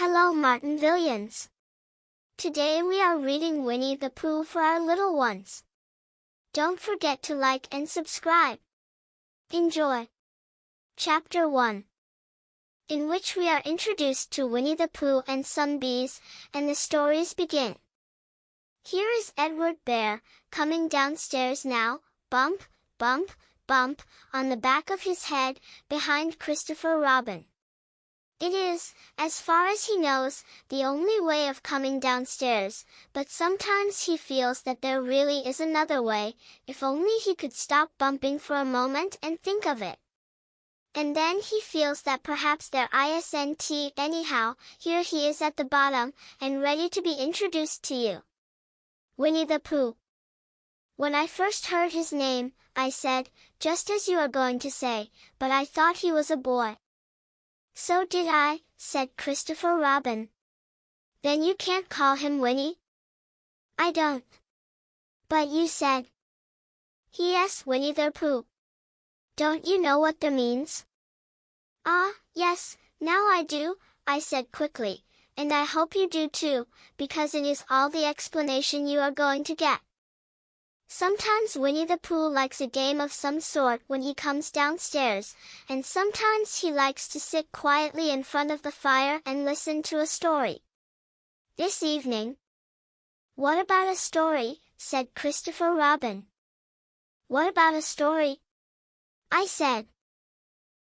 Hello Martinvillians! Today we are reading Winnie the Pooh for our little ones. Don't forget to like and subscribe. Enjoy! Chapter 1, in which we are introduced to Winnie the Pooh and some bees, and the stories begin. Here is Edward Bear, coming downstairs now, bump, bump, bump, on the back of his head, behind Christopher Robin. It is, as far as he knows, the only way of coming downstairs, but sometimes he feels that there really is another way, if only he could stop bumping for a moment and think of it. And then he feels that perhaps there isn't. Anyhow, here he is at the bottom, and ready to be introduced to you. Winnie the Pooh. When I first heard his name, I said, just as you are going to say, but I thought he was a boy. So did I, said Christopher Robin. Then you can't call him Winnie? I don't. But you said. Yes, Winnie the Pooh. Don't you know what that means? Ah, yes, now I do, I said quickly, and I hope you do too, because it is all the explanation you are going to get. Sometimes Winnie the Pooh likes a game of some sort when he comes downstairs, and sometimes he likes to sit quietly in front of the fire and listen to a story. This evening. What about a story? Said Christopher Robin. What about a story? I said.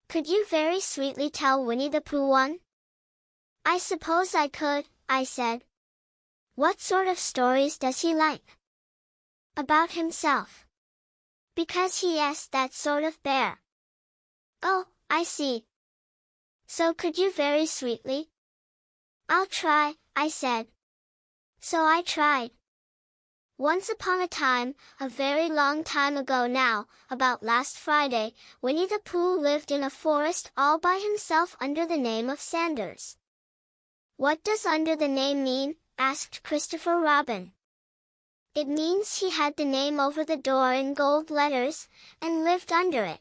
Could you very sweetly tell Winnie the Pooh one? I suppose I could, I said. What sort of stories does he like? About himself. Because he is that sort of bear. Oh, I see. So could you very sweetly? I'll try, I said. So I tried. Once upon a time, a very long time ago now, about last Friday, Winnie the Pooh lived in a forest all by himself under the name of Sanders. What does under the name mean? Asked Christopher Robin. It means he had the name over the door in gold letters, and lived under it.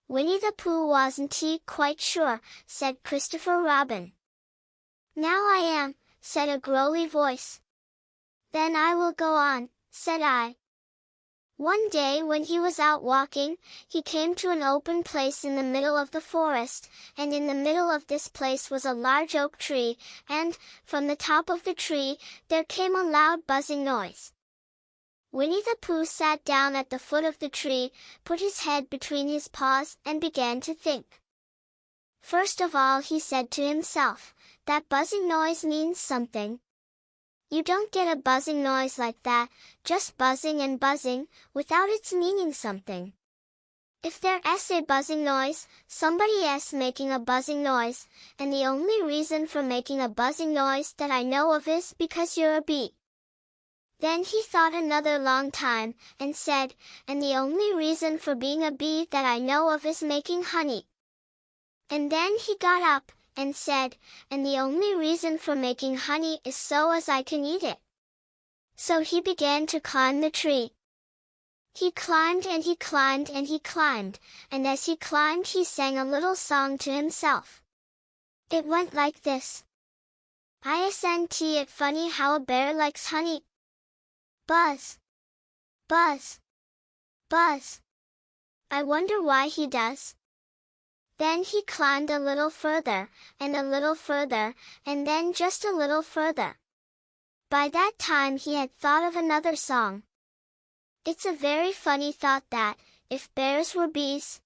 Winnie the Pooh wasn't quite sure, said Christopher Robin. Now I am, said a growly voice. Then I will go on, said I. One day when he was out walking, he came to an open place in the middle of the forest, and in the middle of this place was a large oak tree, and, from the top of the tree, there came a loud buzzing noise. Winnie the Pooh sat down at the foot of the tree, put his head between his paws, and began to think. First of all he said to himself, that buzzing noise means something. You don't get a buzzing noise like that, just buzzing and buzzing, without its meaning something. If there is a buzzing noise, somebody is making a buzzing noise, and the only reason for making a buzzing noise that I know of is because you're a bee. Then he thought another long time, and said, and the only reason for being a bee that I know of is making honey. And then he got up, and said, and the only reason for making honey is so as I can eat it. So he began to climb the tree. He climbed and he climbed and he climbed, and as he climbed he sang a little song to himself. It went like this. Isn't it funny how a bear likes honey? Buzz! Buzz! Buzz! I wonder why he does. Then he climbed a little further, and a little further, and then just a little further. By that time he had thought of another song. It's a very funny thought that, if bears were bees,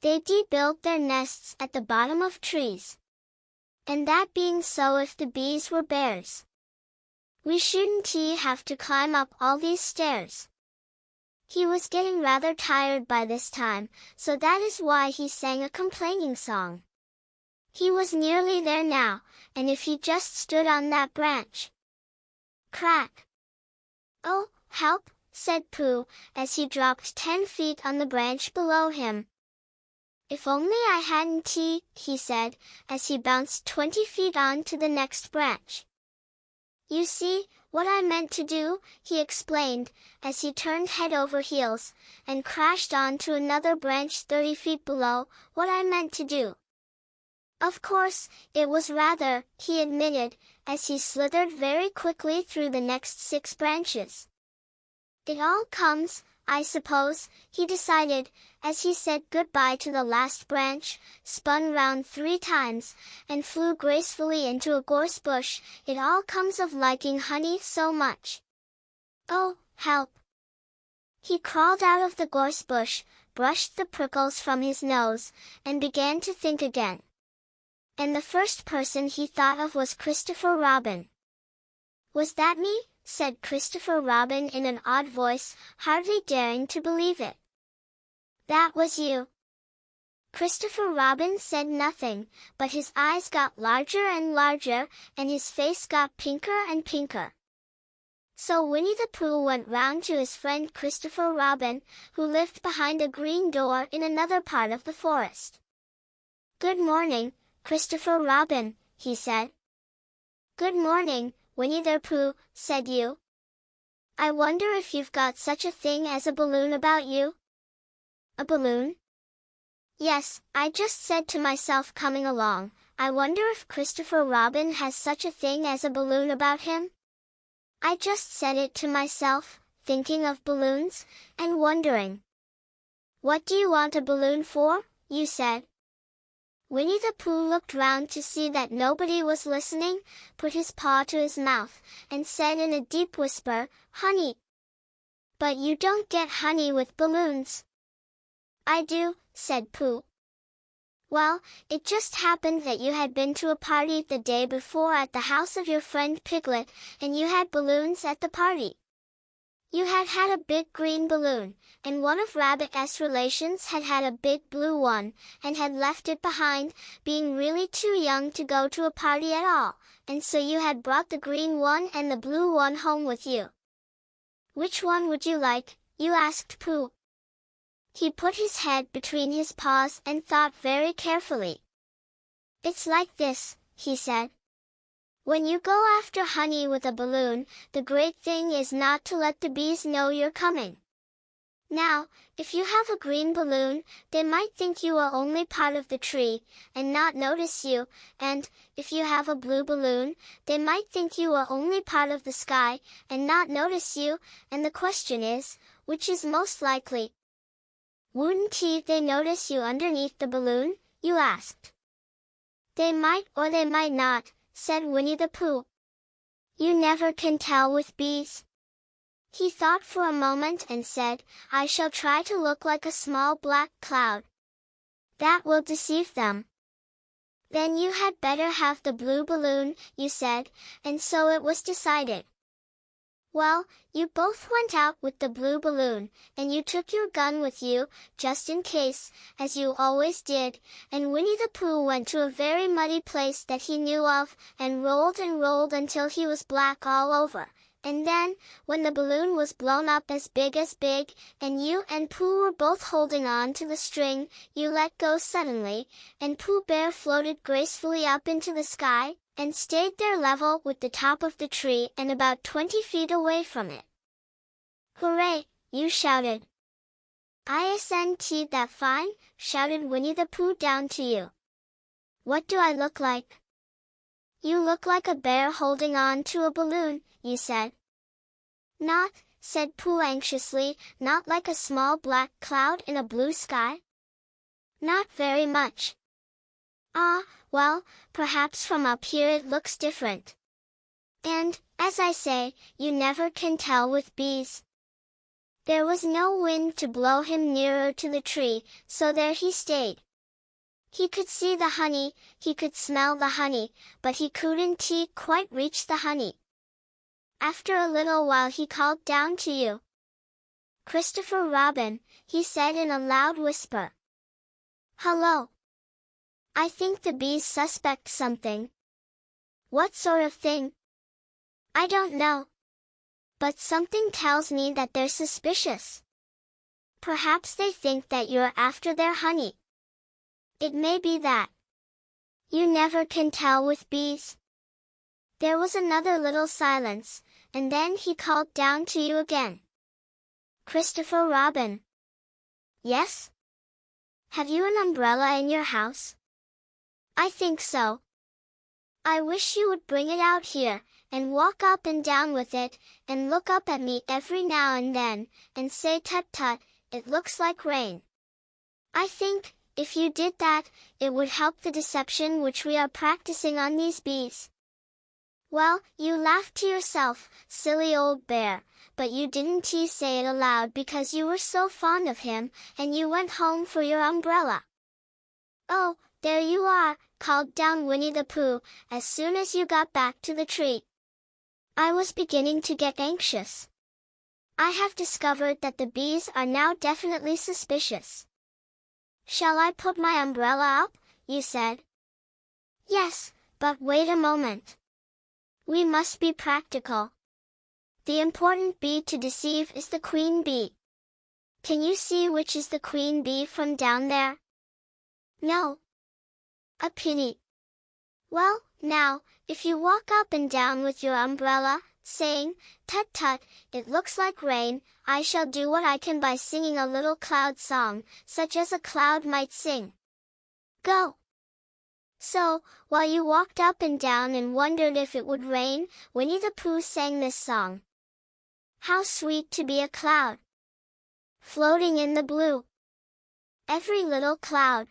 they'd build their nests at the bottom of trees. And that being so, if the bees were bears, we shouldn't have to climb up all these stairs. He was getting rather tired by this time, so that is why he sang a complaining song. He was nearly there now, and if he just stood on that branch. Crack! Oh, help, said Pooh, as he dropped 10 feet on the branch below him. If only I hadn't he said, as he bounced 20 feet on to the next branch. You see, what I meant to do, he explained, as he turned head over heels, and crashed on to another branch 30 feet below, what I meant to do. Of course, it was rather, he admitted, as he slithered very quickly through the next 6 branches. It all comes, I suppose, he decided, as he said goodbye to the last branch, spun round 3 times, and flew gracefully into a gorse bush. It all comes of liking honey so much. Oh, help! He crawled out of the gorse bush, brushed the prickles from his nose, and began to think again. And the first person he thought of was Christopher Robin. "Was that me?" said Christopher Robin in an odd voice, hardly daring to believe it. "That was you." Christopher Robin said nothing, but his eyes got larger and larger, and his face got pinker and pinker. So Winnie the Pooh went round to his friend Christopher Robin, who lived behind a green door in another part of the forest. "Good morning, Christopher Robin," he said. "Good morning, Winnie the Pooh," said you. "I wonder if you've got such a thing as a balloon about you?" "A balloon?" "Yes, I just said to myself coming along, I wonder if Christopher Robin has such a thing as a balloon about him? I just said it to myself, thinking of balloons, and wondering." "What do you want a balloon for?" you said. Winnie the Pooh looked round to see that nobody was listening, put his paw to his mouth, and said in a deep whisper, "Honey." "But you don't get honey with balloons." "I do," said Pooh. "Well, it just happened that you had been to a party the day before at the house of your friend Piglet, and you had balloons at the party. You had had a big green balloon, and one of Rabbit's relations had had a big blue one, and had left it behind, being really too young to go to a party at all, and so you had brought the green one and the blue one home with you." "Which one would you like?" you asked Pooh. He put his head between his paws and thought very carefully. "It's like this," he said. "When you go after honey with a balloon, the great thing is not to let the bees know you're coming. Now, if you have a green balloon, they might think you are only part of the tree, and not notice you, and, if you have a blue balloon, they might think you are only part of the sky, and not notice you, and the question is, which is most likely?" "Wouldn't they notice you underneath the balloon?" you asked. "They might or they might not," said Winnie the Pooh. "You never can tell with bees." He thought for a moment and said, "I shall try to look like a small black cloud. That will deceive them." "Then you had better have the blue balloon," you said, and so it was decided. Well, you both went out with the blue balloon, and you took your gun with you, just in case, as you always did, and Winnie the Pooh went to a very muddy place that he knew of, and rolled until he was black all over. And then, when the balloon was blown up as big, and you and Pooh were both holding on to the string, you let go suddenly, and Pooh Bear floated gracefully up into the sky, and stayed there level with the top of the tree and about 20 feet away from it. "Hooray!" you shouted. "Isn't that fine?" shouted Winnie the Pooh down to you. "What do I look like?" "You look like a bear holding on to a balloon," you said. "Not," said Pooh anxiously, "not like a small black cloud in a blue sky?" "Not very much." "Ah, well, perhaps from up here it looks different. And, as I say, you never can tell with bees." There was no wind to blow him nearer to the tree, so there he stayed. He could see the honey, he could smell the honey, but he couldn't quite reach the honey. After a little while he called down to you. "Christopher Robin," he said in a loud whisper. "Hello. I think the bees suspect something." "What sort of thing?" "I don't know. But something tells me that they're suspicious. Perhaps they think that you're after their honey." "It may be that. You never can tell with bees." There was another little silence, and then he called down to you again. "Christopher Robin." "Yes?" "Have you an umbrella in your house?" I think so. I wish you would bring it out here, and walk up and down with it, and look up at me every now and then, and say tut-tut, it looks like rain. I think, if you did that, it would help the deception which we are practicing on these bees. Well, you laughed to yourself, silly old bear, but you didn't say it aloud because you were so fond of him, and you went home for your umbrella. Oh, there you are, called down Winnie the Pooh, as soon as you got back to the tree. I was beginning to get anxious. I have discovered that the bees are now definitely suspicious. Shall I put my umbrella up? You said. Yes, but wait a moment. We must be practical. The important bee to deceive is the queen bee. Can you see which is the queen bee from down there? No. A pity. Well, now, if you walk up and down with your umbrella, saying, tut-tut, it looks like rain, I shall do what I can by singing a little cloud song, such as a cloud might sing. Go! So, while you walked up and down and wondered if it would rain, Winnie the Pooh sang this song. How sweet to be a cloud, floating in the blue. Every little cloud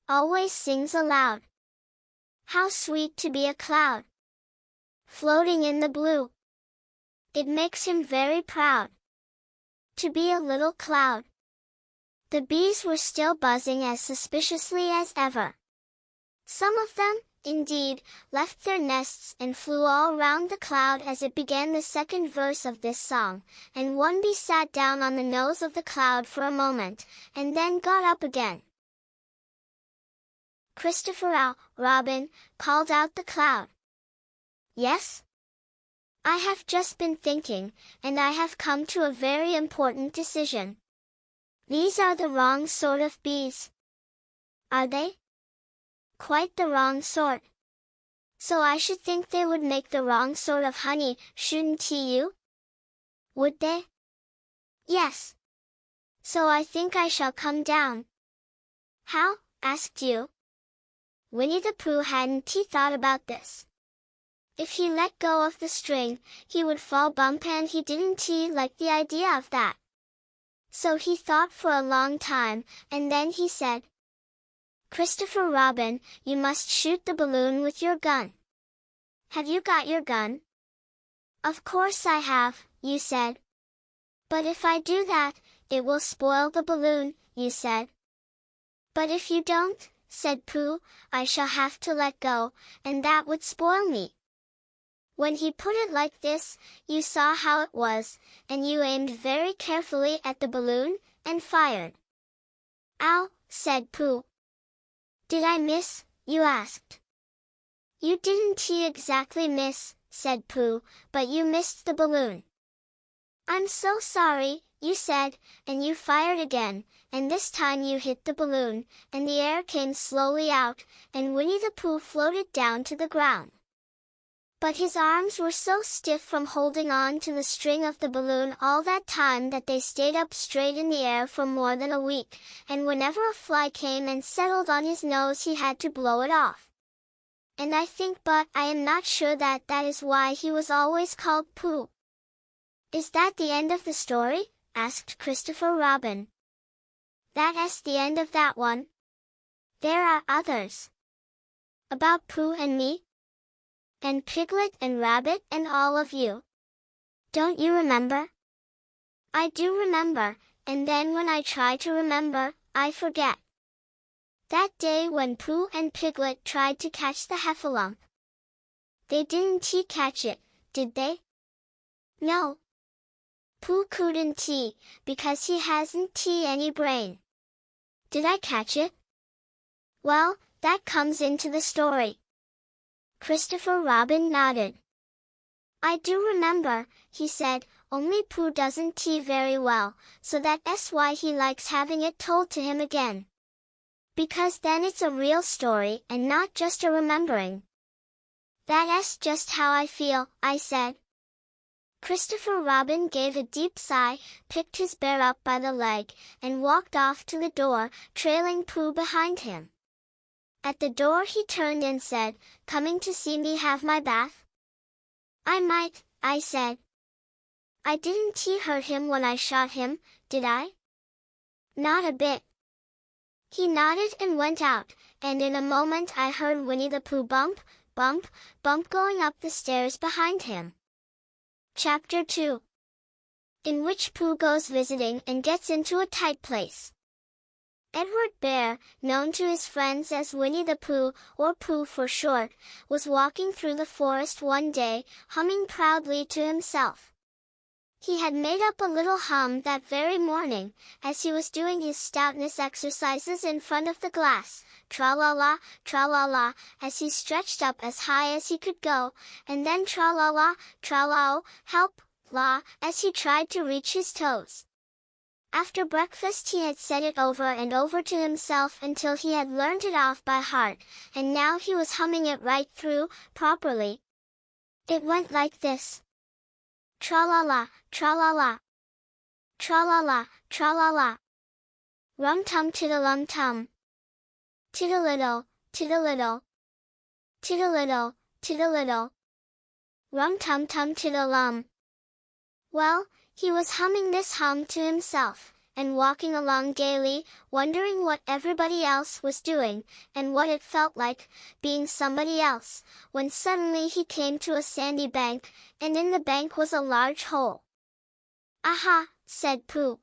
always sings aloud. How sweet to be a cloud, floating in the blue. It makes him very proud to be a little cloud. The bees were still buzzing as suspiciously as ever. Some of them, indeed, left their nests and flew all round the cloud as it began the second verse of this song, and one bee sat down on the nose of the cloud for a moment, and then got up again. Christopher Robin, called out the cloud. Yes? I have just been thinking, and I have come to a very important decision. These are the wrong sort of bees. Are they? Quite the wrong sort. So I should think they would make the wrong sort of honey, shouldn't you? Would they? Yes. So I think I shall come down. How? Asked you. Winnie the Pooh hadn't thought about this. If he let go of the string, he would fall bump, and he didn't like the idea of that. So he thought for a long time, and then he said, Christopher Robin, you must shoot the balloon with your gun. Have you got your gun? Of course I have, you said. But if I do that, it will spoil the balloon, you said. But if you don't, said Pooh, I shall have to let go, and that would spoil me. When he put it like this, you saw how it was, and you aimed very carefully at the balloon, and fired. Ow, said Pooh. Did I miss? You asked. You didn't exactly miss, said Pooh, but you missed the balloon. I'm so sorry, you said, and you fired again, and this time you hit the balloon, and the air came slowly out, and Winnie the Pooh floated down to the ground. But his arms were so stiff from holding on to the string of the balloon all that time that they stayed up straight in the air for more than a week, and whenever a fly came and settled on his nose he had to blow it off. And I think, but I am not sure, that is why he was always called Pooh. Is that the end of the story? Asked Christopher Robin. That's the end of that one. There are others. About Pooh and me? And Piglet and Rabbit and all of you. Don't you remember? I do remember, and then when I try to remember, I forget. That day when Pooh and Piglet tried to catch the heffalump. They didn't catch it, did they? No. Pooh couldn't because he hasn't any brain. Did I catch it? Well, that comes into the story. Christopher Robin nodded. I do remember, he said, only Pooh doesn't very well, so that's why he likes having it told to him again. Because then it's a real story and not just a remembering. That's just how I feel, I said. Christopher Robin gave a deep sigh, picked his bear up by the leg, and walked off to the door, trailing Pooh behind him. At the door he turned and said, "Coming to see me have my bath?" "I might," I said. "I didn't hurt him when I shot him, did I?" "Not a bit." He nodded and went out, and in a moment I heard Winnie the Pooh bump, bump, bump going up the stairs behind him. Chapter 2. In which Pooh goes visiting and gets into a tight place. Edward Bear, known to his friends as Winnie the Pooh, or Pooh for short, was walking through the forest one day, humming proudly to himself. He had made up a little hum that very morning, as he was doing his stoutness exercises in front of the glass, tra-la-la, as he stretched up as high as he could go, and then tra-la-la, tra-la-o, help, la, as he tried to reach his toes. After breakfast he had said it over and over to himself until he had learned it off by heart, and now he was humming it right through, properly. It went like this. Tra-la-la, tra-la-la. Tra-la-la, tra-la-la. Rum-tum tiddalum-tum. Tiddle-iddle, tiddle-iddle. Tiddle-iddle, tiddle-iddle. Rum-tum-tum tiddle-um. Well, he was humming this hum to himself, and walking along gaily, wondering what everybody else was doing, and what it felt like, being somebody else, when suddenly he came to a sandy bank, and in the bank was a large hole. "Aha!" said Pooh.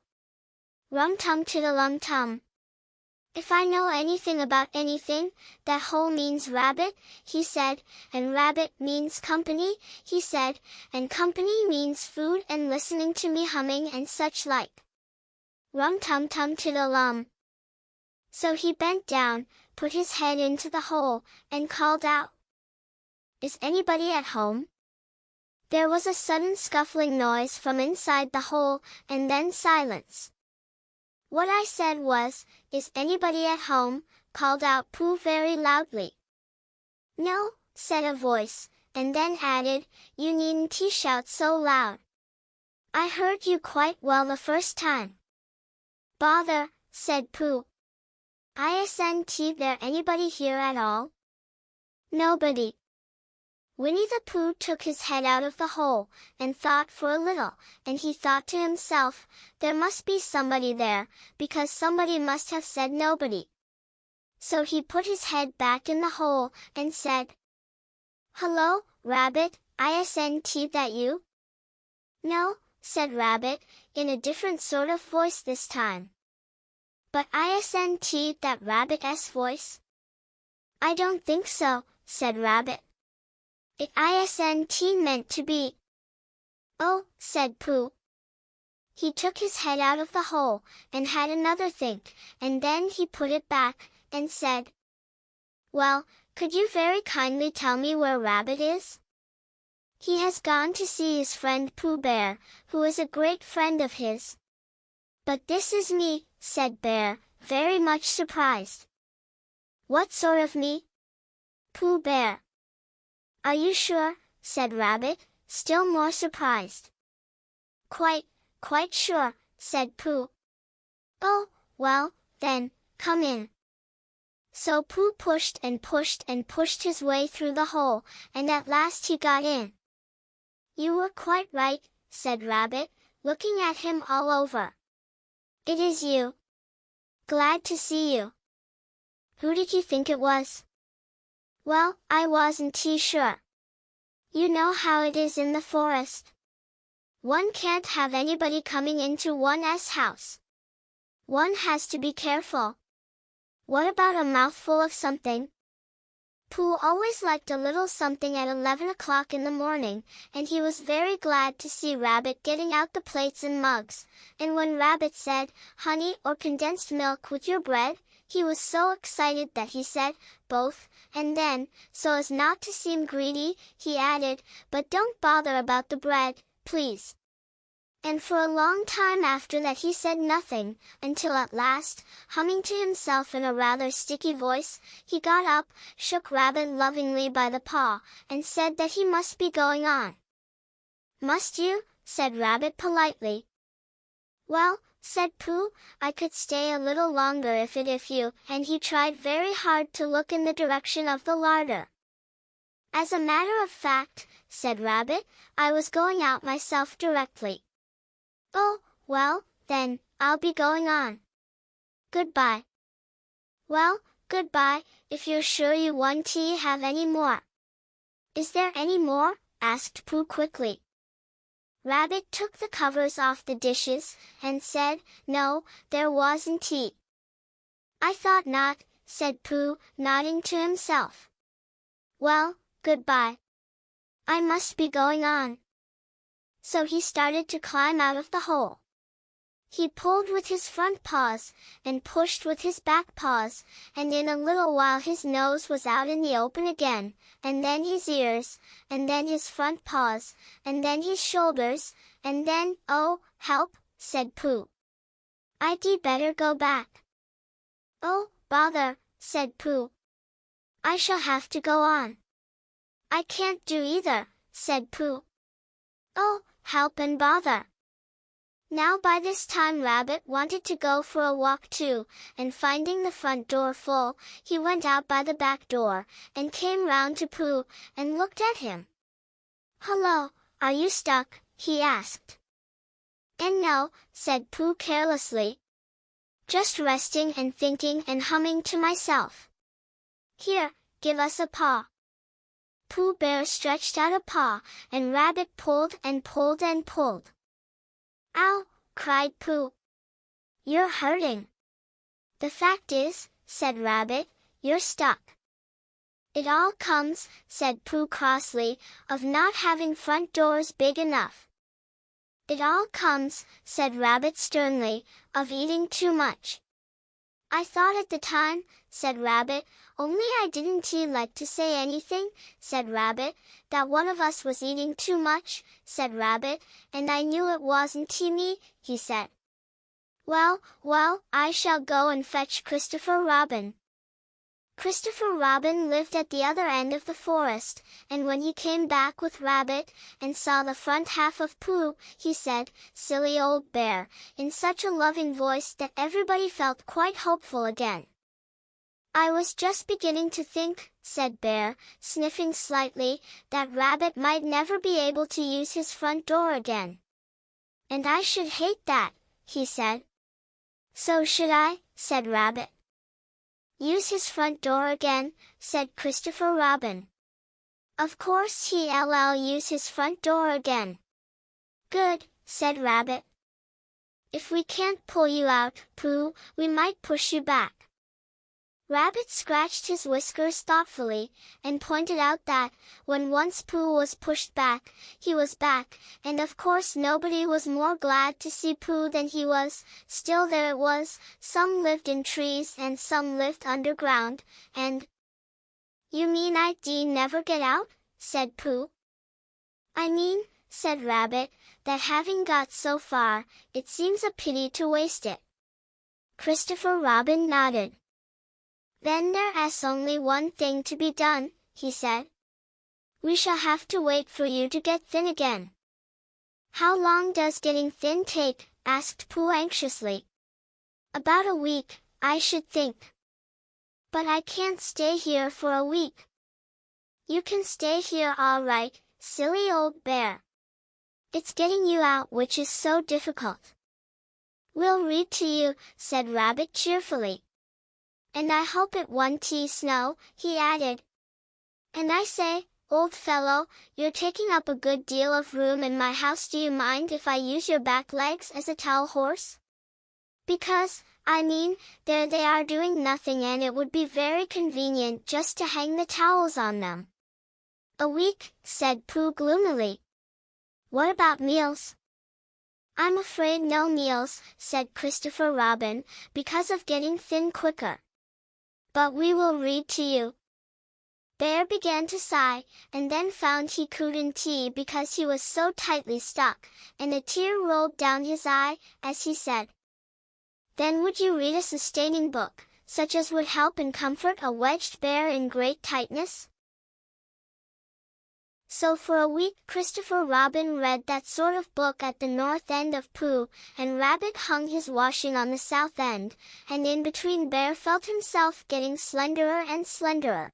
"Rum-tum tiddalum-tum. If I know anything about anything, that hole means rabbit," he said, "and rabbit means company," he said, "and company means food and listening to me humming and such like. Rum-tum-tum tiddle-um." So he bent down, put his head into the hole, and called out, "Is anybody at home?" There was a sudden scuffling noise from inside the hole, and then silence. What I said was, "Is anybody at home?" called out Pooh very loudly. "No," said a voice, and then added, "You needn't shout so loud. I heard you quite well the first time." "Bother," said Pooh. "Isn't there anybody here at all?" "Nobody." Winnie the Pooh took his head out of the hole, and thought for a little, and he thought to himself, there must be somebody there, because somebody must have said nobody. So he put his head back in the hole, and said, "Hello, Rabbit, isn't that you?" "No," said Rabbit, in a different sort of voice this time. "But isn't that Rabbit's voice?" "I don't think so," said Rabbit. "It isn't meant to be." "Oh," said Pooh. He took his head out of the hole, and had another think, and then he put it back, and said, "Well, could you very kindly tell me where Rabbit is?" "He has gone to see his friend Pooh Bear, who is a great friend of his." "But this is me," said Bear, very much surprised. "What sort of me?" "Pooh Bear." "Are you sure?" said Rabbit, still more surprised. Quite sure," said Pooh. "Oh, well, then, come in." So Pooh pushed and pushed and pushed his way through the hole, and at last he got in. "You were quite right," said Rabbit, looking at him all over. "It is you. Glad to see you. Who did you think it was?" "Well, I wasn't sure. You know how it is in the forest. One can't have anybody coming into one's house. One has to be careful. What about a mouthful of something?" Pooh always liked a little something at 11 o'clock in the morning, and he was very glad to see Rabbit getting out the plates and mugs, and when Rabbit said, "Honey or condensed milk with your bread?" he was so excited that he said, "Both," and then, so as not to seem greedy, he added, "But don't bother about the bread, please." And for a long time after that he said nothing, until at last, humming to himself in a rather sticky voice, he got up, shook Rabbit lovingly by the paw, and said that he must be going on. "Must you?" said Rabbit politely. "Well," said Pooh. "I could stay a little longer if you," and he tried very hard to look in the direction of the larder. "As a matter of fact," said Rabbit, "I was going out myself directly." "Oh, well, then, I'll be going on. Goodbye." "Well, goodbye, if you're sure you won't have any more." "Is there any more?" asked Pooh quickly. Rabbit took the covers off the dishes, and said, "No, there wasn't tea." "I thought not," said Pooh, nodding to himself. "Well, goodbye. I must be going on." So he started to climb out of the hole. He pulled with his front paws, and pushed with his back paws, and in a little while his nose was out in the open again, and then his ears, and then his front paws, and then his shoulders, and then, "Oh, help," said Pooh. "I'd better go back." "Oh, bother," said Pooh. "I shall have to go on." "I can't do either," said Pooh. "Oh, help and bother." Now by this time Rabbit wanted to go for a walk too, and finding the front door full, he went out by the back door, and came round to Pooh, and looked at him. "Hello, are you stuck?" he asked. "And no," said Pooh carelessly. "Just resting and thinking and humming to myself." "Here, give us a paw." Pooh Bear stretched out a paw, and Rabbit pulled and pulled and pulled. "Ow!" cried Pooh. "You're hurting." "The fact is," said Rabbit, "you're stuck." "It all comes," said Pooh crossly, "of not having front doors big enough." "It all comes," said Rabbit sternly, "of eating too much." "I thought at the time," said Rabbit, "only I didn't like to say anything," said Rabbit. "That one of us was eating too much," said Rabbit, "and I knew it wasn't me," he said. "Well, well, I shall go and fetch Christopher Robin." Christopher Robin lived at the other end of the forest, and when he came back with Rabbit, and saw the front half of Pooh, he said, "Silly old bear," in such a loving voice that everybody felt quite hopeful again. "I was just beginning to think," said Bear, sniffing slightly, "that Rabbit might never be able to use his front door again." "And I should hate that," he said. "So should I," said Rabbit. "Use his front door again," said Christopher Robin. "Of course he'll use his front door again." "Good," said Rabbit. "If we can't pull you out, Pooh, we might push you back." Rabbit scratched his whiskers thoughtfully, and pointed out that, when once Pooh was pushed back, he was back, and of course nobody was more glad to see Pooh than he was. Still there it was, some lived in trees and some lived underground, and... "You mean I'd never get out?" said Pooh. "I mean," said Rabbit, "that having got so far, it seems a pity to waste it." Christopher Robin nodded. "Then there's only one thing to be done," he said. "We shall have to wait for you to get thin again." "How long does getting thin take?" asked Pooh anxiously. "About a week, I should think." "But I can't stay here for a week." "You can stay here all right, silly old bear. It's getting you out which is so difficult." "We'll read to you," said Rabbit cheerfully. "And I hope it won't snow," he added. "And I say, old fellow, you're taking up a good deal of room in my house. Do you mind if I use your back legs as a towel horse? Because, I mean, there they are doing nothing, and it would be very convenient just to hang the towels on them." "A week," said Pooh gloomily. "What about meals?" "I'm afraid no meals," said Christopher Robin, "because of getting thin quicker. But we will read to you." Bear began to sigh, and then found he couldn't because he was so tightly stuck, and a tear rolled down his eye, as he said, "Then would you read a sustaining book, such as would help and comfort a wedged bear in great tightness?" So for a week Christopher Robin read that sort of book at the north end of Pooh, and Rabbit hung his washing on the south end, and in between Bear felt himself getting slenderer and slenderer.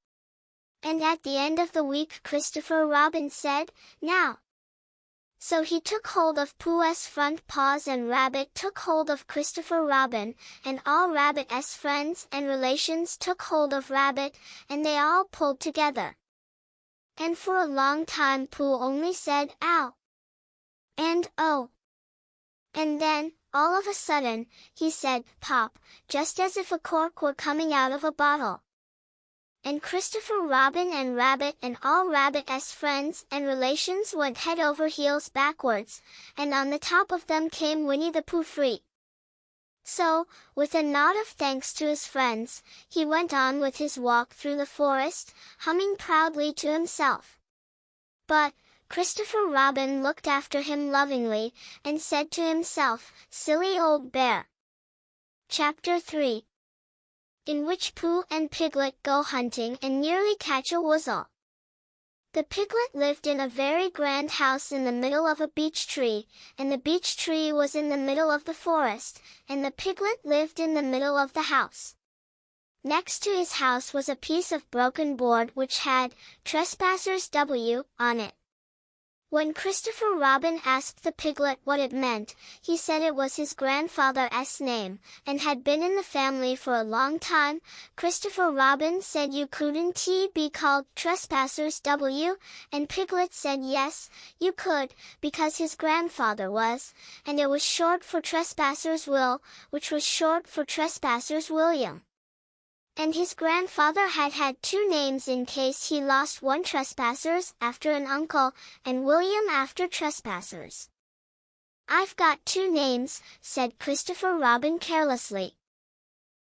And at the end of the week Christopher Robin said, "Now." So he took hold of Pooh's front paws and Rabbit took hold of Christopher Robin, and all Rabbit's friends and relations took hold of Rabbit, and they all pulled together. And for a long time Pooh only said, "Ow!" and "Oh!" And then, all of a sudden, he said, "Pop," just as if a cork were coming out of a bottle. And Christopher Robin and Rabbit and all Rabbit's friends and relations went head over heels backwards, and on the top of them came Winnie the Pooh free. So, with a nod of thanks to his friends, he went on with his walk through the forest, humming proudly to himself. But Christopher Robin looked after him lovingly, and said to himself, "Silly old bear." Chapter 3, in which Pooh and Piglet go hunting and nearly catch a woozle. The Piglet lived in a very grand house in the middle of a beech tree, and the beech tree was in the middle of the forest, and the Piglet lived in the middle of the house. Next to his house was a piece of broken board which had "Trespassers W" on it. When Christopher Robin asked the Piglet what it meant, he said it was his grandfather's name, and had been in the family for a long time. Christopher Robin said you couldn't be called Trespassers W, and Piglet said yes, you could, because his grandfather was, and it was short for Trespassers Will, which was short for Trespassers William. And his grandfather had had two names in case he lost one, Trespassers after an uncle, and William after Trespassers. "I've got two names," said Christopher Robin carelessly.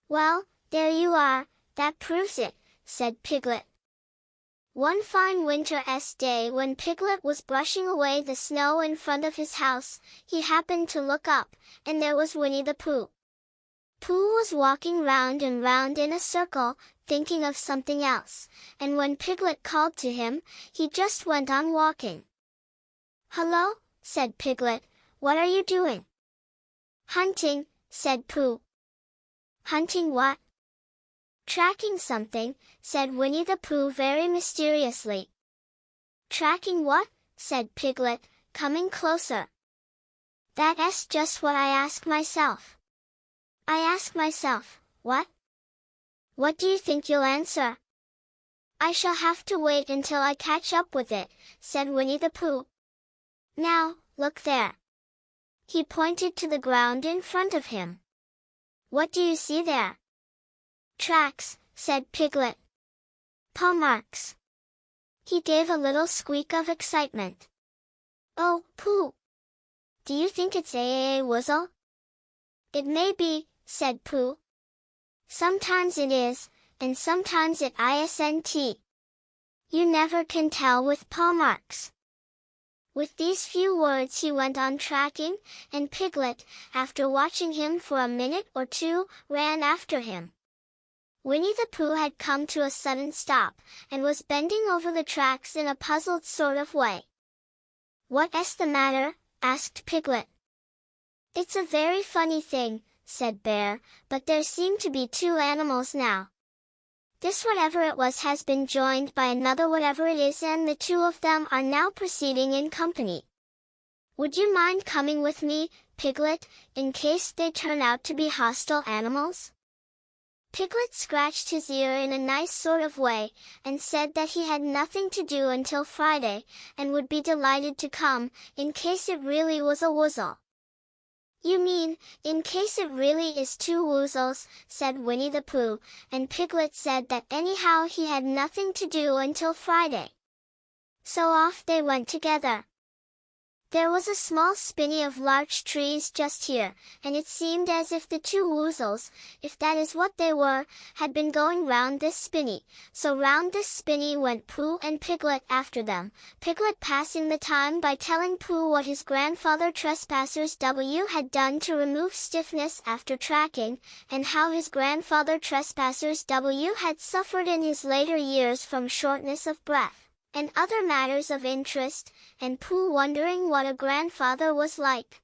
"Well, there you are, that proves it," said Piglet. One fine winter's day when Piglet was brushing away the snow in front of his house, he happened to look up, and there was Winnie the Pooh. Pooh was walking round and round in a circle, thinking of something else, and when Piglet called to him, he just went on walking. "Hello," said Piglet, "what are you doing?" "Hunting," said Pooh. "Hunting what?" "Tracking something," said Winnie the Pooh very mysteriously. "Tracking what?" said Piglet, coming closer. "That's just what I ask myself. I ask myself, what? What do you think you'll answer?" "I shall have to wait until I catch up with it," said Winnie the Pooh. "Now, look there." He pointed to the ground in front of him. "What do you see there?" "Tracks," said Piglet. "Paw marks." He gave a little squeak of excitement. "Oh, Pooh! Do you think it's a woozle?" "It may be," said Pooh. "Sometimes it is, and sometimes it isn't. You never can tell with paw marks." With these few words he went on tracking, and Piglet, after watching him for a minute or two, ran after him. Winnie the Pooh had come to a sudden stop, and was bending over the tracks in a puzzled sort of way. "What's the matter?" asked Piglet. "It's a very funny thing," said Bear, "but there seem to be two animals now. This whatever it was has been joined by another whatever it is, and the two of them are now proceeding in company. Would you mind coming with me, Piglet, in case they turn out to be hostile animals?" Piglet scratched his ear in a nice sort of way, and said that he had nothing to do until Friday, and would be delighted to come, in case it really was a woozle. "You mean, in case it really is two woozles," said Winnie the Pooh, and Piglet said that anyhow he had nothing to do until Friday. So off they went together. There was a small spinney of larch trees just here, and it seemed as if the two woozles, if that is what they were, had been going round this spinney. So round this spinney went Pooh and Piglet after them, Piglet passing the time by telling Pooh what his grandfather Trespassers W had done to remove stiffness after tracking, and how his grandfather Trespassers W had suffered in his later years from shortness of breath. and other matters of interest, and Pooh wondering what a grandfather was like.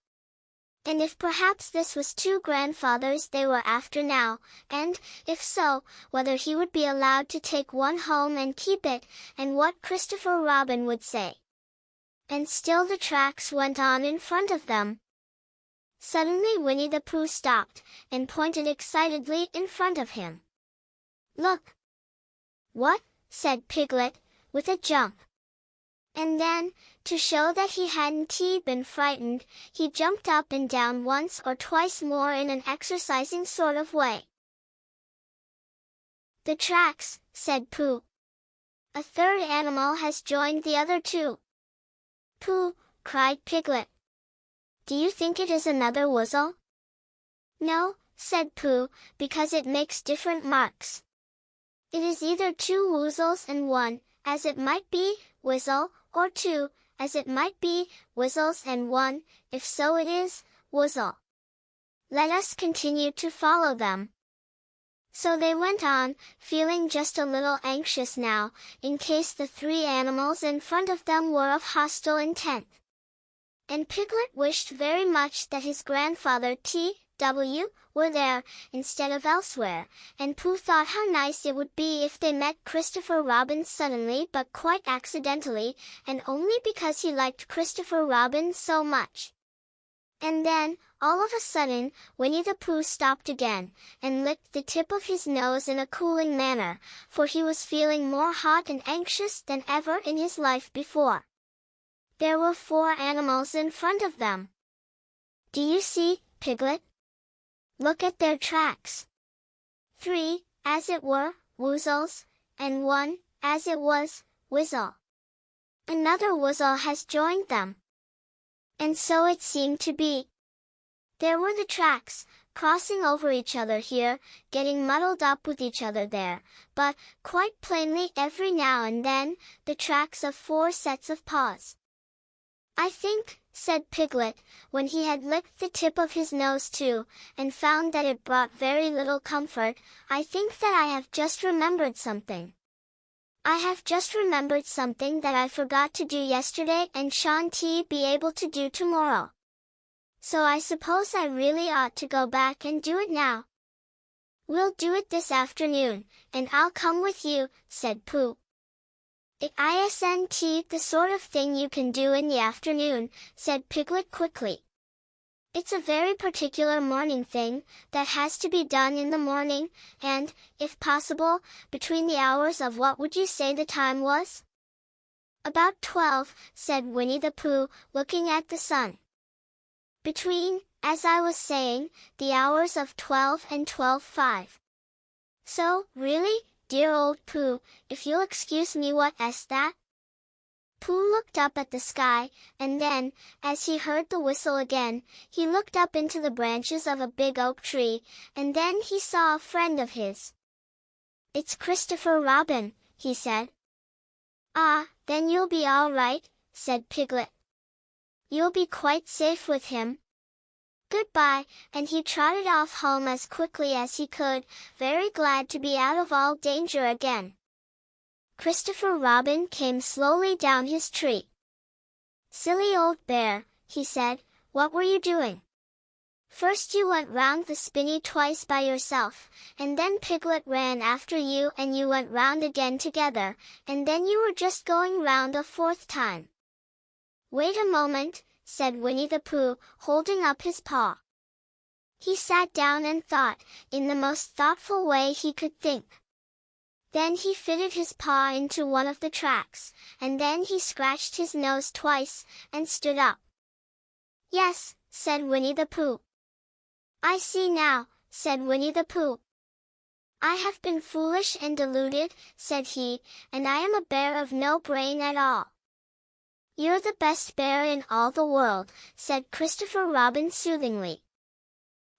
And if perhaps this was two grandfathers they were after now, and, if so, whether he would be allowed to take one home and keep it, and what Christopher Robin would say. And still the tracks went on in front of them. Suddenly Winnie the Pooh stopped, and pointed excitedly in front of him. "Look!" "What?" said Piglet, with a jump. And then, to show that he hadn't been frightened, he jumped up and down once or twice more in an exercising sort of way. "The tracks," said Pooh. "A third animal has joined the other two." "Pooh!" cried Piglet. "Do you think it is another Wuzzle?" "No," said Pooh, "because it makes different marks. It is either two Wuzzles and one, as it might be, Wuzzle, or two, as it might be, Wuzzles and one, if so it is, Wuzzle. Let us continue to follow them." So they went on, feeling just a little anxious now, in case the three animals in front of them were of hostile intent. And Piglet wished very much that his grandfather T.W. were there, instead of elsewhere, and Pooh thought how nice it would be if they met Christopher Robin suddenly but quite accidentally, and only because he liked Christopher Robin so much. And then, all of a sudden, Winnie the Pooh stopped again, and licked the tip of his nose in a cooling manner, for he was feeling more hot and anxious than ever in his life before. There were 4 animals in front of them. "Do you see, Piglet? Look at their tracks. 3, as it were, Wuzzles, and 1, as it was, Wuzzle. Another Wuzzle has joined them." And so it seemed to be. There were the tracks, crossing over each other here, getting muddled up with each other there, but, quite plainly every now and then, the tracks of 4 sets of paws. "I think," said Piglet, when he had licked the tip of his nose too, and found that it brought very little comfort, "I think that I have just remembered something. I have just remembered something that I forgot to do yesterday and shan't be able to do tomorrow. So I suppose I really ought to go back and do it now." "We'll do it this afternoon, and I'll come with you," said Pooh. "Isn't the sort of thing you can do in the afternoon," said Piglet quickly. "It's a very particular morning thing, that has to be done in the morning, and, if possible, between the hours of what would you say the time was?" "About 12, said Winnie the Pooh, looking at the sun. "Between, as I was saying, the hours of 12 and 12:05. "So, really, dear old Pooh, if you'll excuse me, what's that?" Pooh looked up at the sky, and then, as he heard the whistle again, he looked up into the branches of a big oak tree, and then he saw a friend of his. "It's Christopher Robin," he said. "Ah, then you'll be all right," said Piglet. "You'll be quite safe with him. Goodbye," and he trotted off home as quickly as he could, very glad to be out of all danger again. Christopher Robin came slowly down his tree. "Silly old bear," he said, "what were you doing? First you went round the spinney twice by yourself, and then Piglet ran after you and you went round again together, and then you were just going round a 4th time." "Wait a moment," said Winnie the Pooh, holding up his paw. He sat down and thought, in the most thoughtful way he could think. Then he fitted his paw into one of the tracks, and then he scratched his nose twice, and stood up. "Yes," said Winnie the Pooh. "I see now," said Winnie the Pooh. "I have been foolish and deluded," said he, "and I am a bear of no brain at all." "You're the best bear in all the world," said Christopher Robin soothingly.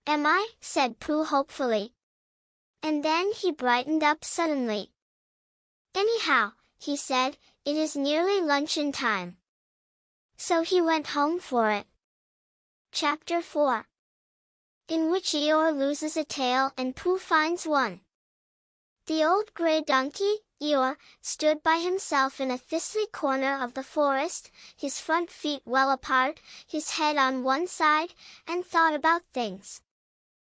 "Am I?" said Pooh hopefully. And then he brightened up suddenly. "Anyhow," he said, "it is nearly luncheon time." So he went home for it. Chapter 4. In which Eeyore loses a tail and Pooh finds one. The old gray donkey, Eeyore, stood by himself in a thistly corner of the forest, his front feet well apart, his head on one side, and thought about things.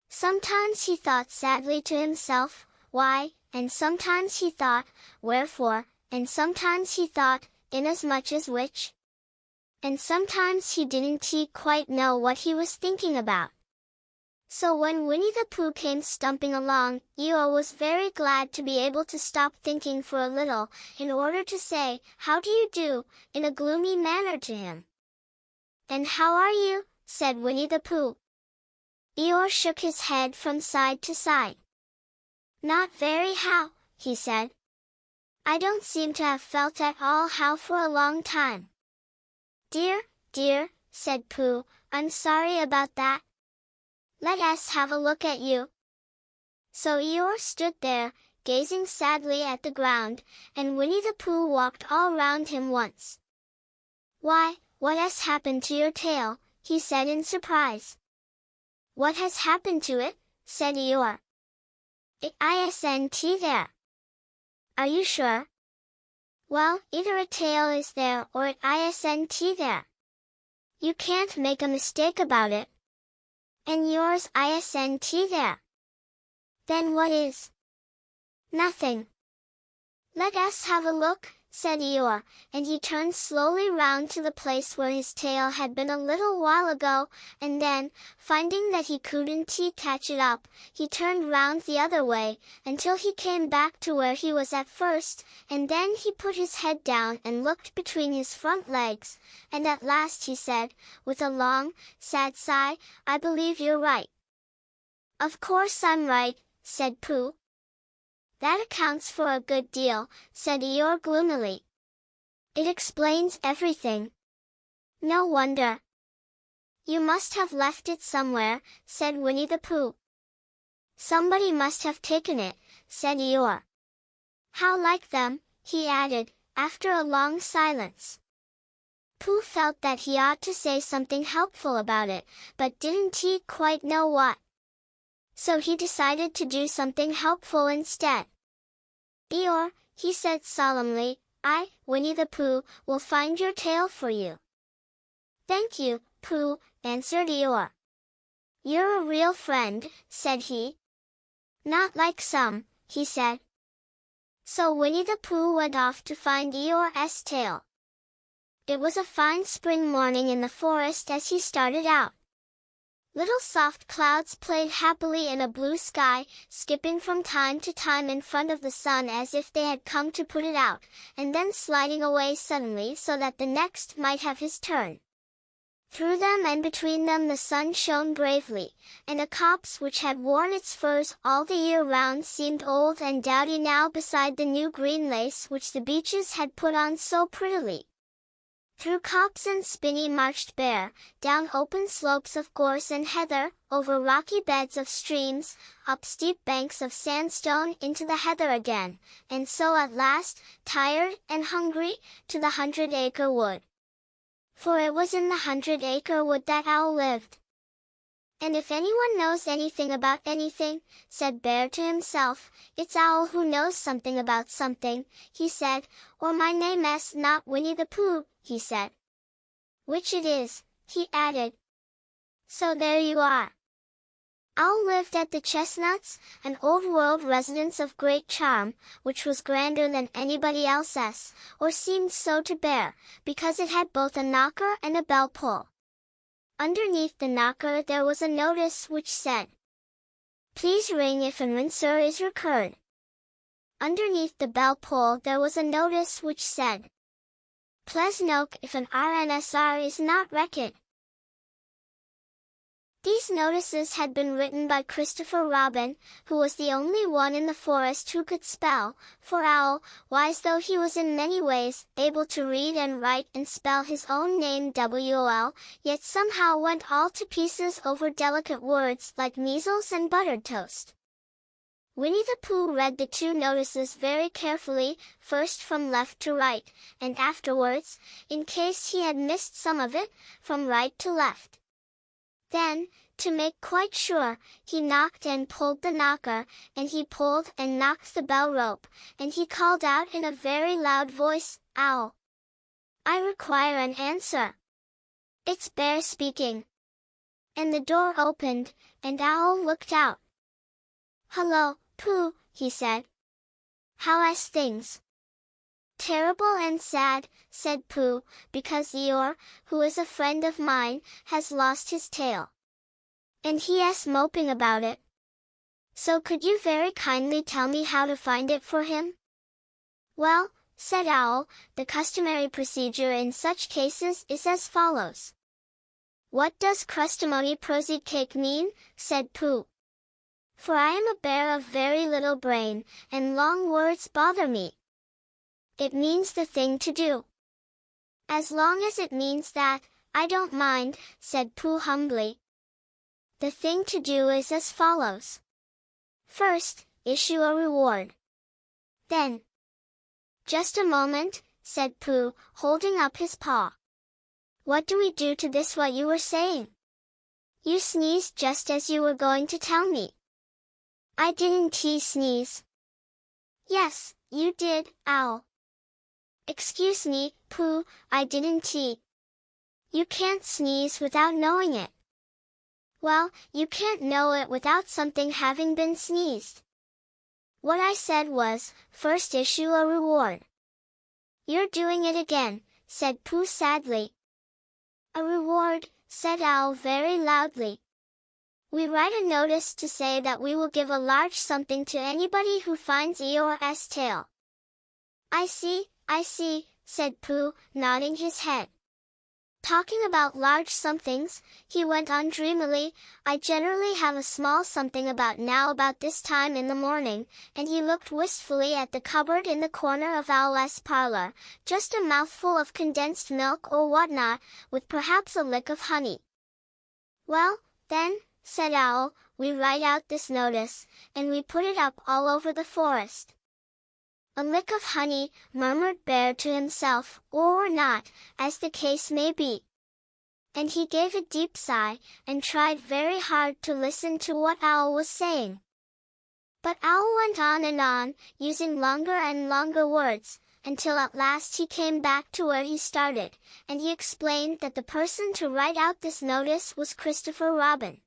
Sometimes he thought sadly to himself, why, and sometimes he thought, wherefore, and sometimes he thought, inasmuch as which. And sometimes he didn't quite know what he was thinking about. So when Winnie the Pooh came stumping along, Eeyore was very glad to be able to stop thinking for a little, in order to say, "How do you do?" in a gloomy manner to him. "And how are you?" said Winnie the Pooh. Eeyore shook his head from side to side. "Not very how," he said. "I don't seem to have felt at all how for a long time." "Dear, dear," said Pooh, "I'm sorry about that. Let us have a look at you." So Eeyore stood there, gazing sadly at the ground, and Winnie the Pooh walked all round him once. "Why, what has happened to your tail?" he said in surprise. "What has happened to it?" said Eeyore. "It isn't there." "Are you sure?" "Well, either a tail is there or it isn't there. You can't make a mistake about it. And yours isn't there." "Then what is?" "Nothing." "Let us have a look," said Eeyore, and he turned slowly round to the place where his tail had been a little while ago, and then, finding that he couldn't catch it up, he turned round the other way, until he came back to where he was at first, and then he put his head down and looked between his front legs, and at last he said, with a long, sad sigh, "I believe you're right." "Of course I'm right," said Pooh. "That accounts for a good deal," said Eeyore gloomily. "It explains everything. No wonder." "You must have left it somewhere," said Winnie the Pooh. "Somebody must have taken it," said Eeyore. "How like them," he added, after a long silence. Pooh felt that he ought to say something helpful about it, but didn't quite know what. So he decided to do something helpful instead. "Eeyore," he said solemnly, "I, Winnie the Pooh, will find your tail for you." "Thank you, Pooh," answered Eeyore. "You're a real friend," said he. "Not like some," he said. So Winnie the Pooh went off to find Eeyore's tail. It was a fine spring morning in the forest as he started out. Little soft clouds played happily in a blue sky, skipping from time to time in front of the sun as if they had come to put it out, and then sliding away suddenly so that the next might have his turn. Through them and between them the sun shone bravely, and a copse which had worn its furs all the year round seemed old and dowdy now beside the new green lace which the beeches had put on so prettily. Through copse and spinney marched Bear, down open slopes of gorse and heather, over rocky beds of streams, up steep banks of sandstone into the heather again, and so at last, tired and hungry, to the 100-acre wood. For it was in the 100-acre wood that Owl lived. "And if anyone knows anything about anything," said Bear to himself, "it's Owl who knows something about something," he said, "or my name's not Winnie the Pooh," he said. "Which it is," he added. So there you are. Owl lived at the Chestnuts, an old-world residence of great charm, which was grander than anybody else's, or seemed so to Bear, because it had both a knocker and a bell-pull. Underneath the knocker there was a notice which said, "Please ring if an answer is required." Underneath the bell-pull there was a notice which said, "Please note if an answer is not required." These notices had been written by Christopher Robin, who was the only one in the forest who could spell, for Owl, wise though he was in many ways, able to read and write and spell his own name WOL, yet somehow went all to pieces over delicate words like measles and buttered toast. Winnie the Pooh read the two notices very carefully, first from left to right, and afterwards, in case he had missed some of it, from right to left. Then, to make quite sure, he knocked and pulled the knocker, and he pulled and knocked the bell rope, and he called out in a very loud voice, "Owl! I require an answer. It's Bear speaking." And the door opened, and Owl looked out. "Hello, Pooh," he said. "How is things?" "Terrible and sad," said Pooh, "because Eeyore, who is a friend of mine, has lost his tail. And he is moping about it. So could you very kindly tell me how to find it for him?" "Well," said Owl, "the customary procedure in such cases is as follows." "What does crustimony prosy cake mean?" said Pooh. "For I am a bear of very little brain, and long words bother me." "It means the thing to do." "As long as it means that, I don't mind," said Pooh humbly. "The thing to do is as follows. First, issue a reward. Then—" "Just a moment," said Pooh, holding up his paw. "What do we do to this what you were saying? You sneezed just as you were going to tell me." "I didn't sneeze." "Yes, you did, Owl." "Excuse me, Pooh, I didn't You can't sneeze without knowing it." "Well, you can't know it without something having been sneezed. What I said was, first issue a reward." "You're doing it again," said Pooh sadly. "A reward," said Owl very loudly. "We write a notice to say that we will give a large something to anybody who finds Eeyore's tail." I see," said Pooh, nodding his head. "Talking about large somethings," he went on dreamily, "I generally have a small something about this time in the morning," and he looked wistfully at the cupboard in the corner of Owl's parlor, "just a mouthful of condensed milk or whatnot, with perhaps a lick of honey." "Well, then," said Owl, "we write out this notice, and we put it up all over the forest." "A lick of honey," murmured Bear to himself, "or not, as the case may be." And he gave a deep sigh, and tried very hard to listen to what Owl was saying. But Owl went on and on, using longer and longer words, until at last he came back to where he started, and he explained that the person to write out this notice was Christopher Robin.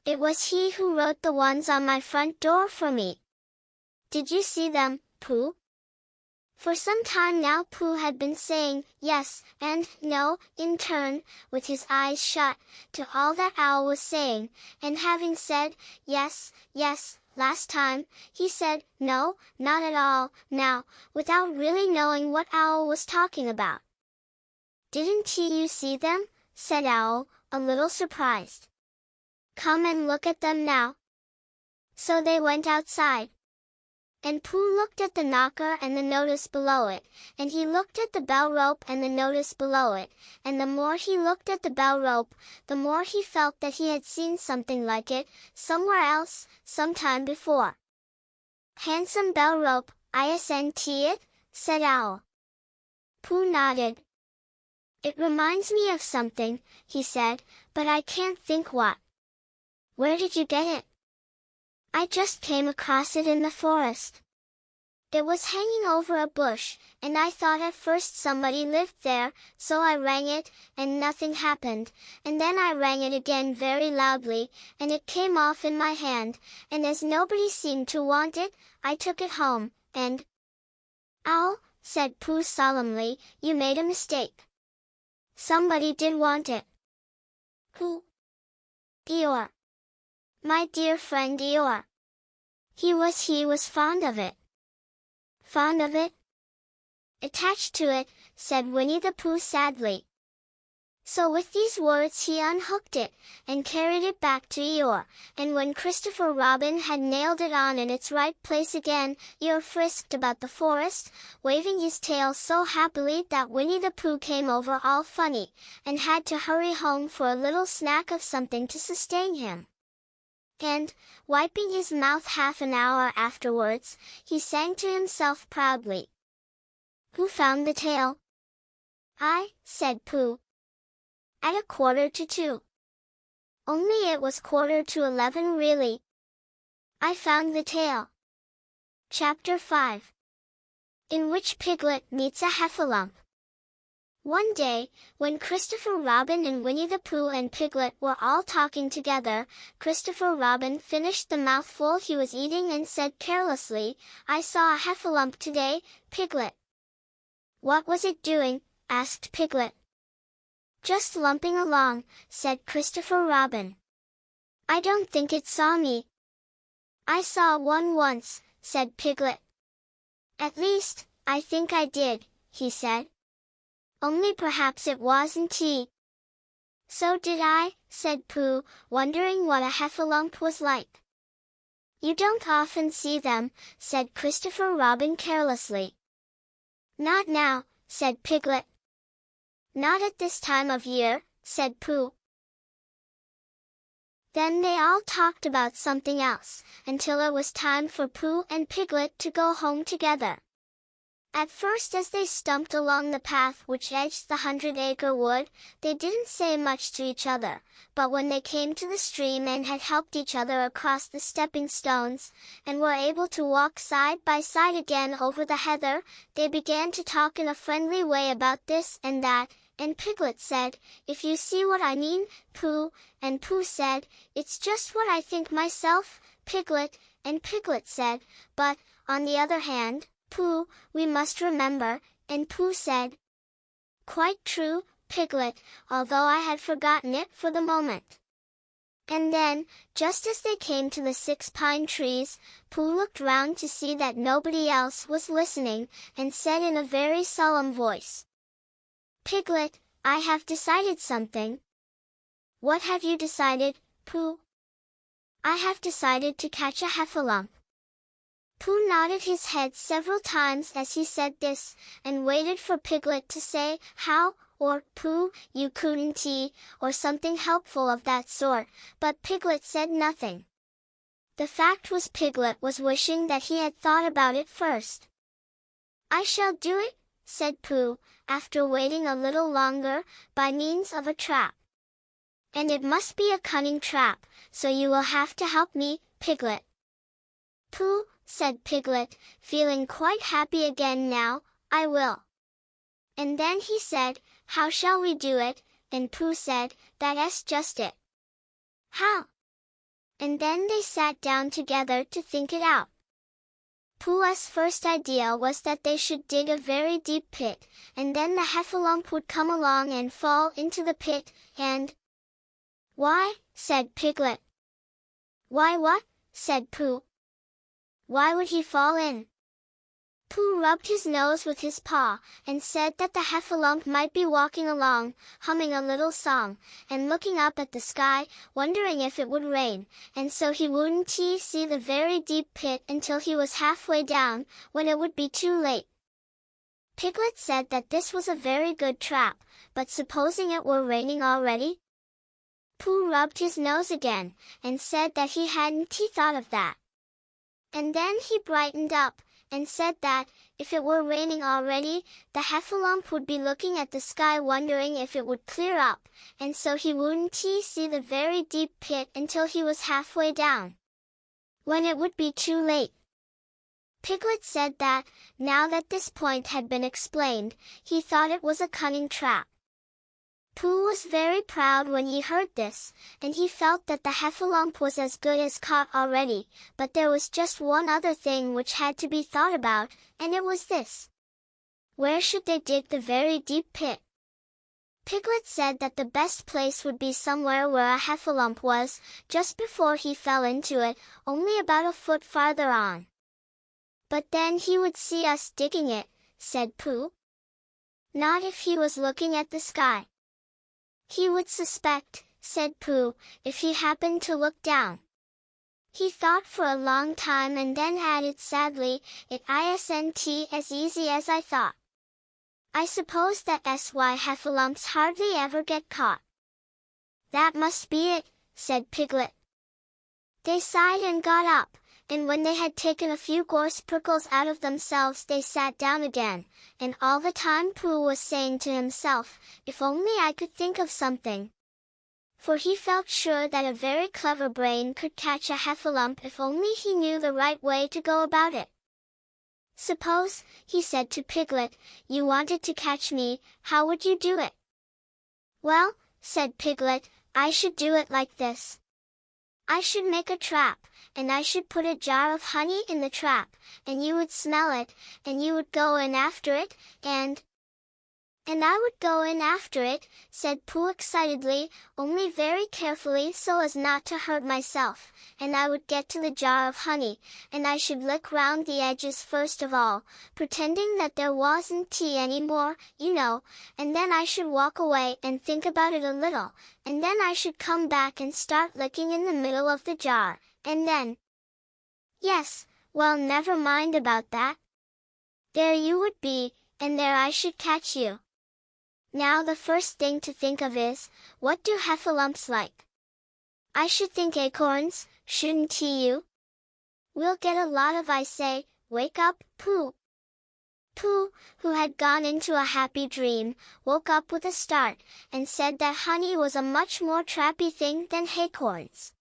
"It was he who wrote the ones on my front door for me. Did you see them, Pooh?" For some time now Pooh had been saying yes and no in turn, with his eyes shut, to all that Owl was saying, and having said yes, yes, last time, he said no, not at all, now, without really knowing what Owl was talking about. "Didn't you see them?" said Owl, a little surprised. "Come and look at them now." So they went outside. And Pooh looked at the knocker and the notice below it, and he looked at the bell rope and the notice below it, and the more he looked at the bell rope, the more he felt that he had seen something like it, somewhere else, some time before. "Handsome bell rope, isn't it?" said Owl. Pooh nodded. "It reminds me of something," he said, "but I can't think what." "Where did you get it?" "I just came across it in the forest. It was hanging over a bush, and I thought at first somebody lived there, so I rang it, and nothing happened, and then I rang it again very loudly, and it came off in my hand, and as nobody seemed to want it, I took it home, and—" "Owl," said Pooh solemnly, "you made a mistake. Somebody did want it." "Who?" "Eeyore. My dear friend Eeyore. He was fond of it." "Fond of it?" "Attached to it," said Winnie the Pooh sadly. So with these words he unhooked it, and carried it back to Eeyore, and when Christopher Robin had nailed it on in its right place again, Eeyore frisked about the forest, waving his tail so happily that Winnie the Pooh came over all funny, and had to hurry home for a little snack of something to sustain him. And, wiping his mouth half an hour afterwards, he sang to himself proudly. "Who found the tail?" "I," said Pooh. "At 1/4 to 2. Only it was 11:15 really. I found the tale. Chapter 5. In which Piglet meets a heffalump. One day, when Christopher Robin and Winnie the Pooh and Piglet were all talking together, Christopher Robin finished the mouthful he was eating and said carelessly, "I saw a heffalump today, Piglet." "What was it doing?" asked Piglet. "Just lumping along," said Christopher Robin. "I don't think it saw me." "I saw one once," said Piglet. "At least, I think I did," he said. "Only perhaps it wasn't he." "So did I," said Pooh, wondering what a heffalump was like. "You don't often see them," said Christopher Robin carelessly. "Not now," said Piglet. "Not at this time of year," said Pooh. Then they all talked about something else, until it was time for Pooh and Piglet to go home together. At first, as they stumped along the path which edged the 100-acre wood, they didn't say much to each other, but when they came to the stream and had helped each other across the stepping stones, and were able to walk side by side again over the heather, they began to talk in a friendly way about this and that, and Piglet said, "If you see what I mean, Pooh," and Pooh said, "It's just what I think myself, Piglet," and Piglet said, "But, on the other hand, Pooh, we must remember," and Pooh said, "Quite true, Piglet, although I had forgotten it for the moment." And then, just as they came to the 6 pine trees, Pooh looked round to see that nobody else was listening, and said in a very solemn voice, "Piglet, I have decided something." "What have you decided, Pooh?" "I have decided to catch a heffalump." Pooh nodded his head several times as he said this, and waited for Piglet to say, "How?" or "Pooh, you couldn't," or something helpful of that sort, but Piglet said nothing. The fact was Piglet was wishing that he had thought about it first. "I shall do it," said Pooh, after waiting a little longer, "by means of a trap. And it must be a cunning trap, so you will have to help me, Piglet." "Pooh," said Piglet, feeling quite happy again now, "I will." And then he said, "How shall we do it?" and Pooh said, "That's just it." "How?" And then they sat down together to think it out. Pooh's first idea was that they should dig a very deep pit, and then the heffalump would come along and fall into the pit, and... "Why?" said Piglet. "Why what?" said Pooh. "Why would he fall in?" Pooh rubbed his nose with his paw, and said that the heffalump might be walking along, humming a little song, and looking up at the sky, wondering if it would rain, and so he wouldn't see the very deep pit until he was halfway down, when it would be too late. Piglet said that this was a very good trap, but supposing it were raining already? Pooh rubbed his nose again, and said that he hadn't thought of that. And then he brightened up, and said that, if it were raining already, the heffalump would be looking at the sky wondering if it would clear up, and so he wouldn't see the very deep pit until he was halfway down, when it would be too late. Piglet said that, now that this point had been explained, he thought it was a cunning trap. Pooh was very proud when he heard this, and he felt that the heffalump was as good as caught already, but there was just one other thing which had to be thought about, and it was this. Where should they dig the very deep pit? Piglet said that the best place would be somewhere where a heffalump was, just before he fell into it, only about a foot farther on. "But then he would see us digging it," said Pooh. "Not if he was looking at the sky." "He would suspect," said Pooh, "if he happened to look down." He thought for a long time and then added sadly, "It isn't as easy as I thought. I suppose that heffalumps hardly ever get caught." "That must be it," said Piglet. They sighed and got up, and when they had taken a few gorse prickles out of themselves they sat down again, and all the time Pooh was saying to himself, "If only I could think of something." For he felt sure that a very clever brain could catch a heffalump if only he knew the right way to go about it. "Suppose," he said to Piglet, "you wanted to catch me, how would you do it?" "Well," said Piglet, "I should do it like this. I should make a trap, and I should put a jar of honey in the trap, and you would smell it, and you would go in after it, and I would go in after it," said Pooh excitedly, "only very carefully so as not to hurt myself, and I would get to the jar of honey, and I should lick round the edges first of all, pretending that there wasn't tea any more, you know, and then I should walk away and think about it a little, and then I should come back and start licking in the middle of the jar, and then—" "Yes, well, never mind about that. There you would be, and there I should catch you. Now the first thing to think of is, what do heffalumps like? I should think acorns, shouldn't you? We'll get a lot of, I say, wake up, Pooh." Pooh, who had gone into a happy dream, woke up with a start, and said that honey was a much more trappy thing than acorns.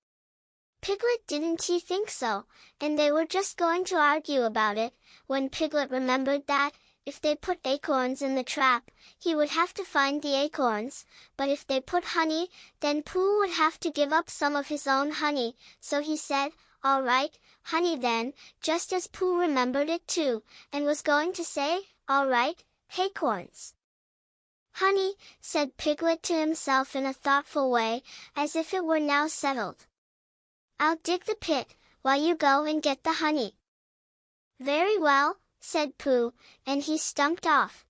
Piglet didn't he think so, and they were just going to argue about it, when Piglet remembered that, if they put acorns in the trap, he would have to find the acorns, but if they put honey, then Pooh would have to give up some of his own honey, so he said, "All right, honey then," just as Pooh remembered it too, and was going to say, "All right, acorns." "Honey," said Piglet to himself in a thoughtful way, as if it were now settled. "I'll dig the pit, while you go and get the honey." "Very well," said Pooh, and he stumped off.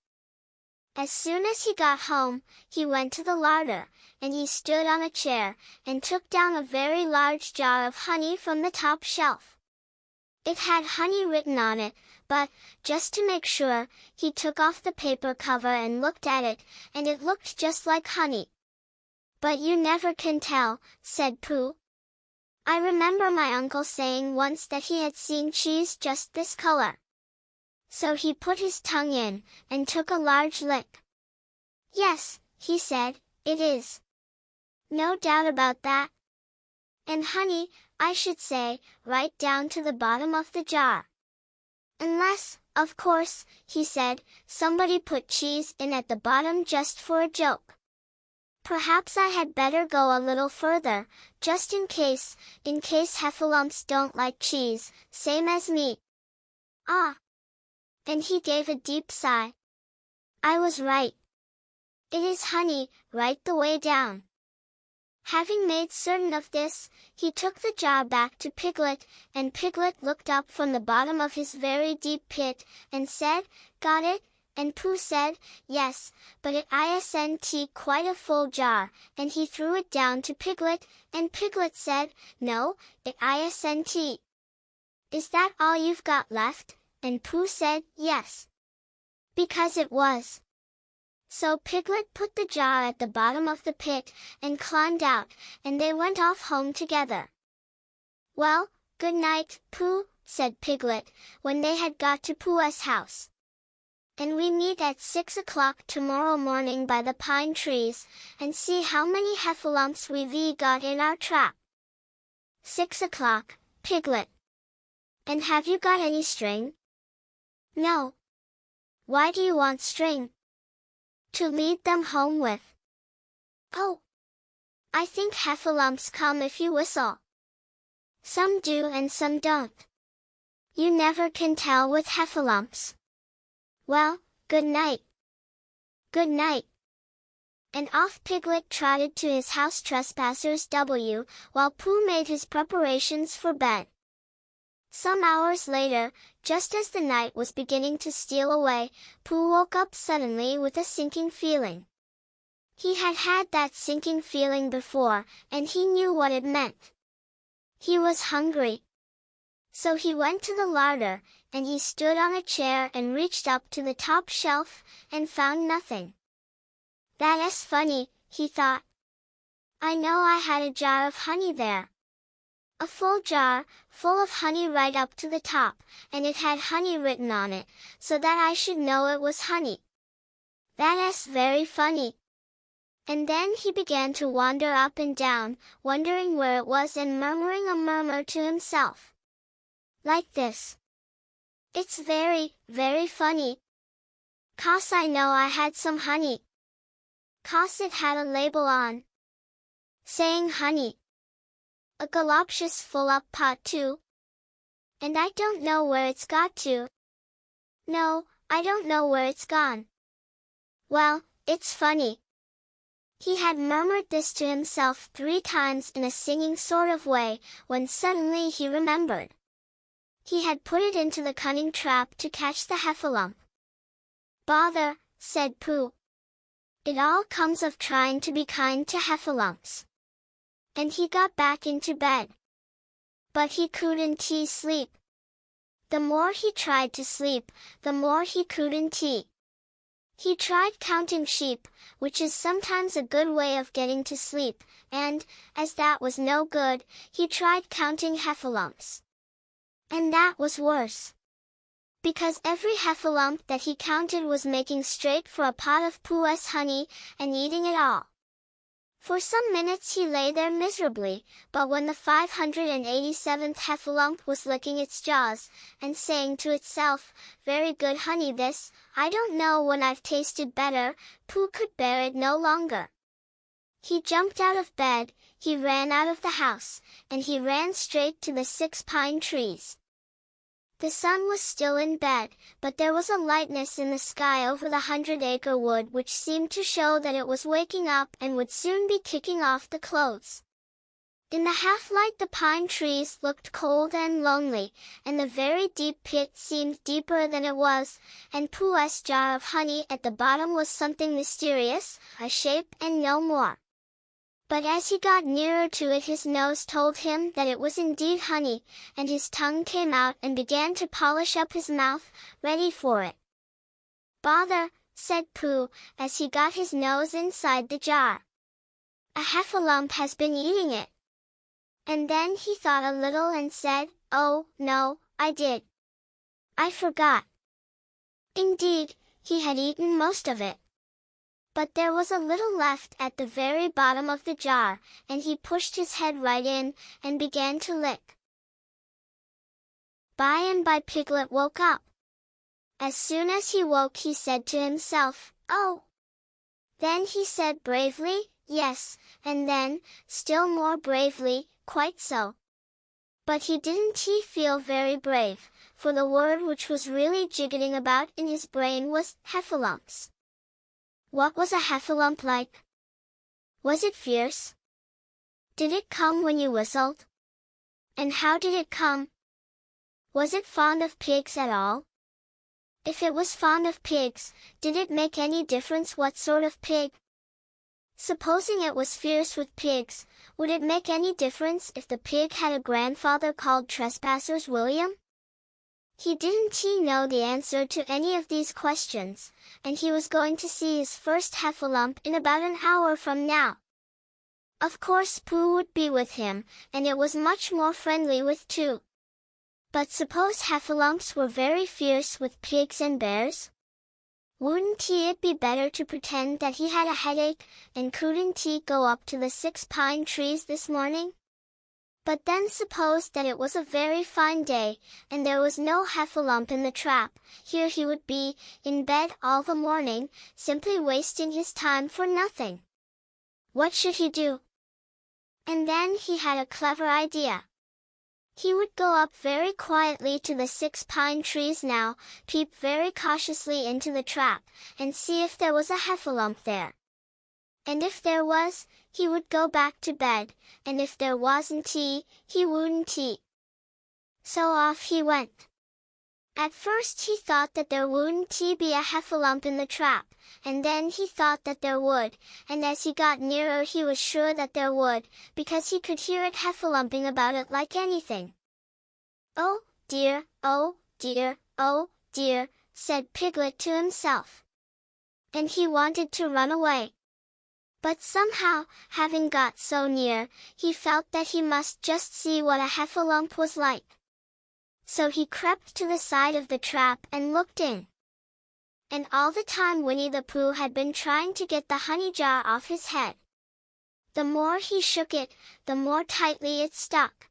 As soon as he got home, he went to the larder, and he stood on a chair, and took down a very large jar of honey from the top shelf. It had honey written on it, but, just to make sure, he took off the paper cover and looked at it, and it looked just like honey. "But you never can tell," said Pooh. "I remember my uncle saying once that he had seen cheese just this color." So he put his tongue in, and took a large lick. "Yes," he said, "it is. No doubt about that. And honey, I should say, right down to the bottom of the jar. Unless, of course," he said, "somebody put cheese in at the bottom just for a joke. Perhaps I had better go a little further, just in case heffalumps don't like cheese, same as me. Ah!" And he gave a deep sigh. "I was right. It is honey, right the way down." Having made certain of this, he took the jar back to Piglet, and Piglet looked up from the bottom of his very deep pit, and said, "Got it?" And Pooh said, "Yes, but it isn't quite a full jar," and he threw it down to Piglet, and Piglet said, "No, it isn't. Is that all you've got left?" And Pooh said, "Yes." Because it was. So Piglet put the jar at the bottom of the pit, and climbed out, and they went off home together. "Well, good night, Pooh," said Piglet, when they had got to Pooh's house. "And we meet at 6 o'clock tomorrow morning by the pine trees, and see how many heffalumps we've got in our trap." 6 o'clock, Piglet. "And have you got any string?" "No." "Why do you want string?" "To lead them home with." "Oh! I think heffalumps come if you whistle." "Some do and some don't. You never can tell with heffalumps." "Well, good night." "Good night." And off Piglet trotted to his house trespassers while Pooh made his preparations for bed. Some hours later, just as the night was beginning to steal away, Pooh woke up suddenly with a sinking feeling. He had had that sinking feeling before, and he knew what it meant. He was hungry. So he went to the larder, and he stood on a chair and reached up to the top shelf, and found nothing. "That's funny," he thought. "I know I had a jar of honey there. A full jar, full of honey right up to the top, and it had honey written on it, so that I should know it was honey. That's very funny. And then he began to wander up and down, wondering where it was and murmuring a murmur to himself. Like this. It's very, very funny. 'Cause I know I had some honey. 'Cause it had a label on, saying honey. A galoptious full-up pot too. And I don't know where it's got to. No, I don't know where it's gone. Well, it's funny. He had murmured this to himself 3 times in a singing sort of way, when suddenly he remembered. He had put it into the cunning trap to catch the heffalump. Bother, said Pooh. It all comes of trying to be kind to heffalumps. And he got back into bed. But he couldn't sleep. The more he tried to sleep, the more he couldn't. He tried counting sheep, which is sometimes a good way of getting to sleep, and, as that was no good, he tried counting heffalumps. And that was worse. Because every heffalump that he counted was making straight for a pot of Pooh's honey, and eating it all. For some minutes he lay there miserably, but when the 587th heffalump was licking its jaws, and saying to itself, "Very good honey this, I don't know when I've tasted better," Pooh could bear it no longer. He jumped out of bed, he ran out of the house, and he ran straight to the 6 pine trees. The sun was still in bed, but there was a lightness in the sky over the 100-acre wood which seemed to show that it was waking up and would soon be kicking off the clothes. In the half-light the pine trees looked cold and lonely, and the very deep pit seemed deeper than it was, and Pooh's jar of honey at the bottom was something mysterious, a shape and no more. But as he got nearer to it his nose told him that it was indeed honey, and his tongue came out and began to polish up his mouth, ready for it. Bother, said Pooh, as he got his nose inside the jar. A heffalump has been eating it. And then he thought a little and said, "Oh, no, I did. I forgot." Indeed, he had eaten most of it. But there was a little left at the very bottom of the jar, and he pushed his head right in, and began to lick. By and by Piglet woke up. As soon as he woke he said to himself, "Oh!" Then he said bravely, "Yes," and then, still more bravely, "Quite so." But he didn't feel very brave, for the word which was really jiggling about in his brain was heffalumps. What was a heffalump like? Was it fierce? Did it come when you whistled? And how did it come? Was it fond of pigs at all? If it was fond of pigs, did it make any difference what sort of pig? Supposing it was fierce with pigs, would it make any difference if the pig had a grandfather called Trespassers William? He didn't know the answer to any of these questions, and he was going to see his first heffalump in about an hour from now. Of course Pooh would be with him, and it was much more friendly with two. But suppose heffalumps were very fierce with pigs and bears? Wouldn't it be better to pretend that he had a headache, and couldn't he go up to the 6 pine trees this morning? But then suppose that it was a very fine day, and there was no heffalump in the trap, here he would be, in bed all the morning, simply wasting his time for nothing. What should he do? And then he had a clever idea. He would go up very quietly to the 6 pine trees now, peep very cautiously into the trap, and see if there was a heffalump there. And if there was, he would go back to bed, and if there wasn't he wouldn't. So off he went. At first he thought that there wouldn't be a heffalump in the trap, and then he thought that there would, and as he got nearer he was sure that there would, because he could hear it heffalumping about it like anything. "Oh, dear, oh, dear, oh, dear," said Piglet to himself. And he wanted to run away. But somehow, having got so near, he felt that he must just see what a heffalump was like. So he crept to the side of the trap and looked in. And all the time Winnie the Pooh had been trying to get the honey jar off his head. The more he shook it, the more tightly it stuck.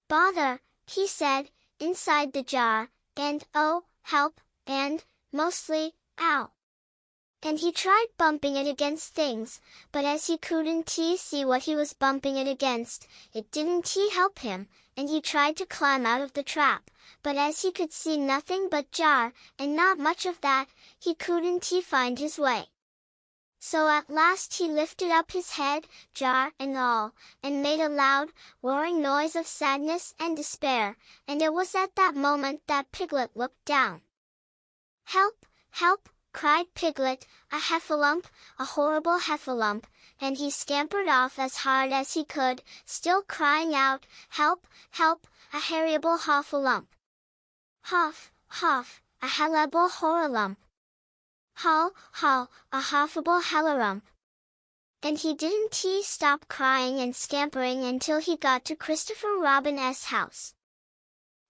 "Bother," he said, inside the jar, and "oh, help," and, mostly, "ow." And he tried bumping it against things, but as he couldn't see what he was bumping it against, it didn't help him, and he tried to climb out of the trap, but as he could see nothing but jar, and not much of that, he couldn't find his way. So at last he lifted up his head, jar and all, and made a loud, roaring noise of sadness and despair, and it was at that moment that Piglet looked down. "Help! Help!" cried Piglet, "a heffalump, a horrible heffalump," and he scampered off as hard as he could, still crying out, "Help! Help! A horrible heffalump! Hoff! Hoff! A hellable horrorlump! Hull! Hull! A hoffable hellarump!" And he didn't stop crying and scampering until he got to Christopher Robin's house.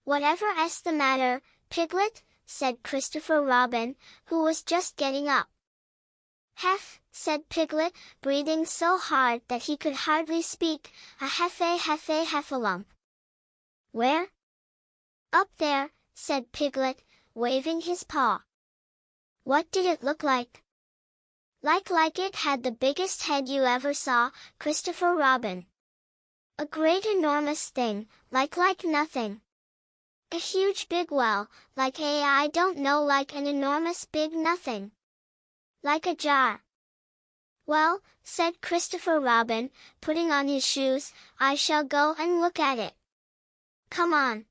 "Whatever's the matter, Piglet?" said Christopher Robin, who was just getting up. "Hef," said Piglet, breathing so hard that he could hardly speak, "a heffalump." "Where?" "Up there," said Piglet, waving his paw. "What did it look like?" Like it had the biggest head you ever saw, Christopher Robin. "A great enormous thing, like nothing. A huge big well, like I don't know, like an enormous big nothing. Like a jar." "Well," said Christopher Robin, putting on his shoes, "I shall go and look at it. Come on."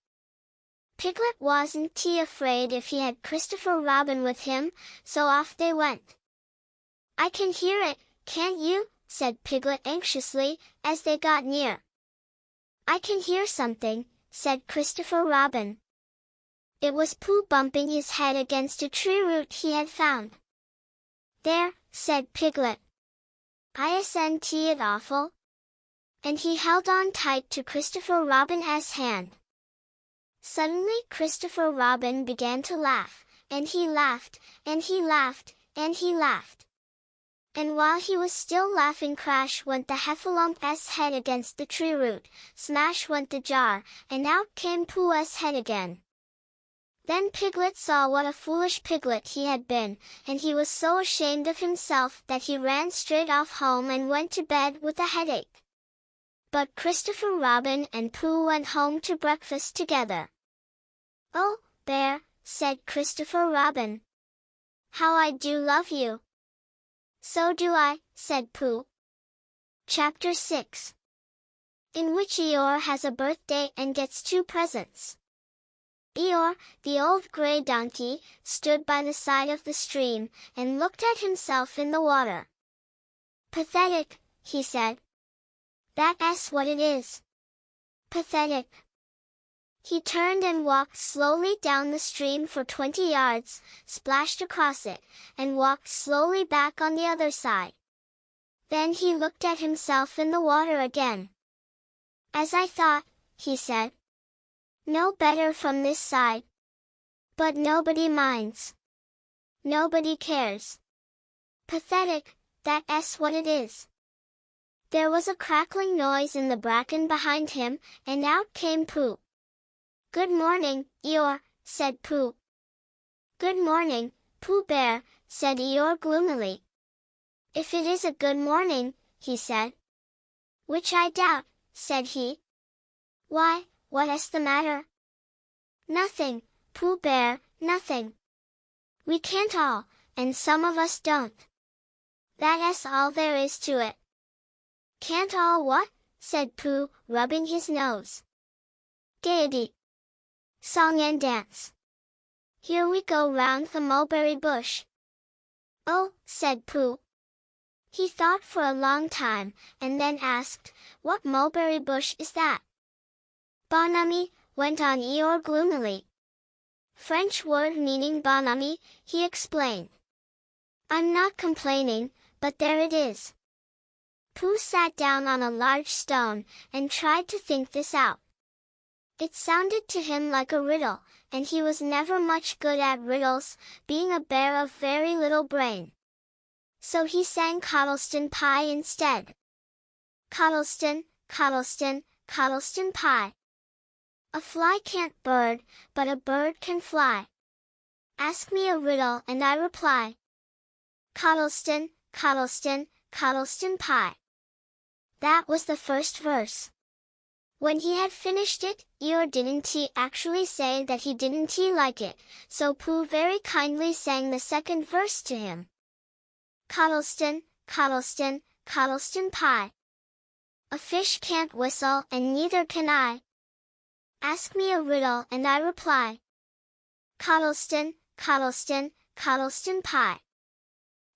Piglet wasn't afraid if he had Christopher Robin with him, so off they went. "I can hear it, can't you?" said Piglet anxiously, as they got near. "I can hear something," said Christopher Robin. It was Pooh bumping his head against a tree root he had found. "There," said Piglet. "Isn't it awful?" And he held on tight to Christopher Robin's hand. Suddenly Christopher Robin began to laugh, and he laughed, and he laughed, and he laughed. And while he was still laughing, crash went the heffalomp's head against the tree root, smash went the jar, and out came Pooh's head again. Then Piglet saw what a foolish piglet he had been, and he was so ashamed of himself that he ran straight off home and went to bed with a headache. But Christopher Robin and Pooh went home to breakfast together. "Oh, Bear," said Christopher Robin. "How I do love you." "So do I," said Pooh. Chapter 6. In which Eeyore has a birthday and gets 2 presents. Eeyore, the old gray donkey, stood by the side of the stream, and looked at himself in the water. "Pathetic," he said. "That's what it is. Pathetic." He turned and walked slowly down the stream for 20 yards, splashed across it, and walked slowly back on the other side. Then he looked at himself in the water again. "As I thought," he said. "No better from this side. But nobody minds. Nobody cares. Pathetic, that's what it is." There was a crackling noise in the bracken behind him, and out came Pooh. "Good morning, Eeyore," said Pooh. "Good morning, Pooh Bear," said Eeyore gloomily. "If it is a good morning," he said. "Which I doubt," said he. "Why, what's the matter?" "Nothing, Pooh Bear, nothing. We can't all, and some of us don't. That's all there is to it." "Can't all what?" said Pooh, rubbing his nose. "Gaiety. Song and dance. Here we go round the mulberry bush." "Oh," said Pooh. He thought for a long time, and then asked, "What mulberry bush is that?" "Bonhomie," went on Eeyore gloomily. "French word meaning bonhomie," he explained. "I'm not complaining, but there it is." Pooh sat down on a large stone, and tried to think this out. It sounded to him like a riddle, and he was never much good at riddles, being a bear of very little brain. So he sang Cottleston Pie instead. Cottleston, Cottleston, Cottleston Pie. A fly can't bird, but a bird can fly. Ask me a riddle and I reply. Cottleston, Cottleston, Cottleston Pie. That was the first verse. When he had finished it, Eeyore didn't actually say that he didn't like it, so Pooh very kindly sang the second verse to him. Cottleston, Cottleston, Cottleston Pie. A fish can't whistle and neither can I. Ask me a riddle and I reply. Cottleston, Cottleston, Cottleston Pie.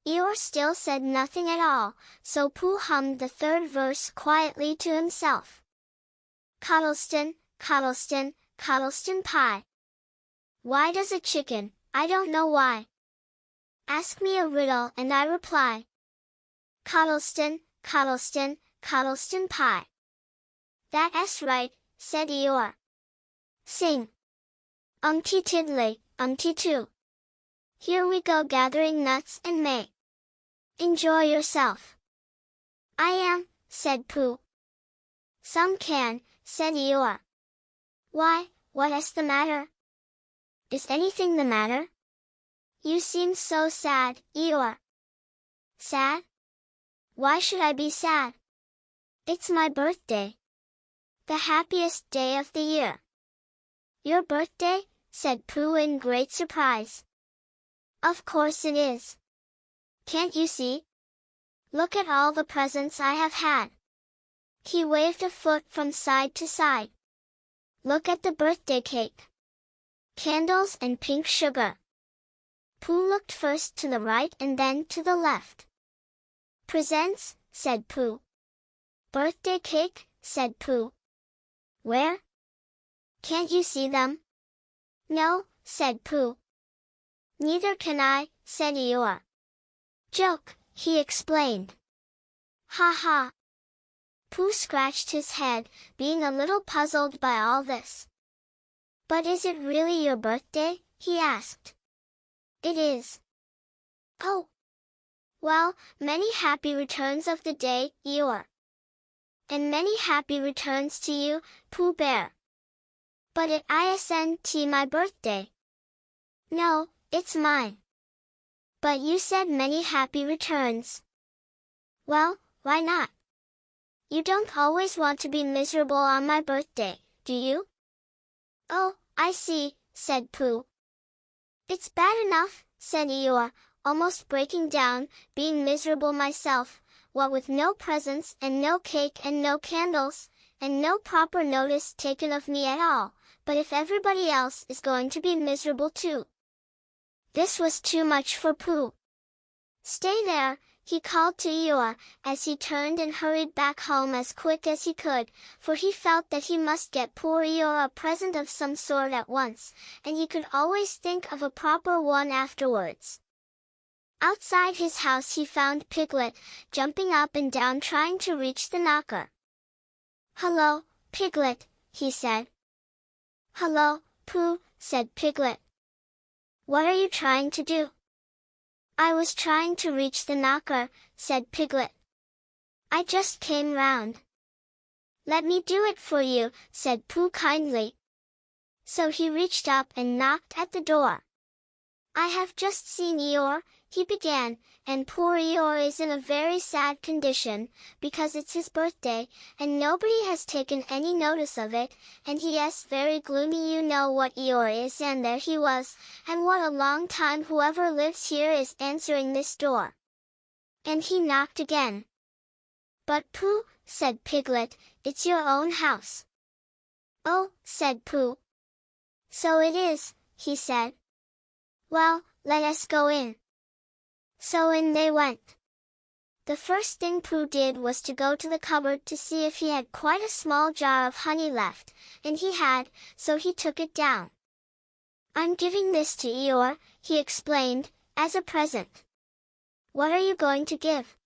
Eeyore still said nothing at all, so Pooh hummed the third verse quietly to himself. Cottleston, Cottleston, Cottleston Pie. Why does a chicken, I don't know why. Ask me a riddle and I reply. Cottleston, Cottleston, Cottleston Pie. That's right, said Eeyore. Sing. Umpty tiddly, umpty too. Here we go gathering nuts and may. Enjoy yourself. I am, said Pooh. Some can, said Eeyore. Why, what is the matter? Is anything the matter? You seem so sad, Eeyore. Sad? Why should I be sad? It's my birthday. The happiest day of the year. Your birthday? Said Pooh in great surprise. Of course it is. Can't you see? Look at all the presents I have had. He waved a foot from side to side. Look at the birthday cake. Candles and pink sugar. Pooh looked first to the right and then to the left. Presents, said Pooh. Birthday cake, said Pooh. Where? Can't you see them? No, said Pooh. Neither can I, said Eeyore. Joke, he explained. Ha ha. Pooh scratched his head, being a little puzzled by all this. But is it really your birthday? He asked. It is. Oh. Well, many happy returns of the day, Eeyore. And many happy returns to you, Pooh Bear. But it isn't my birthday. No, it's mine. But you said many happy returns. Well, why not? You don't always want to be miserable on my birthday, do you? Oh, I see, said Pooh. It's bad enough, said Eeyore, almost breaking down, being miserable myself, what with no presents and no cake and no candles, and no proper notice taken of me at all, but if everybody else is going to be miserable too. This was too much for Pooh. Stay there, he called to Eeyore, as he turned and hurried back home as quick as he could, for he felt that he must get poor Eeyore a present of some sort at once, and he could always think of a proper one afterwards. Outside his house he found Piglet, jumping up and down trying to reach the knocker. Hello, Piglet, he said. Hello, Pooh, said Piglet. What are you trying to do? I was trying to reach the knocker, said Piglet. I just came round. Let me do it for you, said Pooh kindly. So he reached up and knocked at the door. I have just seen Eeyore, he began, and poor Eeyore is in a very sad condition, because it's his birthday, and nobody has taken any notice of it, and he is very gloomy. You know what Eeyore is, and there he was, and what a long time whoever lives here is answering this door. And he knocked again. But Pooh, said Piglet, it's your own house. Oh, said Pooh. So it is, he said. Well, let us go in. So in they went. The first thing Pooh did was to go to the cupboard to see if he had quite a small jar of honey left, and he had, so he took it down. I'm giving this to Eeyore, he explained, as a present. What are you going to give?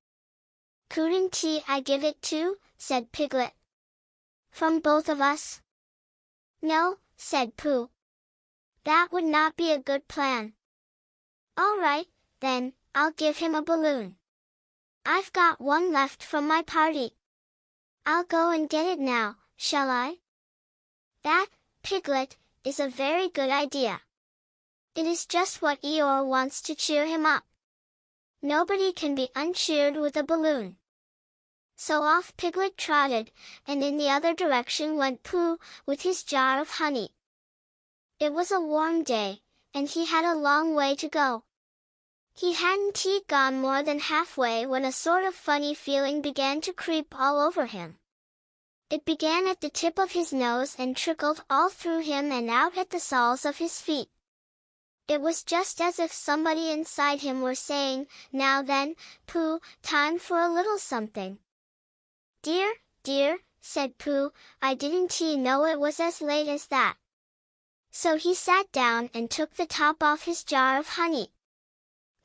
Couldn't I give it too, said Piglet. From both of us? No, said Pooh. That would not be a good plan. All right, then, I'll give him a balloon. I've got one left from my party. I'll go and get it now, shall I? That, Piglet, is a very good idea. It is just what Eeyore wants to cheer him up. Nobody can be uncheered with a balloon. So off Piglet trotted, and in the other direction went Pooh, with his jar of honey. It was a warm day, and he had a long way to go. He hadn't gone more than halfway when a sort of funny feeling began to creep all over him. It began at the tip of his nose and trickled all through him and out at the soles of his feet. It was just as if somebody inside him were saying, "Now then, Pooh, time for a little something." "Dear, dear," said Pooh, "I didn't know it was as late as that." So he sat down and took the top off his jar of honey.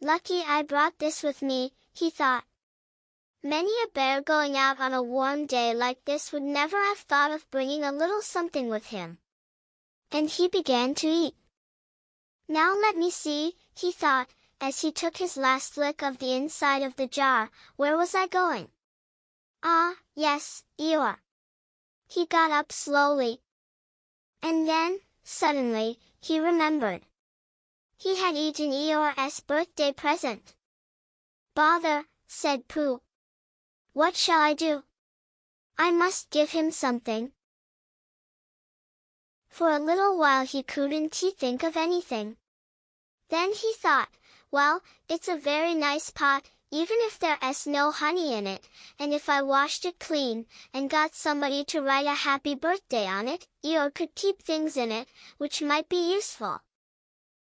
"Lucky I brought this with me," he thought. Many a bear going out on a warm day like this would never have thought of bringing a little something with him. And he began to eat. "Now let me see," he thought, as he took his last lick of the inside of the jar, "where was I going? Ah, yes, Eeyore." He got up slowly. And then, suddenly, he remembered. He had eaten Eeyore's birthday present. "Bother," said Pooh. "What shall I do? I must give him something." For a little while he couldn't think of anything. Then he thought, "Well, it's a very nice pot, even if there's no honey in it, and if I washed it clean, and got somebody to write a happy birthday on it, Eeyore could keep things in it, which might be useful."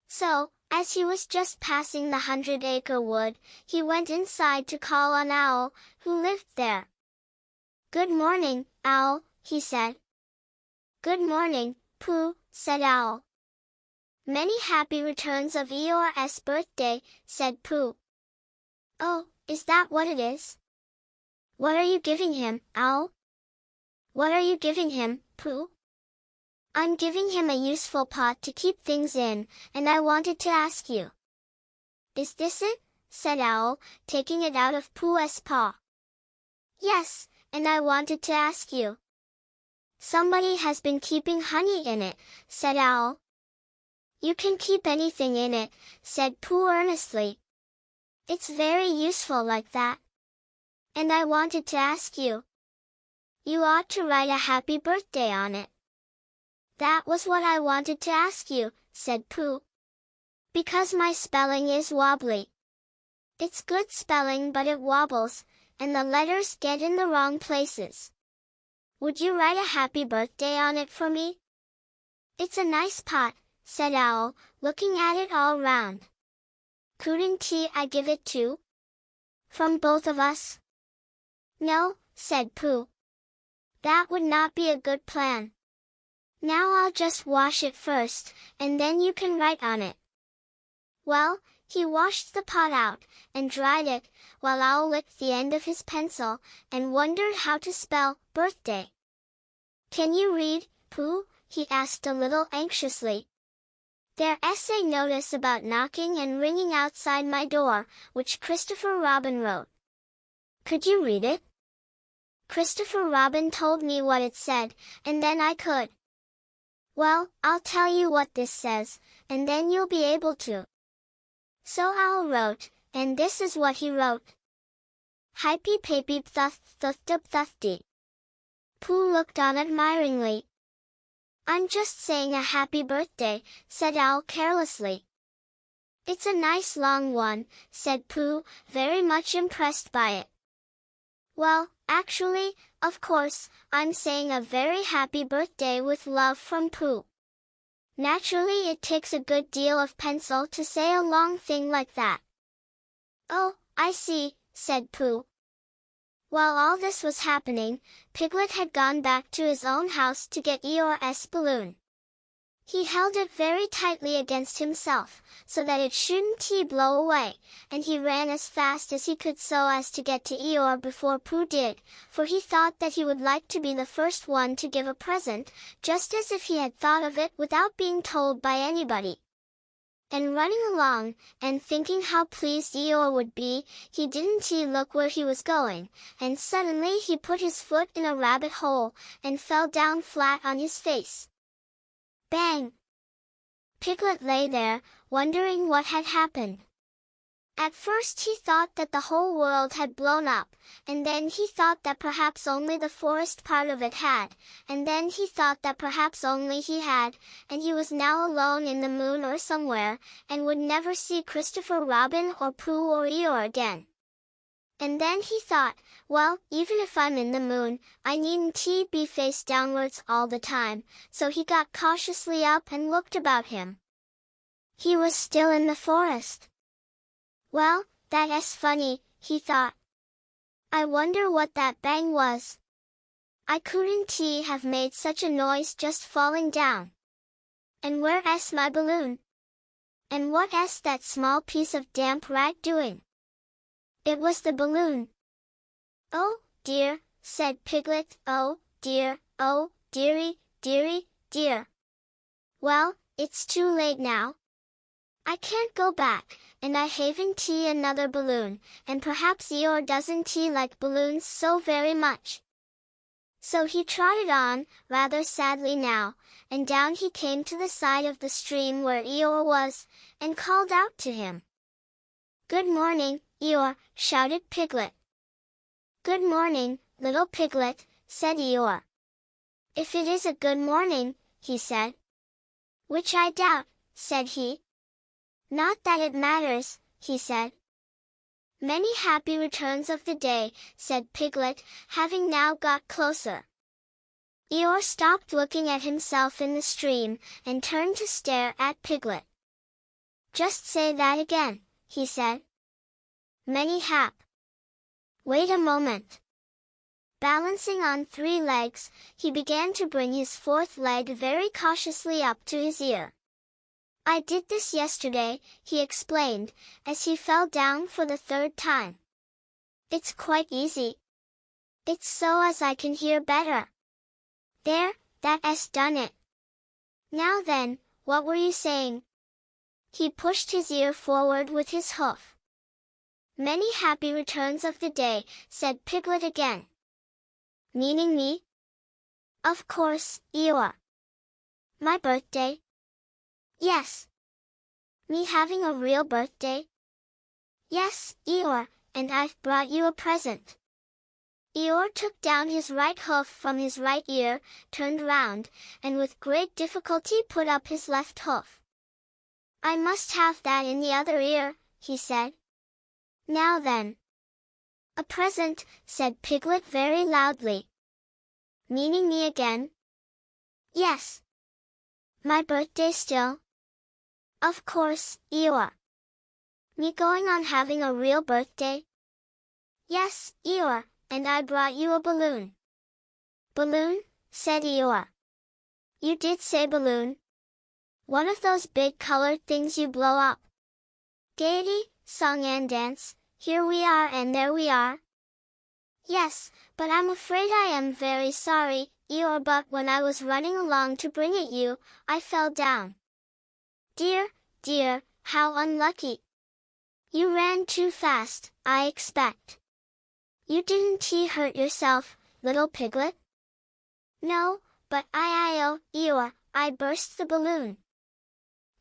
So, as he was just passing the 100-acre wood, he went inside to call on Owl, who lived there. "Good morning, Owl," he said. "Good morning, Pooh," said Owl. "Many happy returns of Eeyore's birthday," said Pooh. "Oh, is that what it is? What are you giving him, Owl?" "What are you giving him, Pooh?" "I'm giving him a useful pot to keep things in, and I wanted to ask you." "Is this it?" said Owl, taking it out of Pooh's paw. "Yes, and I wanted to ask you." "Somebody has been keeping honey in it," said Owl. "You can keep anything in it," said Pooh earnestly. "It's very useful like that. And I wanted to ask you. You ought to write a happy birthday on it." "That was what I wanted to ask you," said Pooh. "Because my spelling is wobbly. It's good spelling but it wobbles, and the letters get in the wrong places. Would you write a happy birthday on it for me?" "It's a nice pot," said Owl, looking at it all round. "Couldn't I give it to? From both of us?" "No," said Pooh. "That would not be a good plan. Now I'll just wash it first, and then you can write on it." Well, he washed the pot out, and dried it, while Owl licked the end of his pencil, and wondered how to spell birthday. "Can you read, Pooh?" he asked a little anxiously. "There's a notice about knocking and ringing outside my door, which Christopher Robin wrote. Could you read it?" "Christopher Robin told me what it said, and then I could." "Well, I'll tell you what this says, and then you'll be able to." So Owl wrote, and this is what he wrote. "Hypey papey thuth thuthtup thufty." Pooh looked on admiringly. "I'm just saying a happy birthday," said Owl carelessly. "It's a nice long one," said Pooh, very much impressed by it. "Well, actually, of course, I'm saying a very happy birthday with love from Pooh. Naturally it takes a good deal of pencil to say a long thing like that." "Oh, I see," said Pooh. While all this was happening, Piglet had gone back to his own house to get Eeyore's balloon. He held it very tightly against himself, so that it shouldn't blow away, and he ran as fast as he could so as to get to Eeyore before Pooh did, for he thought that he would like to be the first one to give a present, just as if he had thought of it without being told by anybody. And running along, and thinking how pleased Eeyore would be, he didn't look where he was going, and suddenly he put his foot in a rabbit hole, and fell down flat on his face. Bang! Piglet lay there, wondering what had happened. At first he thought that the whole world had blown up, and then he thought that perhaps only the forest part of it had, and then he thought that perhaps only he had, and he was now alone in the moon or somewhere, and would never see Christopher Robin or Pooh or Eeyore again. And then he thought, well, even if I'm in the moon, I needn't be face downwards all the time, so he got cautiously up and looked about him. He was still in the forest. Well, that's funny, he thought. I wonder what that bang was. I couldn't have made such a noise just falling down. And where's my balloon? And what's that small piece of damp rag doing? It was the balloon. Oh, dear, said Piglet, oh, dearie, dearie, dear. Well, it's too late now. I can't go back, and I haven't another balloon, and perhaps Eeyore doesn't like balloons so very much. So he trotted on, rather sadly now, and down he came to the side of the stream where Eeyore was, and called out to him. Good morning, Eeyore, shouted Piglet. Good morning, little Piglet, said Eeyore. If it is a good morning, he said. Which I doubt, said he. Not that it matters, he said. Many happy returns of the day, said Piglet, having now got closer. Eeyore stopped looking at himself in the stream, and turned to stare at Piglet. Just say that again, he said. Many hap. Wait a moment. Balancing on 3 legs, he began to bring his 4th leg very cautiously up to his ear. I did this yesterday, he explained, as he fell down for the 3rd time. It's quite easy. It's so as I can hear better. There, that's done it. Now then, what were you saying? He pushed his ear forward with his hoof. Many happy returns of the day, said Piglet again. Meaning me? Of course, Eeyore. My birthday? Yes. Me having a real birthday? Yes, Eeyore, and I've brought you a present. Eeyore took down his right hoof from his right ear, turned round, and with great difficulty put up his left hoof. I must have that in the other ear, he said. Now then. A present, said Piglet very loudly. Meaning me again? Yes. My birthday still? Of course, Eeyore. Me going on having a real birthday? Yes, Eeyore, and I brought you a balloon. Balloon? Said Eeyore. You did say balloon. One of those big colored things you blow up. Gaiety, song and dance, here we are and there we are. Yes, but I'm afraid I am very sorry, Eeyore, but when I was running along to bring it you, I fell down. Dear, dear, how unlucky. You ran too fast, I expect. You didn't hurt yourself, little Piglet? No, but Eeyore, I burst the balloon.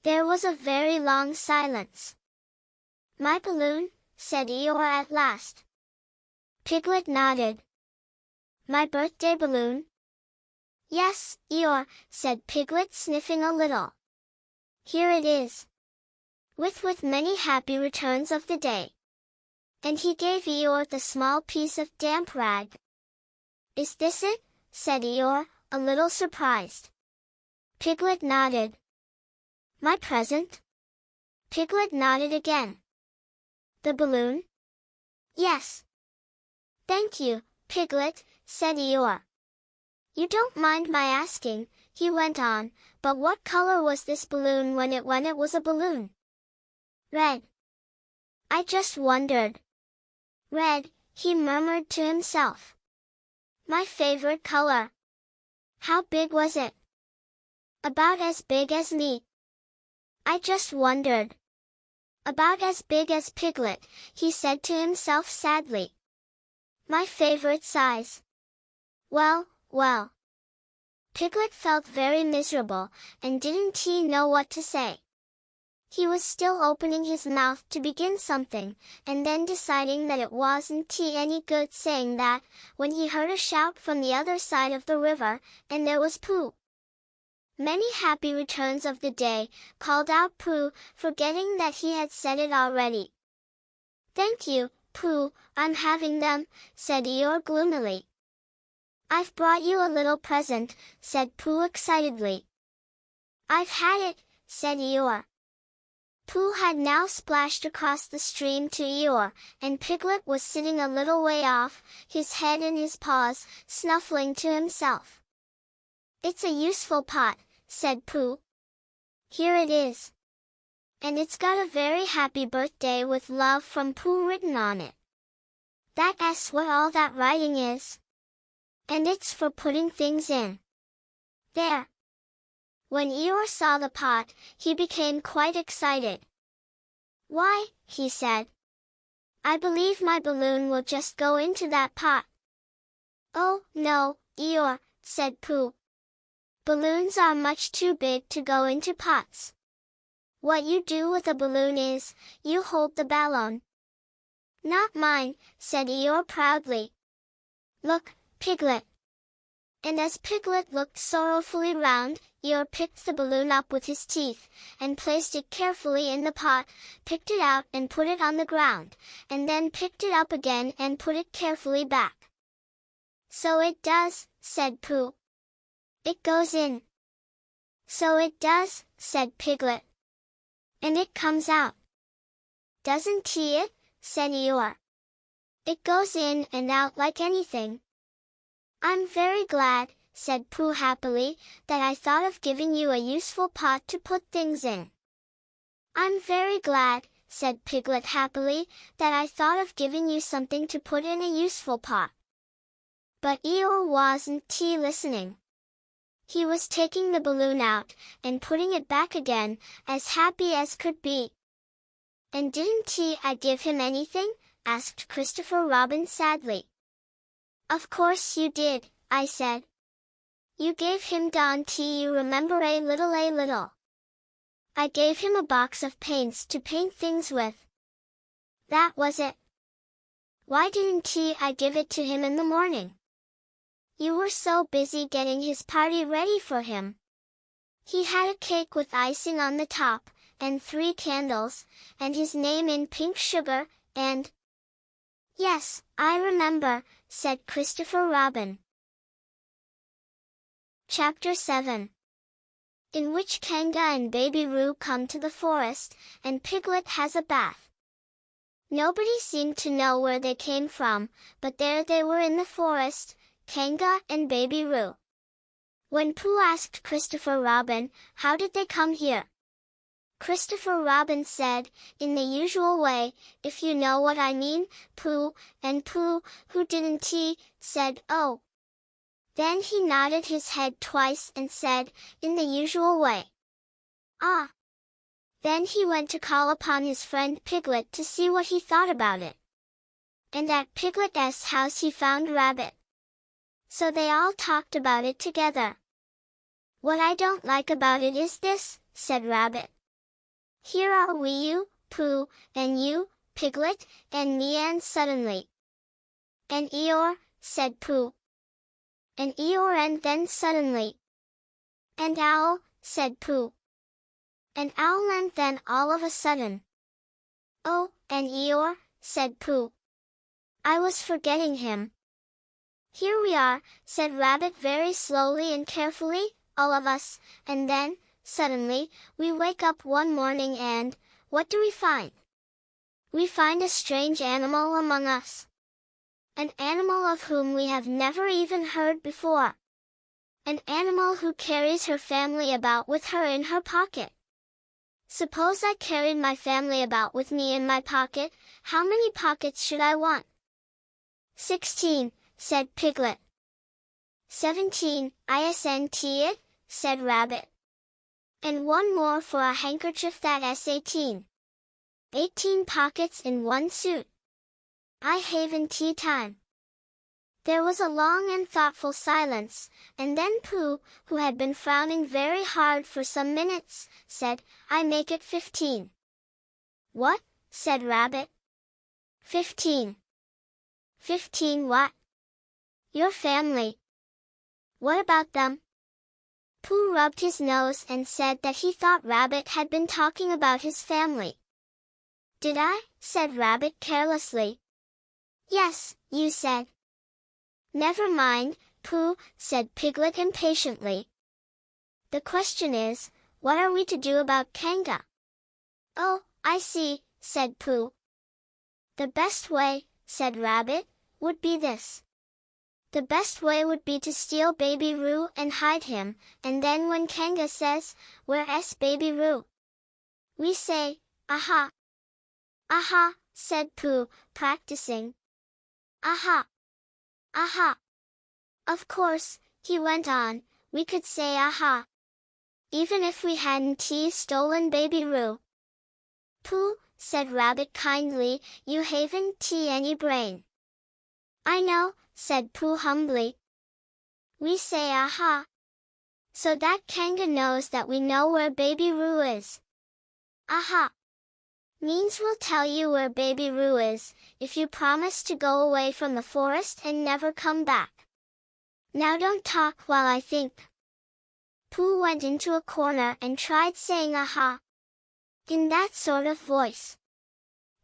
There was a very long silence. My balloon? Said Eeyore at last. Piglet nodded. My birthday balloon? Yes, Eeyore, said Piglet, sniffing a little. Here it is. With many happy returns of the day. And he gave Eeyore the small piece of damp rag. Is this it? Said Eeyore, a little surprised. Piglet nodded. My present? Piglet nodded again. The balloon? Yes. Thank you, Piglet, said Eeyore. You don't mind my asking, he went on, but what color was this balloon when it was a balloon? Red. I just wondered. Red, he murmured to himself. My favorite color. How big was it? About as big as me. I just wondered. About as big as Piglet, he said to himself sadly. My favorite size. Well, well. Piglet felt very miserable, and didn't he know what to say. He was still opening his mouth to begin something, and then deciding that it wasn't any good saying that, when he heard a shout from the other side of the river, and there was Pooh. Many happy returns of the day, called out Pooh, forgetting that he had said it already. Thank you, Pooh, I'm having them, said Eeyore gloomily. I've brought you a little present, said Pooh excitedly. I've had it, said Eeyore. Pooh had now splashed across the stream to Eeyore, and Piglet was sitting a little way off, his head in his paws, snuffling to himself. It's a useful pot, said Pooh. Here it is. And it's got a very happy birthday with love from Pooh written on it. That's what all that writing is. And it's for putting things in. There. When Eeyore saw the pot, he became quite excited. Why, he said. I believe my balloon will just go into that pot. Oh, no, Eeyore, said Pooh. Balloons are much too big to go into pots. What you do with a balloon is, you hold the balloon. Not mine, said Eeyore proudly. Look, Piglet. And as Piglet looked sorrowfully round, Eeyore picked the balloon up with his teeth, and placed it carefully in the pot, picked it out and put it on the ground, and then picked it up again and put it carefully back. So it does, said Pooh. It goes in. So it does, said Piglet. And it comes out. Doesn't it? Said Eeyore. It goes in and out like anything. I'm very glad, said Pooh happily, that I thought of giving you a useful pot to put things in. I'm very glad, said Piglet happily, that I thought of giving you something to put in a useful pot. But Eeyore wasn't listening. He was taking the balloon out, and putting it back again, as happy as could be. And didn't I give him anything? Asked Christopher Robin sadly. Of course you did, I said. You gave him you remember a little. I gave him a box of paints to paint things with. That was it. Why didn't I give it to him in the morning? You were so busy getting his party ready for him. He had a cake with icing on the top, and 3 candles, and his name in pink sugar, and... Yes, I remember, said Christopher Robin. Chapter 7. In which Kanga and Baby Roo come to the forest, and Piglet has a bath. Nobody seemed to know where they came from, but there they were in the forest, Kanga and Baby Roo. When Pooh asked Christopher Robin, how did they come here? Christopher Robin said, in the usual way, if you know what I mean, Pooh, and Pooh, who didn't said, oh. Then he nodded his head twice and said, in the usual way. Ah. Then he went to call upon his friend Piglet to see what he thought about it. And at Piglet's house he found Rabbit. So they all talked about it together. What I don't like about it is this, said Rabbit. Here are we you, Pooh, and you, Piglet, and me and suddenly. And Eeyore, said Pooh. And Eeyore and then suddenly. And Owl, said Pooh. And Owl and then all of a sudden. Oh, and Eeyore, said Pooh. I was forgetting him. Here we are, said Rabbit very slowly and carefully, all of us, and then, suddenly, we wake up one morning and, what do we find? We find a strange animal among us. An animal of whom we have never even heard before. An animal who carries her family about with her in her pocket. Suppose I carried my family about with me in my pocket, how many pockets should I want? 16, said Piglet. 17, isn't it, said Rabbit. And one more for a handkerchief, that's 18. 18 pockets in one suit. I haven't tea time. There was a long and thoughtful silence, and then Pooh, who had been frowning very hard for some minutes, said, I make it 15. What? Said Rabbit. 15. 15 what? Your family. What about them? Pooh rubbed his nose and said that he thought Rabbit had been talking about his family. Did I? Said Rabbit carelessly. Yes, you said. Never mind, Pooh, said Piglet impatiently. The question is, what are we to do about Kanga? Oh, I see, said Pooh. The best way, said Rabbit, would be this. The best way would be to steal Baby Roo and hide him, and then when Kanga says, "Where's Baby Roo?" we say, "Aha!" "Aha!" said Pooh, practicing. "Aha! Aha!" Of course, he went on, we could say aha, even if we hadn't stolen Baby Roo. Pooh, said Rabbit kindly, you haven't any brain. I know, said Pooh humbly. We say aha, so that Kanga knows that we know where Baby Roo is. Aha! Means we'll tell you where Baby Roo is, if you promise to go away from the forest and never come back. Now don't talk while I think. Pooh went into a corner and tried saying aha, in that sort of voice.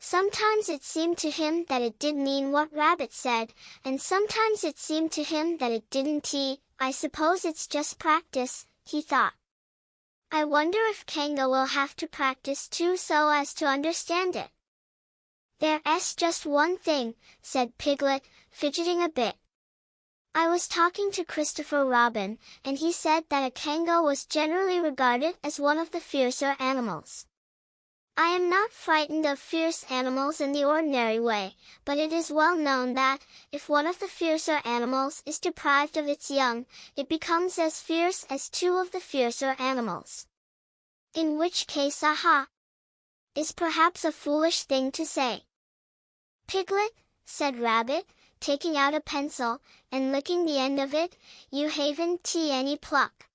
Sometimes it seemed to him that it did mean what Rabbit said, and sometimes it seemed to him that it didn't. I suppose it's just practice, he thought. I wonder if Kanga will have to practice too so as to understand it. There's just one thing, said Piglet, fidgeting a bit. I was talking to Christopher Robin, and he said that a Kanga was generally regarded as one of the fiercer animals. I am not frightened of fierce animals in the ordinary way, but it is well known that, if one of the fiercer animals is deprived of its young, it becomes as fierce as two of the fiercer animals. In which case aha! Is perhaps a foolish thing to say. Piglet, said Rabbit, taking out a pencil, and licking the end of it, you haven't any pluck.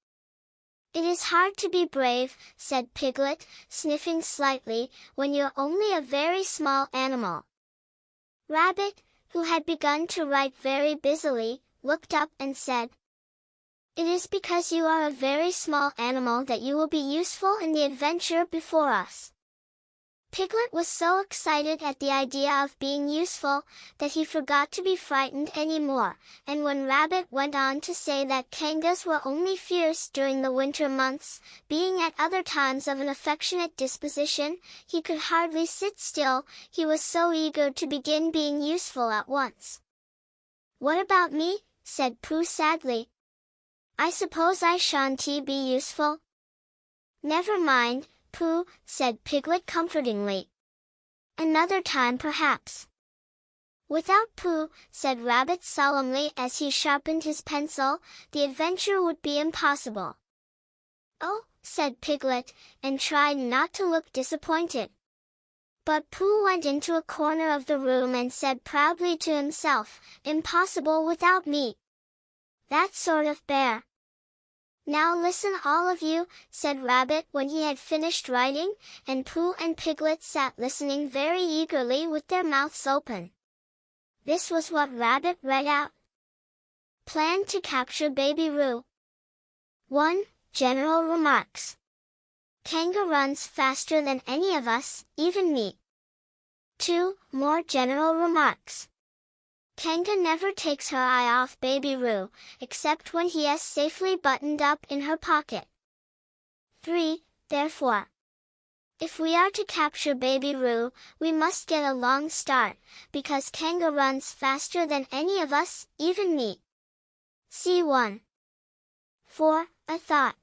It is hard to be brave, said Piglet, sniffing slightly, when you're only a very small animal. Rabbit, who had begun to write very busily, looked up and said, It is because you are a very small animal that you will be useful in the adventure before us. Piglet was so excited at the idea of being useful, that he forgot to be frightened any more, and when Rabbit went on to say that Kangas were only fierce during the winter months, being at other times of an affectionate disposition, he could hardly sit still, he was so eager to begin being useful at once. What about me? Said Pooh sadly. I suppose I shan't be useful? Never mind, Pooh, said Piglet comfortingly. Another time perhaps. Without Pooh, said Rabbit solemnly as he sharpened his pencil, the adventure would be impossible. Oh, said Piglet, and tried not to look disappointed. But Pooh went into a corner of the room and said proudly to himself, impossible without me. That sort of bear. Now listen all of you, said Rabbit when he had finished writing, and Pooh and Piglet sat listening very eagerly with their mouths open. This was what Rabbit read out. Plan to capture Baby Roo. 1. General remarks. Kanga runs faster than any of us, even me. 2. More general remarks. Kanga never takes her eye off Baby Roo, except when he is safely buttoned up in her pocket. 3. Therefore, if we are to capture Baby Roo, we must get a long start, because Kanga runs faster than any of us, even me. C1. 4. A thought.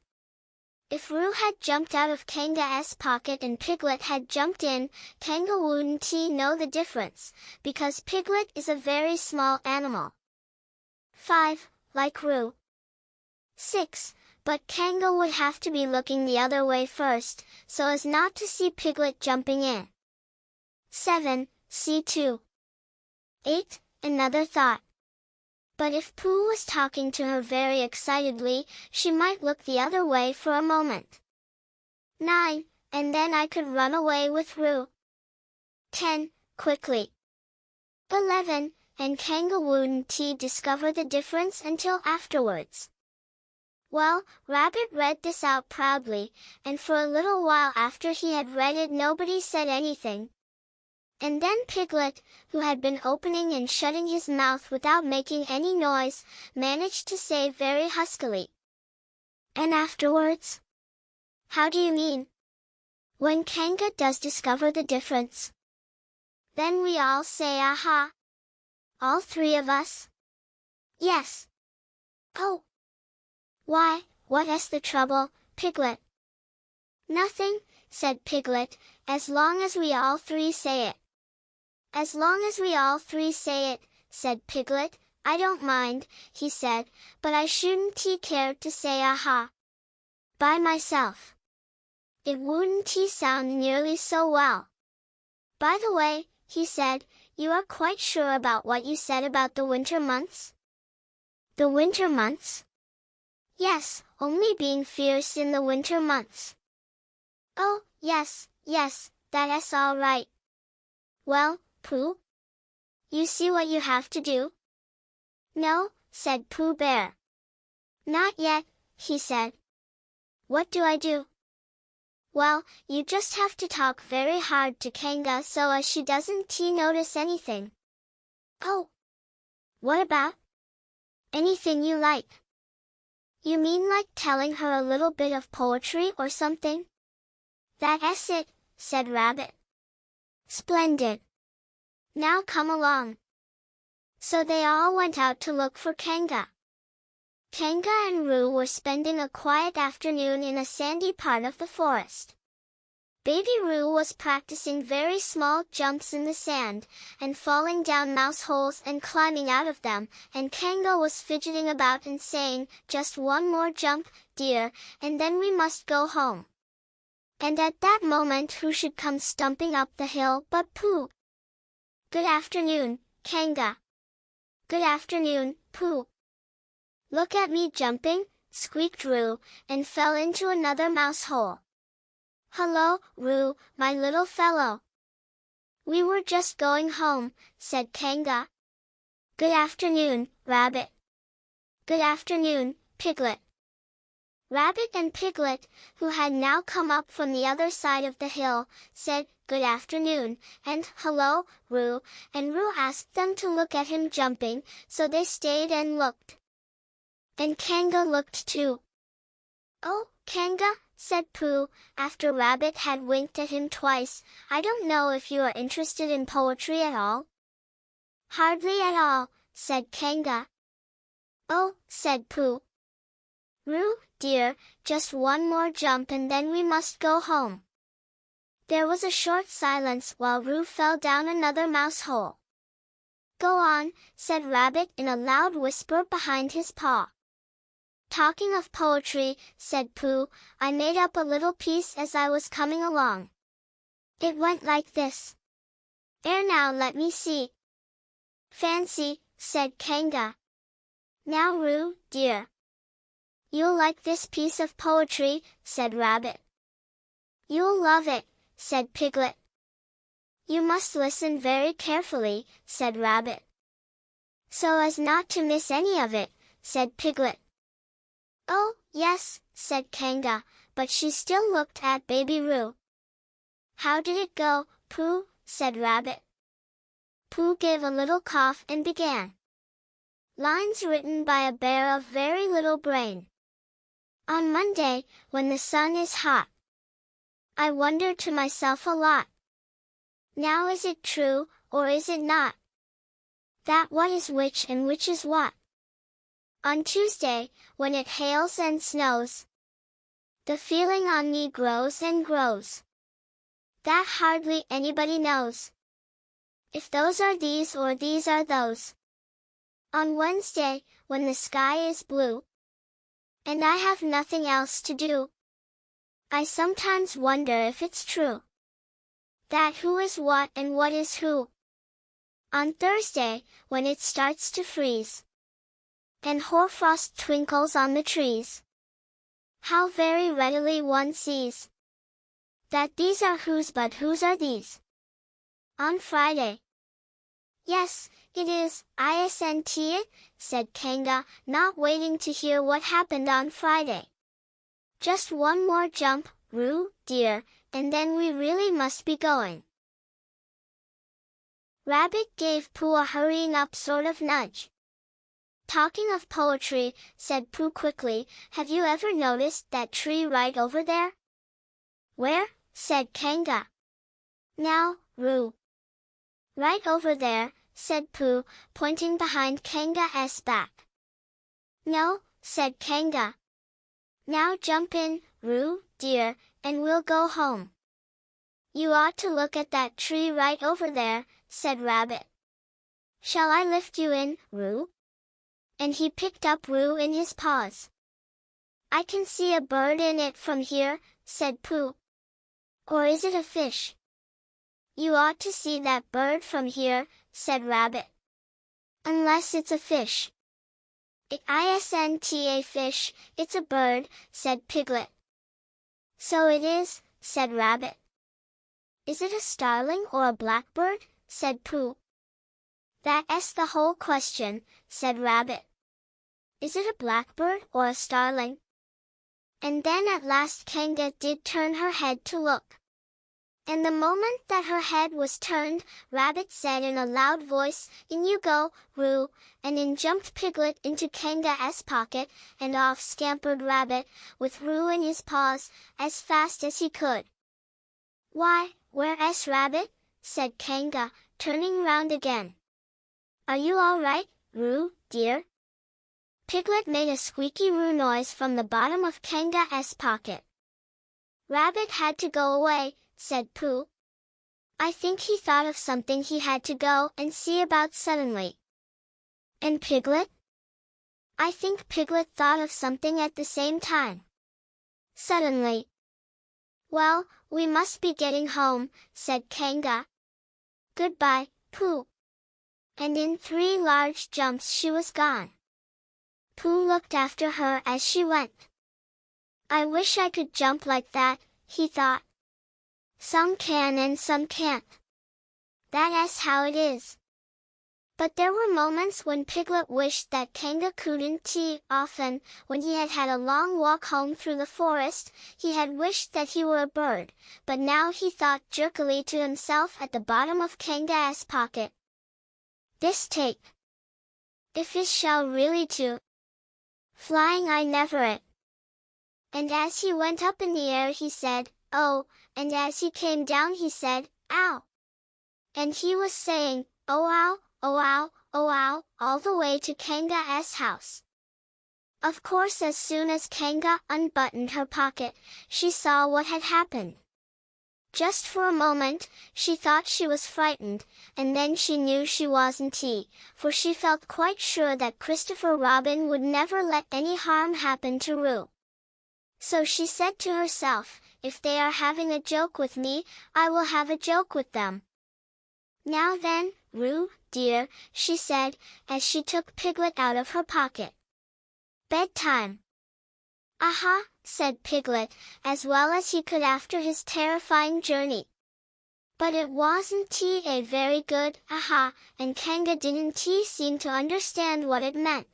If Roo had jumped out of Kanga's pocket and Piglet had jumped in, Kanga wouldn't know the difference, because Piglet is a very small animal. 5. Like Roo. 6. But Kanga would have to be looking the other way first, so as not to see Piglet jumping in. 7. C2. 8. Another thought. But if Pooh was talking to her very excitedly, she might look the other way for a moment. 9. And then I could run away with Roo. 10. Quickly. 11. And Kanga wouldn't discover the difference until afterwards. Well, Rabbit read this out proudly, and for a little while after he had read it nobody said anything. And then Piglet, who had been opening and shutting his mouth without making any noise, managed to say very huskily. And afterwards? How do you mean? When Kanga does discover the difference. Then we all say aha. All 3 of us? Yes. Oh. Why, what is the trouble, Piglet? Nothing, said Piglet, as long as we all 3 say it. As long as we all 3 say it, said Piglet, I don't mind, he said, but I shouldn't care to say aha. By myself. It wouldn't sound nearly so well. By the way, he said, you are quite sure about what you said about the winter months? The winter months? Yes, only being fierce in the winter months. Oh, yes, that's all right. Well, Pooh? You see what you have to do? No, said Pooh Bear. Not yet, he said. What do I do? Well, you just have to talk very hard to Kanga so as she doesn't notice anything. Oh! What about? Anything you like. You mean like telling her a little bit of poetry or something? That's it, said Rabbit. Splendid. Now come along. So they all went out to look for Kanga. Kanga and Roo were spending a quiet afternoon in a sandy part of the forest. Baby Roo was practicing very small jumps in the sand, and falling down mouse holes and climbing out of them, and Kanga was fidgeting about and saying, just one more jump, dear, and then we must go home. And at that moment who should come stumping up the hill but Pooh. Good afternoon, Kanga. Good afternoon, Pooh. Look at me jumping, squeaked Roo, and fell into another mouse hole. Hello, Roo, my little fellow. We were just going home, said Kanga. Good afternoon, Rabbit. Good afternoon, Piglet. Rabbit and Piglet, who had now come up from the other side of the hill, said, Good afternoon, and hello, Roo, and Roo asked them to look at him jumping, so they stayed and looked. And Kanga looked too. Oh, Kanga, said Pooh, after Rabbit had winked at him twice, I don't know if you are interested in poetry at all. Hardly at all, said Kanga. Oh, said Pooh. Roo, dear, just one more jump and then we must go home. There was a short silence while Roo fell down another mouse hole. Go on, said Rabbit in a loud whisper behind his paw. Talking of poetry, said Pooh, I made up a little piece as I was coming along. It went like this. Now let me see. Fancy, said Kanga. Now Roo, dear. You'll like this piece of poetry, said Rabbit. You'll love it, said Piglet. You must listen very carefully, said Rabbit. So as not to miss any of it, said Piglet. Oh, yes, said Kanga, but she still looked at Baby Roo. How did it go, Pooh? Said Rabbit. Pooh gave a little cough and began. Lines written by a bear of very little brain. On Monday, when the sun is hot, I wonder to myself a lot. Now is it true, or is it not? That what is which and which is what? On Tuesday, when it hails and snows, the feeling on me grows and grows, that hardly anybody knows if those are these or these are those. On Wednesday, when the sky is blue, and I have nothing else to do, I sometimes wonder if it's true that who is what and what is who. On Thursday, when it starts to freeze, and hoarfrost twinkles on the trees, how very readily one sees that these are whose but whose are these. On Friday. Yes, it is, isn't it, said Kanga, not waiting to hear what happened on Friday. Just one more jump, Roo, dear, and then we really must be going. Rabbit gave Pooh a hurrying up sort of nudge. Talking of poetry, said Pooh quickly, have you ever noticed that tree right over there? Where? Said Kanga. Now, Roo. Right over there, said Pooh, pointing behind Kanga's back. No, said Kanga. Now jump in, Roo, dear, and we'll go home. You ought to look at that tree right over there, said Rabbit. Shall I lift you in, Roo? And he picked up Roo in his paws. I can see a bird in it from here, said Pooh. Or is it a fish? You ought to see that bird from here, said Rabbit. Unless it's a fish. It isn't a fish, it's a bird, said Piglet. So it is, said Rabbit. Is it a starling or a blackbird? Said Pooh. That's the whole question, said Rabbit. Is it a blackbird or a starling? And then at last Kanga did turn her head to look. And the moment that her head was turned, Rabbit said in a loud voice, in you go, Roo, and in jumped Piglet into Kanga's pocket, and off scampered Rabbit, with Roo in his paws, as fast as he could. Why, where's Rabbit? Said Kanga, turning round again. Are you all right, Roo, dear? Piglet made a squeaky Roo noise from the bottom of Kanga's pocket. Rabbit had to go away, said Pooh. I think he thought of something he had to go and see about suddenly. And Piglet? I think Piglet thought of something at the same time. Suddenly. Well, we must be getting home, said Kanga. Goodbye, Pooh. And in 3 large jumps she was gone. Pooh looked after her as she went. I wish I could jump like that, he thought. Some can and some can't. That's how it is. But there were moments when Piglet wished that Kanga couldn't. Often, when he had had a long walk home through the forest, he had wished that he were a bird, but now he thought jerkily to himself at the bottom of Kanga's pocket. This take. If it shall really to flying I never it. And as he went up in the air he said, oh, and as he came down he said, ow. And he was saying, oh ow, oh ow, oh ow, all the way to Kanga's house. Of course as soon as Kanga unbuttoned her pocket, she saw what had happened. Just for a moment, she thought she was frightened, and then she knew she wasn't, for she felt quite sure that Christopher Robin would never let any harm happen to Roo. So she said to herself, if they are having a joke with me, I will have a joke with them. Now then, Roo, dear, she said, as she took Piglet out of her pocket. Bedtime. Aha, said Piglet, as well as he could after his terrifying journey. But it wasn't a very good aha, and Kanga didn't seem to understand what it meant.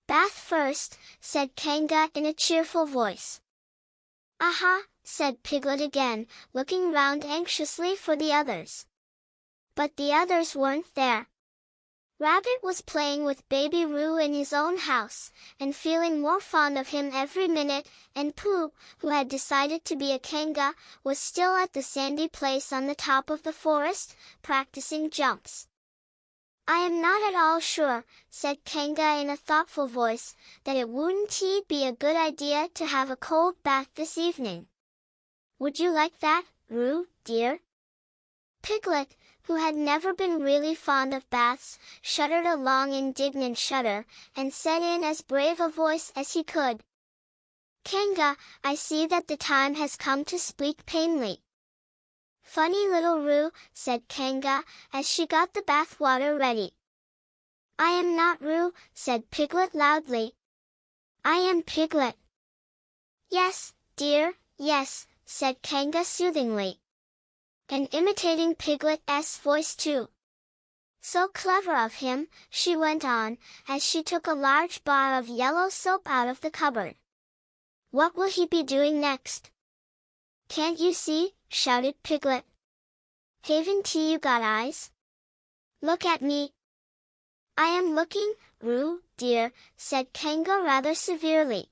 Bath first, said Kanga in a cheerful voice. Aha, said Piglet again, looking round anxiously for the others. But the others weren't there. Rabbit was playing with baby Roo in his own house, and feeling more fond of him every minute, and Pooh, who had decided to be a Kanga, was still at the sandy place on the top of the forest, practicing jumps. I am not at all sure, said Kanga in a thoughtful voice, that it wouldn't be a good idea to have a cold bath this evening. Would you like that, Roo, dear? Piglet, who had never been really fond of baths, shuddered a long indignant shudder, and said in as brave a voice as he could, Kanga, I see that the time has come to speak plainly. Funny little Roo, said Kanga, as she got the bath water ready. I am not Roo, said Piglet loudly. I am Piglet. Yes, dear, yes, said Kanga soothingly, and imitating Piglet's voice too. So clever of him, she went on, as she took a large bar of yellow soap out of the cupboard. What will he be doing next? Can't you see? Shouted Piglet. Haven't you got eyes? Look at me. I am looking, Roo, dear, said Kanga rather severely.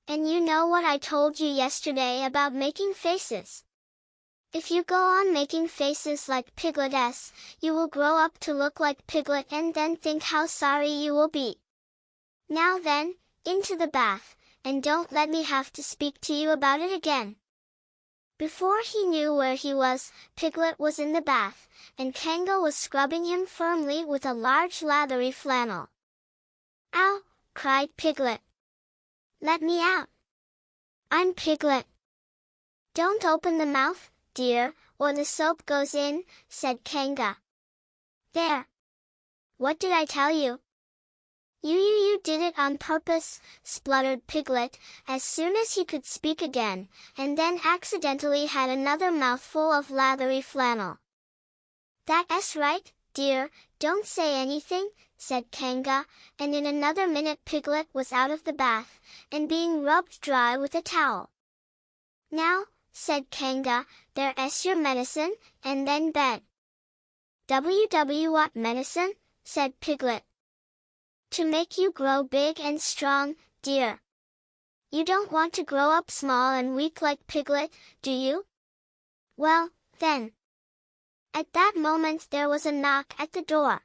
And you know what I told you yesterday about making faces. If you go on making faces like Piglet's, you will grow up to look like Piglet and then think how sorry you will be. Now then, into the bath, and don't let me have to speak to you about it again. Before he knew where he was, Piglet was in the bath, and Kanga was scrubbing him firmly with a large lathery flannel. Ow! Cried Piglet. Let me out. I'm Piglet. Don't open the mouth, dear, or the soap goes in, said Kanga. There. What did I tell you? You did it on purpose, spluttered Piglet, as soon as he could speak again, and then accidentally had another mouthful of lathery flannel. That's right, dear, don't say anything, said Kanga, and in another minute Piglet was out of the bath, and being rubbed dry with a towel. Now, said Kanga, there's your medicine, and then bed. What medicine? Said Piglet. To make you grow big and strong, dear. You don't want to grow up small and weak like Piglet, do you? Well, then. At that moment there was a knock at the door.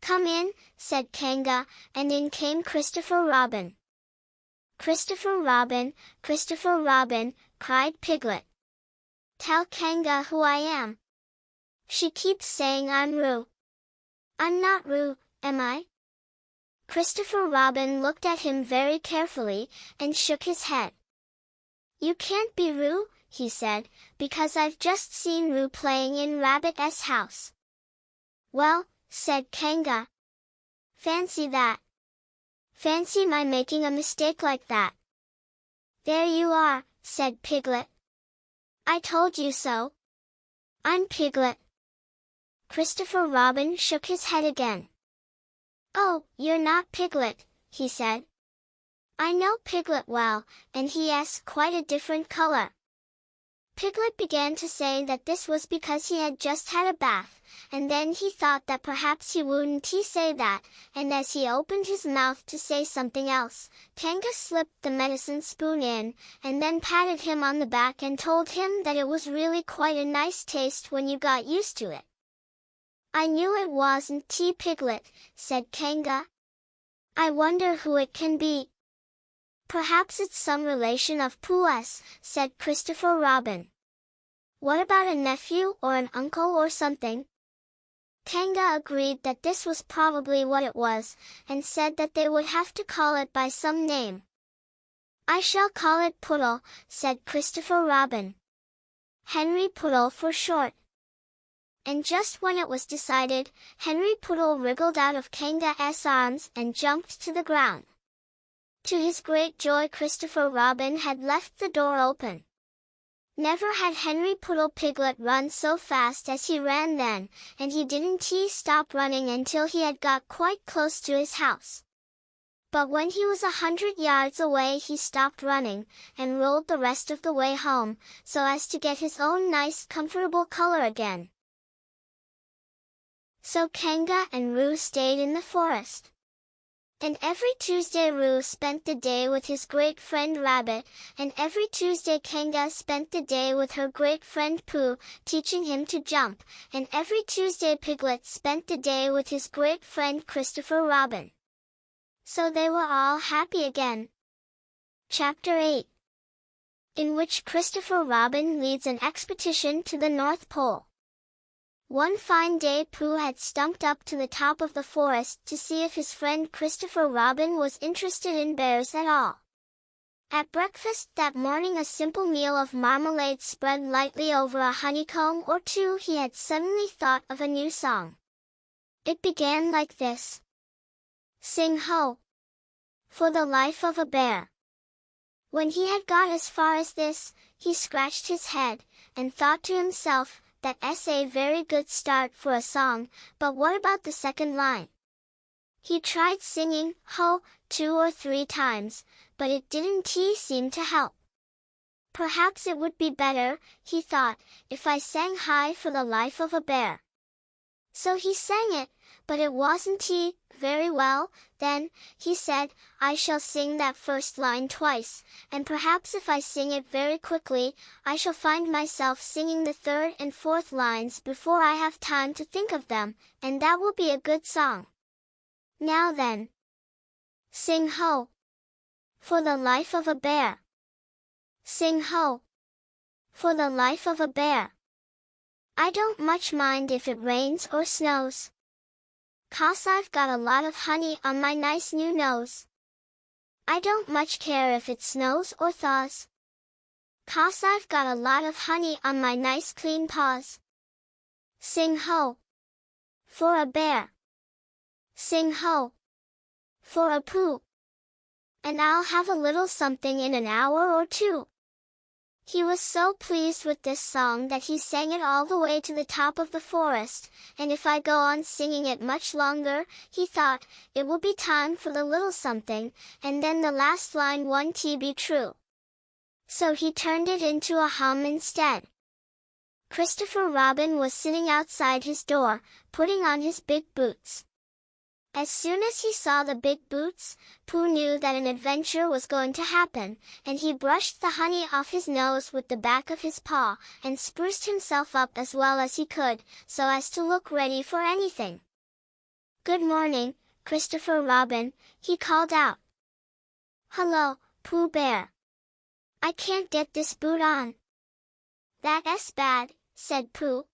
Come in, said Kanga, and in came Christopher Robin. Christopher Robin, Christopher Robin, cried Piglet. Tell Kanga who I am. She keeps saying I'm Roo. I'm not Roo, am I? Christopher Robin looked at him very carefully, and shook his head. You can't be Roo, he said, because I've just seen Roo playing in Rabbit's house. Well, said Kanga. Fancy that. Fancy my making a mistake like that. There you are, said Piglet. I told you so. I'm Piglet. Christopher Robin shook his head again. Oh, you're not Piglet, he said. I know Piglet well, and he's quite a different color. Piglet began to say that this was because he had just had a bath, and then he thought that perhaps he wouldn't say that, and as he opened his mouth to say something else, Kanga slipped the medicine spoon in, and then patted him on the back and told him that it was really quite a nice taste when you got used to it. I knew it wasn't Piglet, said Kanga. I wonder who it can be. Perhaps it's some relation of Pooh's, said Christopher Robin. What about a nephew or an uncle or something? Kanga agreed that this was probably what it was, and said that they would have to call it by some name. I shall call it Poodle, said Christopher Robin. Henry Poodle for short. And just when it was decided, Henry Poodle wriggled out of Kanga's arms and jumped to the ground. To his great joy, Christopher Robin had left the door open. Never had Henry Poodle Piglet run so fast as he ran then, and he didn't stop running until he had got quite close to his house. But when he was 100 yards away he stopped running, and rolled the rest of the way home, so as to get his own nice comfortable color again. So Kanga and Roo stayed in the forest. And every Tuesday Roo spent the day with his great friend Rabbit, and every Tuesday Kanga spent the day with her great friend Pooh, teaching him to jump, and every Tuesday Piglet spent the day with his great friend Christopher Robin. So they were all happy again. Chapter 8, in which Christopher Robin leads an expedition to the North Pole. One fine day Pooh had stumped up to the top of the forest to see if his friend Christopher Robin was interested in bears at all. At breakfast that morning, a simple meal of marmalade spread lightly over a honeycomb or two, he had suddenly thought of a new song. It began like this. Sing ho! For the life of a bear. When he had got as far as this, he scratched his head, and thought to himself, that's a very good start for a song, but what about the second line? He tried singing, ho, 2 or 3 times, but it didn't seem to help. Perhaps it would be better, he thought, if I sang hi for the life of a bear. So he sang it, but it wasn't very well. Then, he said, I shall sing that first line twice, and perhaps if I sing it very quickly, I shall find myself singing the third and fourth lines before I have time to think of them, and that will be a good song. Now then. Sing ho! For the life of a bear. Sing ho! For the life of a bear. I don't much mind if it rains or snows, 'cause I've got a lot of honey on my nice new nose. I don't much care if it snows or thaws, 'cause I've got a lot of honey on my nice clean paws. Sing ho! For a bear. Sing ho! For a Pooh. And I'll have a little something in an hour or two. He was so pleased with this song that he sang it all the way to the top of the forest, and if I go on singing it much longer, he thought, it will be time for the little something, and then the last line won't be true. So he turned it into a hum instead. Christopher Robin was sitting outside his door, putting on his big boots. As soon as he saw the big boots, Pooh knew that an adventure was going to happen, and he brushed the honey off his nose with the back of his paw, and spruced himself up as well as he could, so as to look ready for anything. Good morning, Christopher Robin, he called out. Hello, Pooh Bear. I can't get this boot on. That's bad, said Pooh.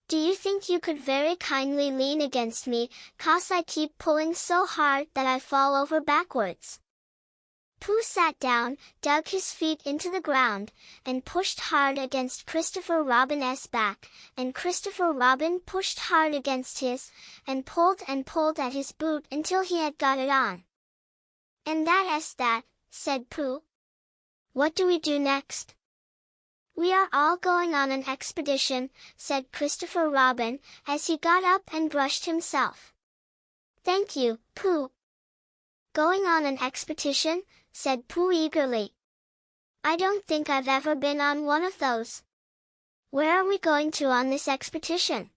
Do you think you could very kindly lean against me, 'cause I keep pulling so hard that I fall over backwards? Pooh sat down, dug his feet into the ground, and pushed hard against Christopher Robin's back, and Christopher Robin pushed hard against his, and pulled at his boot until he had got it on. And that's that, said Pooh. What do we do next? We are all going on an expedition, said Christopher Robin, as he got up and brushed himself. Thank you, Pooh. Going on an expedition, said Pooh eagerly. I don't think I've ever been on one of those. Where are we going to on this expedition?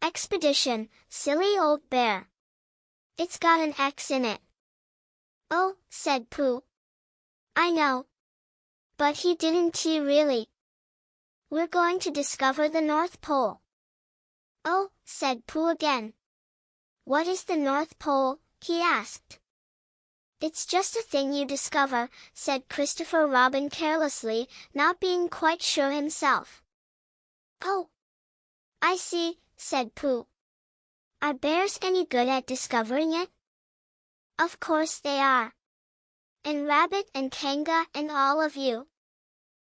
Expedition, silly old bear. It's got an X in it. Oh, said Pooh. I know. But he didn't really. We're going to discover the North Pole. Oh, said Pooh again. What is the North Pole? He asked. It's just a thing you discover, said Christopher Robin carelessly, not being quite sure himself. Oh, I see, said Pooh. Are bears any good at discovering it? Of course they are. And Rabbit and Kanga and all of you.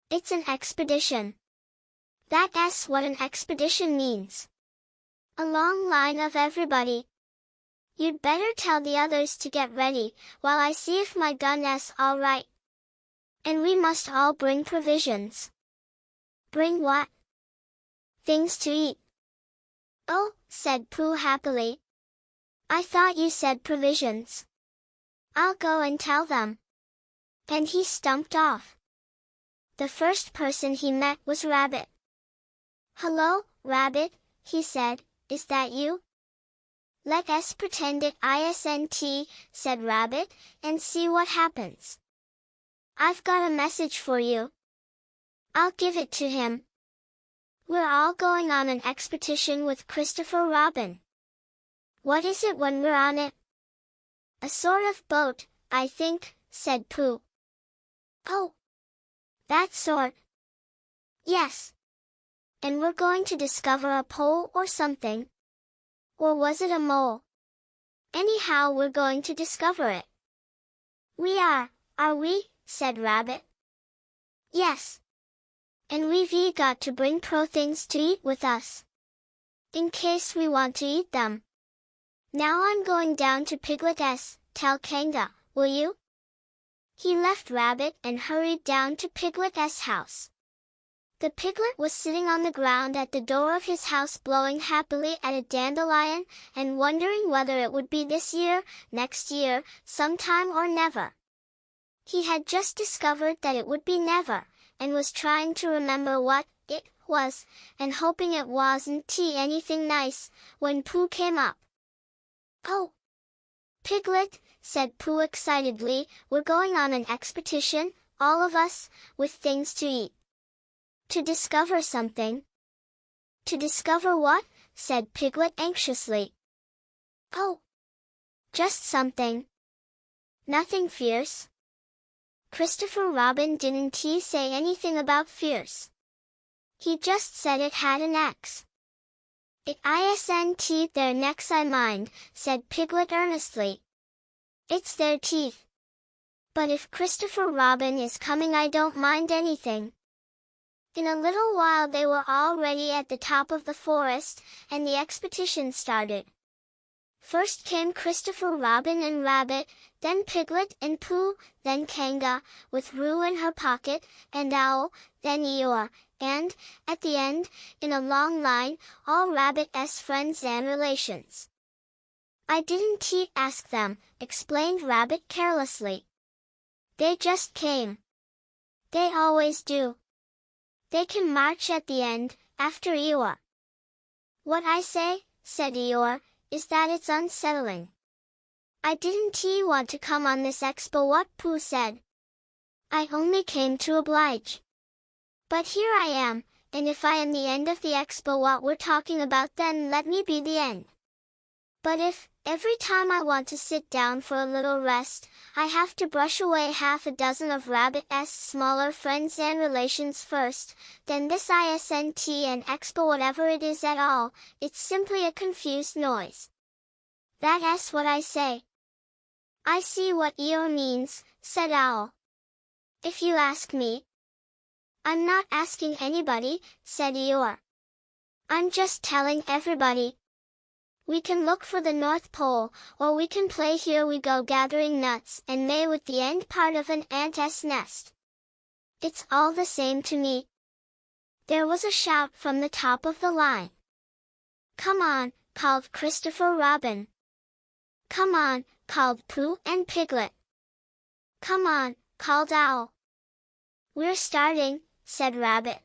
It's an expedition. That's what an expedition means. A long line of everybody. You'd better tell the others to get ready, while I see if my gun's all right. And we must all bring provisions. Bring what? Things to eat. Oh, said Pooh happily. I thought you said provisions. I'll go and tell them. And he stumped off. The first person he met was Rabbit. Hello, Rabbit, he said, is that you? Let us pretend it isn't, said Rabbit, and see what happens. I've got a message for you. I'll give it to him. We're all going on an expedition with Christopher Robin. What is it when we're on it? A sort of boat, I think, said Pooh. Oh, that sort. Yes. And we're going to discover a pole or something. Or was it a mole? Anyhow, we're going to discover it. We are we? Said Rabbit. Yes. And we've got to bring things to eat with us. In case we want to eat them. Now I'm going down to Piglet's, tell Kanga, will you? He left Rabbit and hurried down to Piglet's house. The piglet was sitting on the ground at the door of his house blowing happily at a dandelion and wondering whether it would be this year, next year, sometime or never. He had just discovered that it would be never, and was trying to remember what it was, and hoping it wasn't anything nice, when Pooh came up. Oh! Piglet, said Pooh excitedly, we're going on an expedition, all of us, with things to eat. To discover something. To discover what? Said Piglet anxiously. Oh! Just something. Nothing fierce. Christopher Robin didn't say anything about fierce. He just said it had an X. It isn't their necks I mind, said Piglet earnestly. It's their teeth. But if Christopher Robin is coming I don't mind anything. In a little while they were already at the top of the forest, and the expedition started. First came Christopher Robin and Rabbit, then Piglet and Pooh, then Kanga, with Roo in her pocket, and Owl, then Eeyore, and, at the end, in a long line, all Rabbit's friends and relations. I didn't ask them, explained Rabbit carelessly. They just came. They always do. They can march at the end, after Eeyore. What I say, said Eeyore, is that it's unsettling. I didn't want to come on this expo, what Pooh said. I only came to oblige. But here I am, and if I am the end of the expo what we're talking about then let me be the end. But if, every time I want to sit down for a little rest, I have to brush away half a dozen of Rabbit's smaller friends and relations first, then this isn't an expo whatever it is at all, it's simply a confused noise. That's what I say. I see what Eeyore means, said Owl. If you ask me. I'm not asking anybody, said Eeyore. I'm just telling everybody. We can look for the North Pole, or we can play Here We Go gathering nuts and May with the end part of an ant's nest. It's all the same to me. There was a shout from the top of the line. Come on, called Christopher Robin. Come on, called Pooh and Piglet. Come on, called Owl. We're starting, said Rabbit.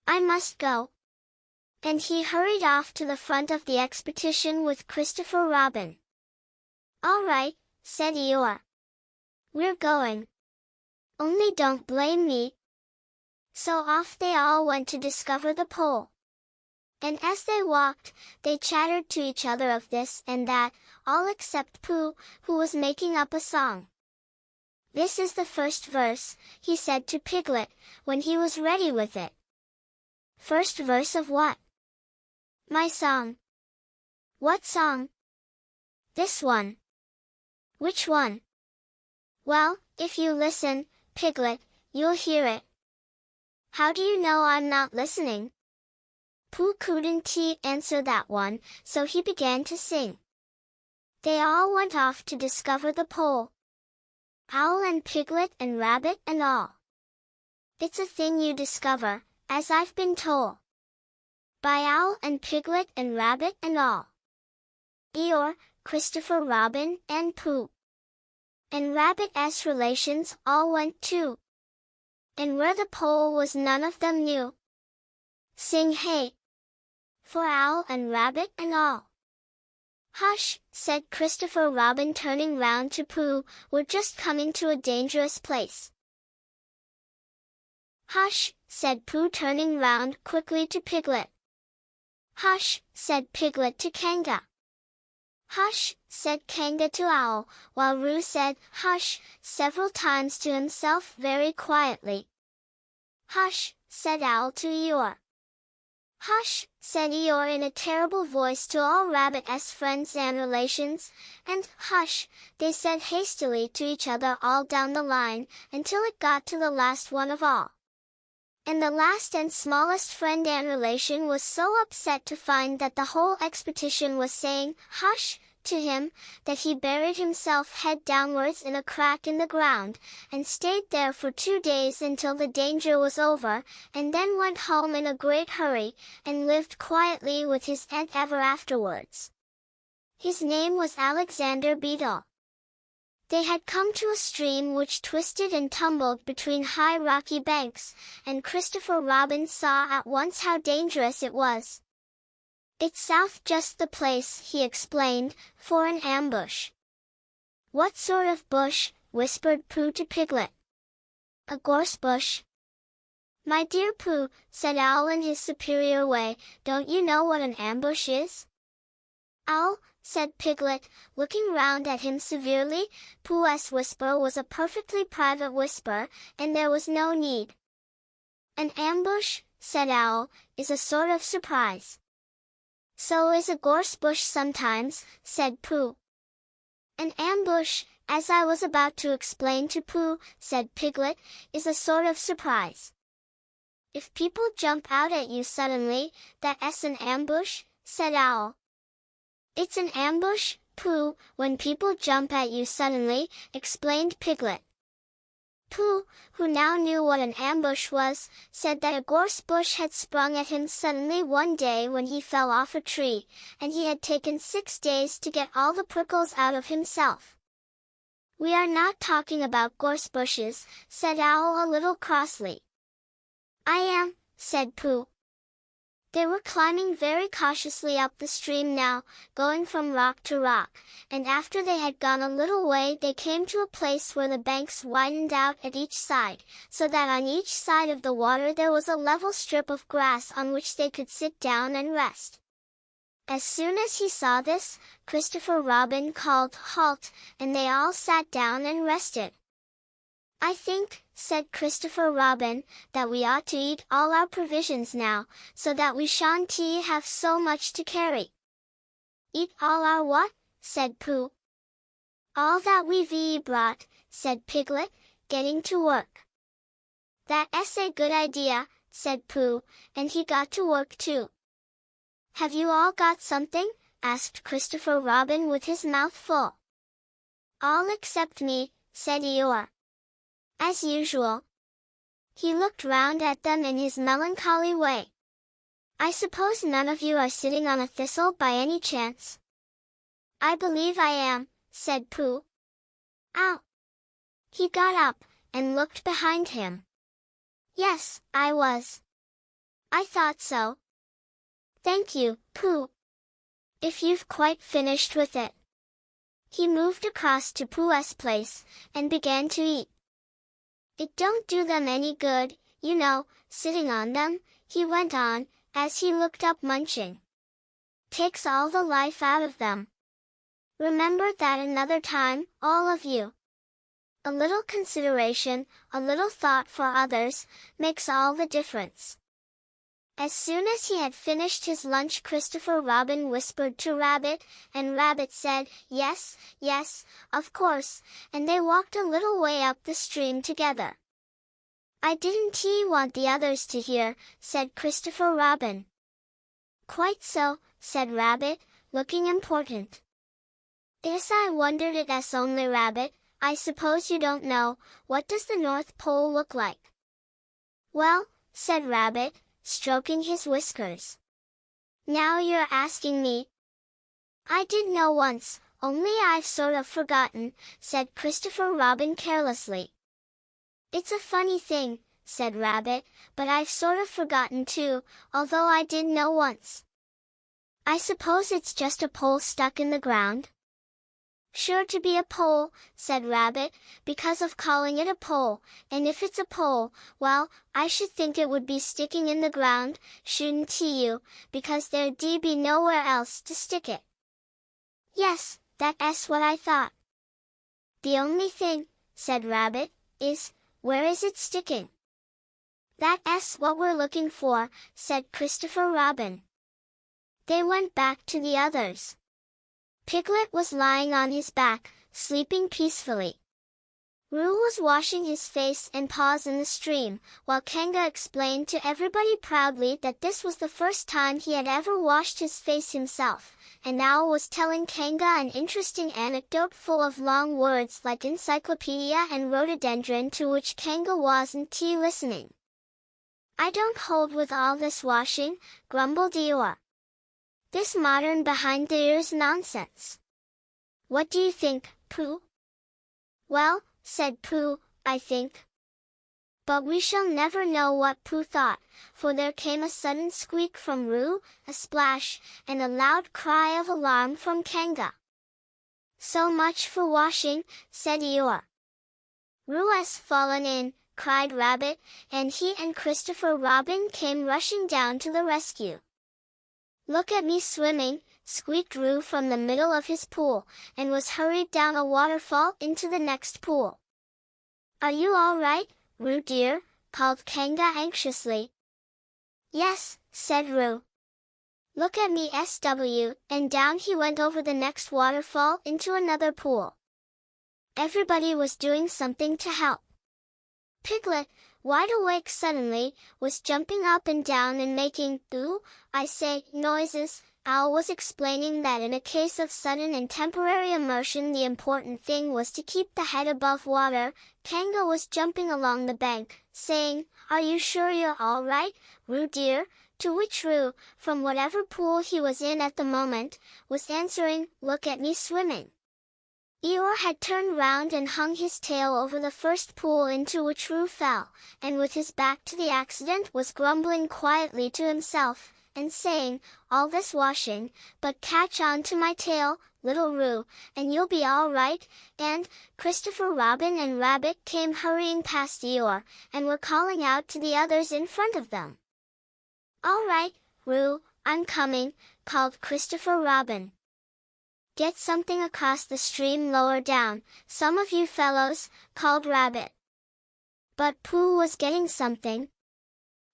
I must go. And he hurried off to the front of the expedition with Christopher Robin. All right, said Eeyore. We're going. Only don't blame me. So off they all went to discover the pole. And as they walked, they chattered to each other of this and that, all except Pooh, who was making up a song. This is the first verse, he said to Piglet, when he was ready with it. First verse of what? My song. What song? This one. Which one? Well, if you listen, Piglet, you'll hear it. How do you know I'm not listening? Pooh couldn't answer that one, so he began to sing. They all went off to discover the pole. Owl and Piglet and Rabbit and all. It's a thing you discover, as I've been told. By Owl and Piglet and Rabbit and all. Eeyore, Christopher Robin and Pooh. And Rabbit's relations all went too. And where the pole was none of them knew. Sing hey! For Owl and Rabbit and all. Hush, said Christopher Robin, turning round to Pooh, we're just coming to a dangerous place. Hush, said Pooh, turning round quickly to Piglet. Hush, said Piglet to Kanga. Hush, said Kanga to Owl, while Roo said, hush, several times to himself very quietly. Hush, said Owl to Eeyore. Hush, said Eeyore in a terrible voice to all Rabbit's friends and relations, and hush, they said hastily to each other all down the line, until it got to the last one of all. And the last and smallest friend and relation was so upset to find that the whole expedition was saying, hush, to him, that he buried himself head downwards in a crack in the ground, and stayed there for 2 days until the danger was over, and then went home in a great hurry, and lived quietly with his aunt ever afterwards. His name was Alexander Beetle. They had come to a stream which twisted and tumbled between high rocky banks, and Christopher Robin saw at once how dangerous it was. It's south just the place, he explained, for an ambush. What sort of bush? Whispered Pooh to Piglet. A gorse bush. My dear Pooh, said Owl in his superior way, don't you know what an ambush is? Owl, said Piglet, looking round at him severely. Pooh's whisper was a perfectly private whisper, and there was no need. An ambush, said Owl, is a sort of surprise. So is a gorse bush sometimes, said Pooh. An ambush, as I was about to explain to Pooh, said Piglet, is a sort of surprise. If people jump out at you suddenly, that's an ambush, said Owl. It's an ambush, Pooh, when people jump at you suddenly, explained Piglet. Pooh, who now knew what an ambush was, said that a gorse bush had sprung at him suddenly one day when he fell off a tree, and he had taken 6 days to get all the prickles out of himself. We are not talking about gorse bushes, said Owl a little crossly. I am, said Pooh. They were climbing very cautiously up the stream now, going from rock to rock, and after they had gone a little way they came to a place where the banks widened out at each side, so that on each side of the water there was a level strip of grass on which they could sit down and rest. As soon as he saw this, Christopher Robin called, halt, and they all sat down and rested. I think, said Christopher Robin, that we ought to eat all our provisions now, so that we shan't have so much to carry. Eat all our what? Said Pooh. All that we've brought, said Piglet, getting to work. That's a good idea, said Pooh, and he got to work too. Have you all got something? Asked Christopher Robin with his mouth full. All except me, said Eeyore. As usual. He looked round at them in his melancholy way. I suppose none of you are sitting on a thistle by any chance? I believe I am, said Pooh. Ow! He got up, and looked behind him. Yes, I was. I thought so. Thank you, Pooh. If you've quite finished with it. He moved across to Pooh's place, and began to eat. It don't do them any good, you know, sitting on them, he went on, as he looked up munching. Takes all the life out of them. Remember that another time, all of you. A little consideration, a little thought for others, makes all the difference. As soon as he had finished his lunch, Christopher Robin whispered to Rabbit, and Rabbit said, yes, yes, of course, and they walked a little way up the stream together. I didn't want the others to hear, said Christopher Robin. Quite so, said Rabbit, looking important. Yes, I wondered it as only Rabbit, I suppose you don't know, what does the North Pole look like? Well, said Rabbit, stroking his whiskers. Now you're asking me. I did know once, only I've sort of forgotten, said Christopher Robin carelessly. It's a funny thing, said Rabbit, but I've sort of forgotten too, although I did know once. I suppose it's just a pole stuck in the ground? Sure to be a pole, said Rabbit, because of calling it a pole, and if it's a pole, well, I should think it would be sticking in the ground, shouldn't you, because there'd be nowhere else to stick it. Yes, that's what I thought. The only thing, said Rabbit, is, where is it sticking? That's what we're looking for, said Christopher Robin. They went back to the others. Piglet was lying on his back, sleeping peacefully. Roo was washing his face and paws in the stream, while Kanga explained to everybody proudly that this was the first time he had ever washed his face himself, and Owl was telling Kanga an interesting anecdote full of long words like encyclopedia and rhododendron to which Kanga wasn't listening. I don't hold with all this washing, grumbled Eeyore. This modern behind-the-ears nonsense. What do you think, Pooh? Well, said Pooh, I think. But we shall never know what Pooh thought, for there came a sudden squeak from Roo, a splash, and a loud cry of alarm from Kanga. So much for washing, said Eeyore. Roo has fallen in, cried Rabbit, and he and Christopher Robin came rushing down to the rescue. Look at me swimming, squeaked Roo from the middle of his pool, and was hurried down a waterfall into the next pool. Are you all right, Roo dear? Called Kanga anxiously. Yes, said Roo. Look at me SW, and down he went over the next waterfall into another pool. Everybody was doing something to help. Piglet, wide awake suddenly, was jumping up and down and making, "Ooh, I say," noises. Owl was explaining that in a case of sudden and temporary immersion the important thing was to keep the head above water. Kanga was jumping along the bank, saying, "Are you sure you're all right, Roo dear?" To which Roo, from whatever pool he was in at the moment, was answering, "Look at me swimming." Eeyore had turned round and hung his tail over the first pool into which Roo fell, and with his back to the accident was grumbling quietly to himself, and saying, "All this washing, but catch on to my tail, little Roo, and you'll be all right," and Christopher Robin and Rabbit came hurrying past Eeyore, and were calling out to the others in front of them. "All right, Roo, I'm coming," called Christopher Robin. "Get something across the stream lower down, some of you fellows," called Rabbit. But Pooh was getting something.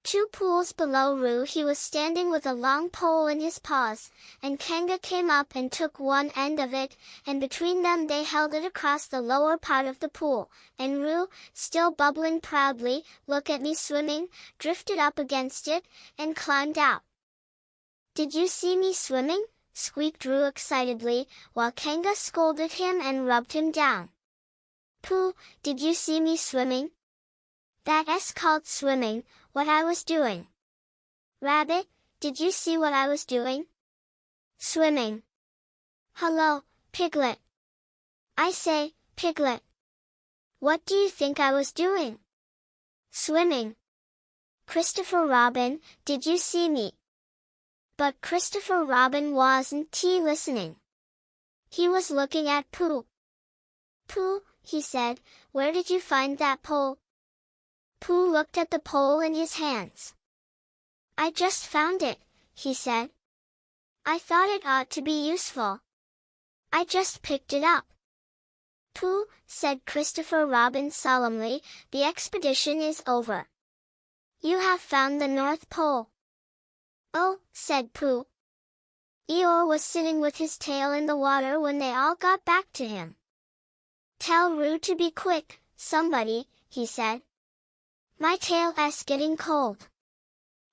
2 pools below Roo he was standing with a long pole in his paws, and Kanga came up and took one end of it, and between them they held it across the lower part of the pool, and Roo, still bubbling proudly, "Look at me swimming," drifted up against it, and climbed out. "Did you see me swimming?" squeaked Roo excitedly, while Kanga scolded him and rubbed him down. "Pooh, did you see me swimming?" "That's called swimming, what I was doing." "Rabbit, did you see what I was doing?" "Swimming." "Hello, Piglet." "I say, Piglet. What do you think I was doing?" "Swimming." "Christopher Robin, did you see me?" But Christopher Robin wasn't listening. He was looking at Pooh. "Pooh," he said, "where did you find that pole?" Pooh looked at the pole in his hands. "I just found it," he said. "I thought it ought to be useful. I just picked it up." "Pooh," said Christopher Robin solemnly, "the expedition is over. You have found the North Pole." "Oh," said Pooh. Eeyore was sitting with his tail in the water when they all got back to him. "Tell Roo to be quick, somebody," he said. "My tail's getting cold.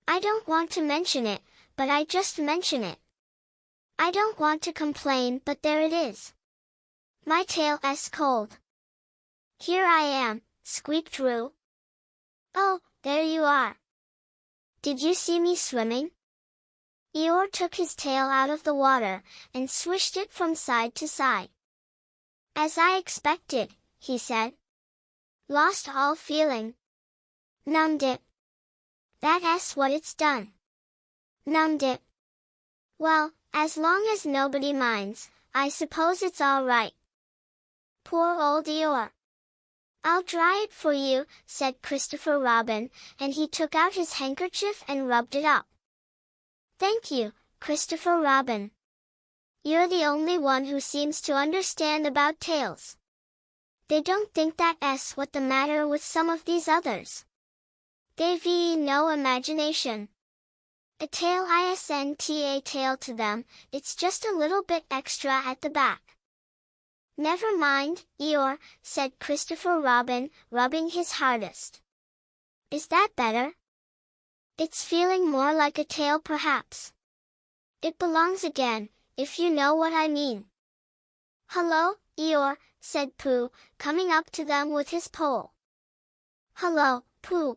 I don't want to mention it, but I just mention it. I don't want to complain, but there it is. My tail's cold." "Here I am," squeaked Roo. "Oh, there you are. Did you see me swimming?" Eeyore took his tail out of the water, and swished it from side to side. "As I expected," he said. "Lost all feeling. Numbed it. That's what it's done. Numbed it. Well, As long as nobody minds, I suppose it's all right. Poor old Eeyore. I'll dry it for you, said Christopher Robin, and he took out his handkerchief and rubbed it up. Thank you, Christopher Robin. You're the only one who seems to understand about tails. They don't think that's what's the matter with some of these others. They've no imagination. A tail isn't a tail to them, it's just a little bit extra at the back. Never mind, Eeyore, said Christopher Robin, rubbing his hardest. Is that better? It's feeling more like a tail perhaps. It belongs again, if you know what I mean. Hello, Eeyore, said Pooh, coming up to them with his pole. Hello, Pooh.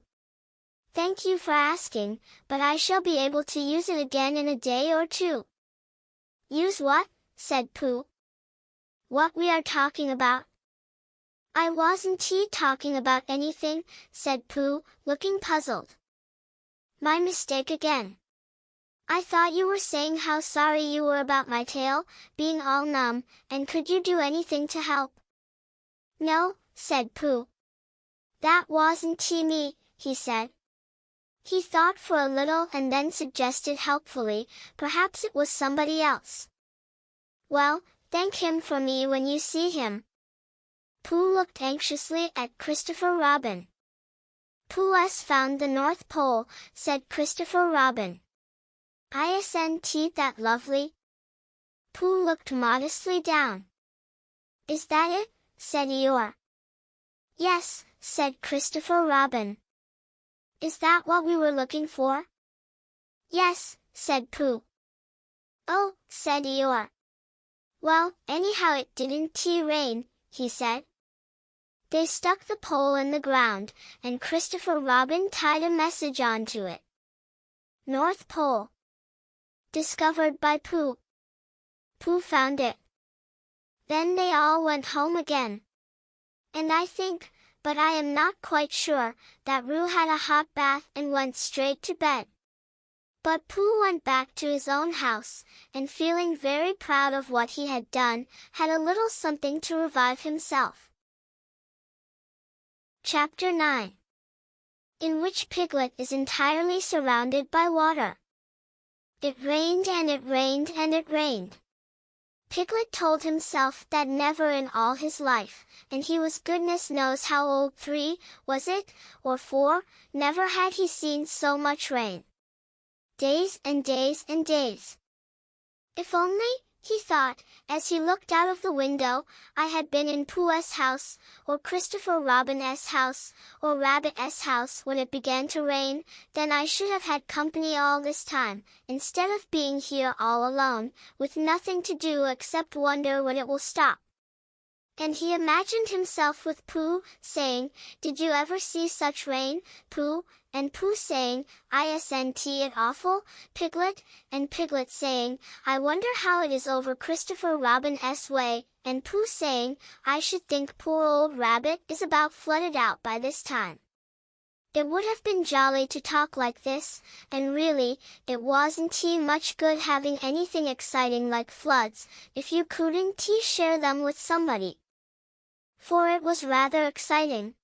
Thank you for asking, but I shall be able to use it again in a day or two. Use what? Said Pooh. What we are talking about. I wasn't talking about anything, said Pooh, looking puzzled. My mistake again. I thought you were saying how sorry you were about my tail being all numb, and could you do anything to help? No, said Pooh. That wasn't me, he said. He thought for a little and then suggested helpfully, perhaps it was somebody else. Well, thank him for me when you see him. Pooh looked anxiously at Christopher Robin. Pooh's found the North Pole, said Christopher Robin. Isn't that lovely? Pooh looked modestly down. Is that it? Said Eeyore. Yes, said Christopher Robin. Is that what we were looking for? Yes, said Pooh. Oh, said Eeyore. Well, anyhow it didn't rain, he said. They stuck the pole in the ground, and Christopher Robin tied a message onto it. North Pole. Discovered by Pooh. Pooh found it. Then they all went home again. And I think, but I am not quite sure, that Roo had a hot bath and went straight to bed. But Pooh went back to his own house, and feeling very proud of what he had done, had a little something to revive himself. Chapter 9. In which Piglet is entirely surrounded by water. It rained and it rained and it rained. Piglet told himself that never in all his life, and he was goodness knows how old, 3, was it, or 4, never had he seen so much rain. Days and days and days. If only, he thought, as he looked out of the window, I had been in Pooh's house, or Christopher Robin's house, or Rabbit's house when it began to rain, then I should have had company all this time, instead of being here all alone, with nothing to do except wonder when it will stop. And he imagined himself with Pooh, saying, Did you ever see such rain, Pooh? And Pooh saying, Isn't it awful, Piglet? And Piglet saying, I wonder how it is over Christopher Robin's way, and Pooh saying, I should think poor old Rabbit is about flooded out by this time. It would have been jolly to talk like this, and really, it wasn't much good having anything exciting like floods, if you couldn't share them with somebody. For it was rather exciting.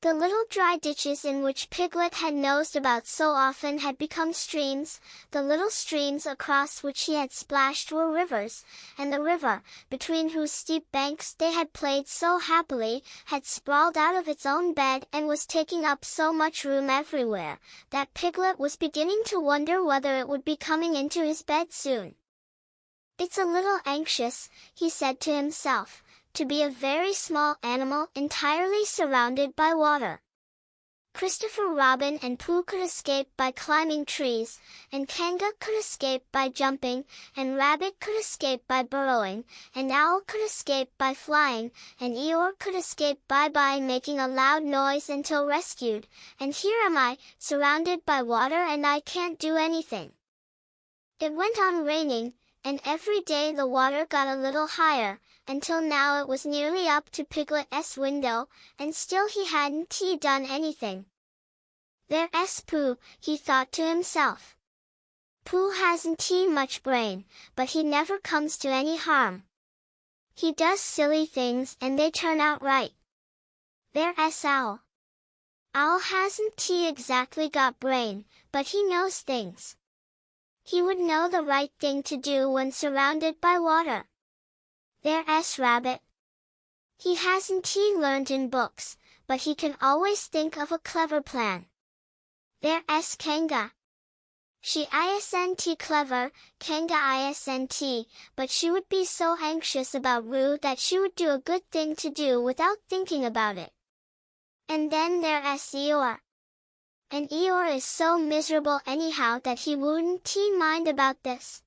The little dry ditches in which Piglet had nosed about so often had become streams, the little streams across which he had splashed were rivers, and the river, between whose steep banks they had played so happily, had sprawled out of its own bed and was taking up so much room everywhere, that Piglet was beginning to wonder whether it would be coming into his bed soon. It's a little anxious, he said to himself, to be a very small animal entirely surrounded by water. Christopher Robin and Pooh could escape by climbing trees, and Kanga could escape by jumping, and Rabbit could escape by burrowing, and Owl could escape by flying, and Eeyore could escape by making a loud noise until rescued, and here am I, surrounded by water and I can't do anything. It went on raining, and every day the water got a little higher, until now it was nearly up to Piglet's window, and still he hadn't done anything. There's Pooh, he thought to himself. Pooh hasn't he much brain, but he never comes to any harm. He does silly things and they turn out right. There's Owl. Owl hasn't he exactly got brain, but he knows things. He would know the right thing to do when surrounded by water. There's Rabbit. He hasn't he learned in books, but he can always think of a clever plan. There's Kanga. She isn't clever, Kanga isn't, but she would be so anxious about Roo that she would do a good thing to do without thinking about it. And then there's Eeyore. And Eeyore is so miserable anyhow that he wouldn't mind about this.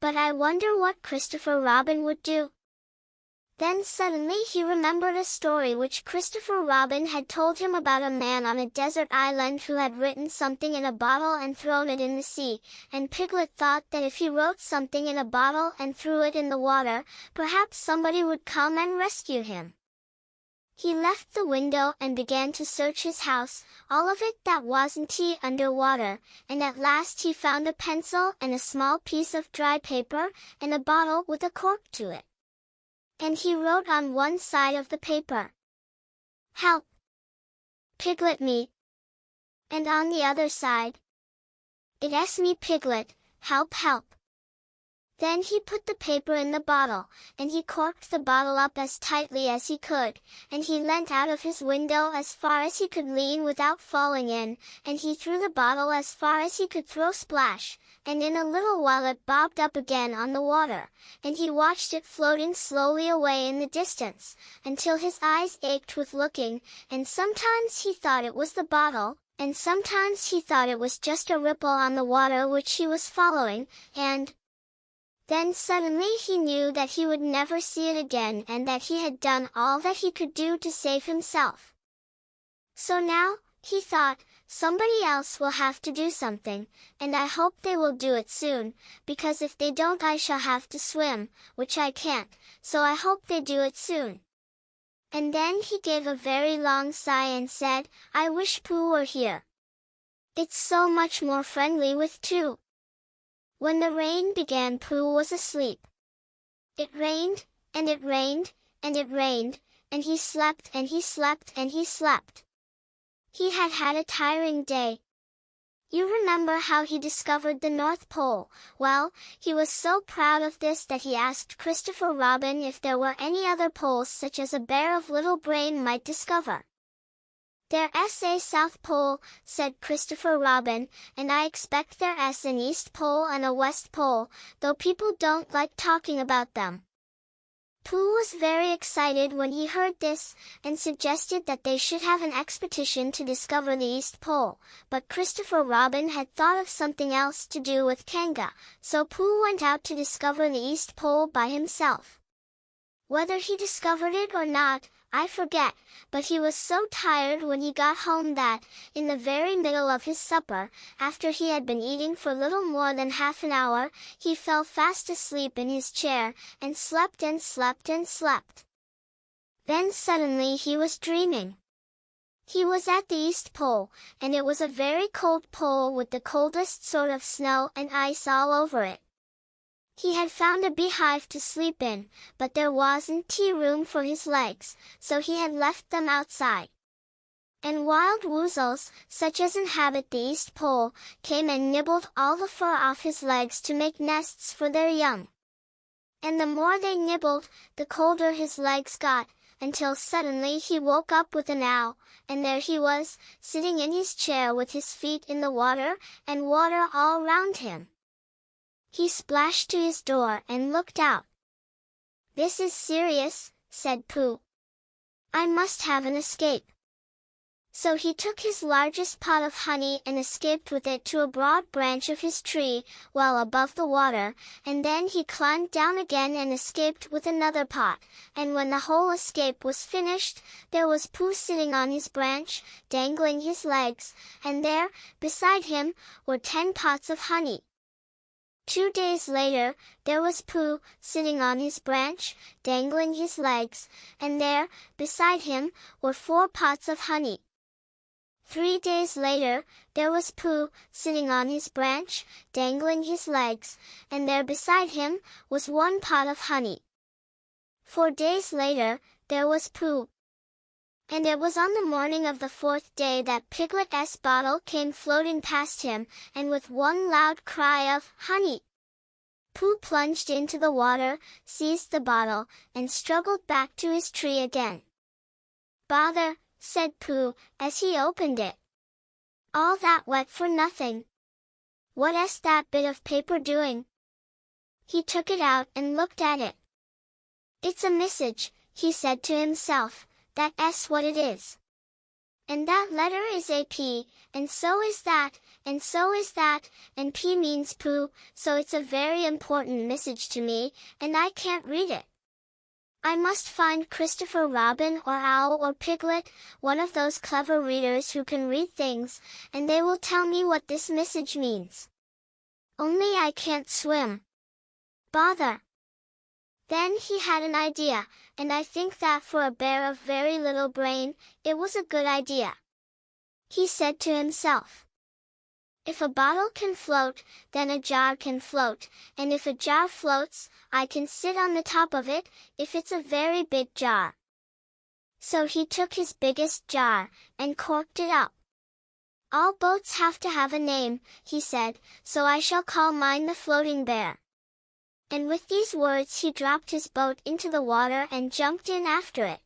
But I wonder what Christopher Robin would do. Then suddenly he remembered a story which Christopher Robin had told him about a man on a desert island who had written something in a bottle and thrown it in the sea, and Piglet thought that if he wrote something in a bottle and threw it in the water, perhaps somebody would come and rescue him. He left the window and began to search his house, all of it that wasn't under water, and at last he found a pencil and a small piece of dry paper, and a bottle with a cork to it. And he wrote on one side of the paper, "Help! Piglet me." And on the other side, "It's me Piglet, help help." Then he put the paper in the bottle, and he corked the bottle up as tightly as he could, and he leant out of his window as far as he could lean without falling in, and he threw the bottle as far as he could throw Splash, and in a little while it bobbed up again on the water, and he watched it floating slowly away in the distance, until his eyes ached with looking, and sometimes he thought it was the bottle, and sometimes he thought it was just a ripple on the water which he was following, and then suddenly he knew that he would never see it again and that he had done all that he could do to save himself. So now, he thought, somebody else will have to do something, and I hope they will do it soon, because if they don't I shall have to swim, which I can't, so I hope they do it soon. And then he gave a very long sigh and said, I wish Pooh were here. It's so much more friendly with two. When the rain began, Pooh was asleep. It rained, and it rained, and it rained, and he slept and he slept and he slept. He had had a tiring day. You remember how he discovered the North Pole? Well, he was so proud of this that he asked Christopher Robin if there were any other poles such as a bear of little brain might discover. There's a South Pole, said Christopher Robin, and I expect there's an East Pole and a West Pole, though people don't like talking about them. Pooh was very excited when he heard this, and suggested that they should have an expedition to discover the East Pole, but Christopher Robin had thought of something else to do with Kanga, so Pooh went out to discover the East Pole by himself. Whether he discovered it or not, I forget, but he was so tired when he got home that, in the very middle of his supper, after he had been eating for little more than half an hour, he fell fast asleep in his chair, and slept and slept and slept. Then suddenly he was dreaming. He was at the East Pole, and it was a very cold pole with the coldest sort of snow and ice all over it. He had found a beehive to sleep in, but there wasn't room for his legs, so he had left them outside. And wild woozles, such as inhabit the East Pole, came and nibbled all the fur off his legs to make nests for their young. And the more they nibbled, the colder his legs got, until suddenly he woke up with an owl, and there he was, sitting in his chair with his feet in the water, and water all round him. He splashed to his door and looked out. This is serious, said Pooh. I must have an escape. So he took his largest pot of honey and escaped with it to a broad branch of his tree, well above the water, and then he climbed down again and escaped with another pot, and when the whole escape was finished, there was Pooh sitting on his branch, dangling his legs, and there, beside him, were 10 pots of honey. 2 days later, there was Pooh, sitting on his branch, dangling his legs, and there, beside him, were 4 pots of honey. 3 days later, there was Pooh, sitting on his branch, dangling his legs, and there beside him was one pot of honey. 4 days later, there was Pooh. And it was on the morning of the 4th day that Piglet's bottle came floating past him, and with one loud cry of, "Honey!" Pooh plunged into the water, seized the bottle, and struggled back to his tree again. "Bother," said Pooh, as he opened it. "All that wet for nothing. What's that bit of paper doing?" He took it out and looked at it. "It's a message," he said to himself, "that's what it is. And that letter is a P, and so is that, and so is that, and P means Pooh, so it's a very important message to me, and I can't read it. I must find Christopher Robin or Owl or Piglet, one of those clever readers who can read things, and they will tell me what this message means. Only I can't swim. Bother." Then he had an idea, and I think that for a bear of very little brain, it was a good idea. He said to himself, "If a bottle can float, then a jar can float, and if a jar floats, I can sit on the top of it, if it's a very big jar." So he took his biggest jar, and corked it up. "All boats have to have a name," he said, "so I shall call mine the Floating Bear." And with these words he dropped his boat into the water and jumped in after it.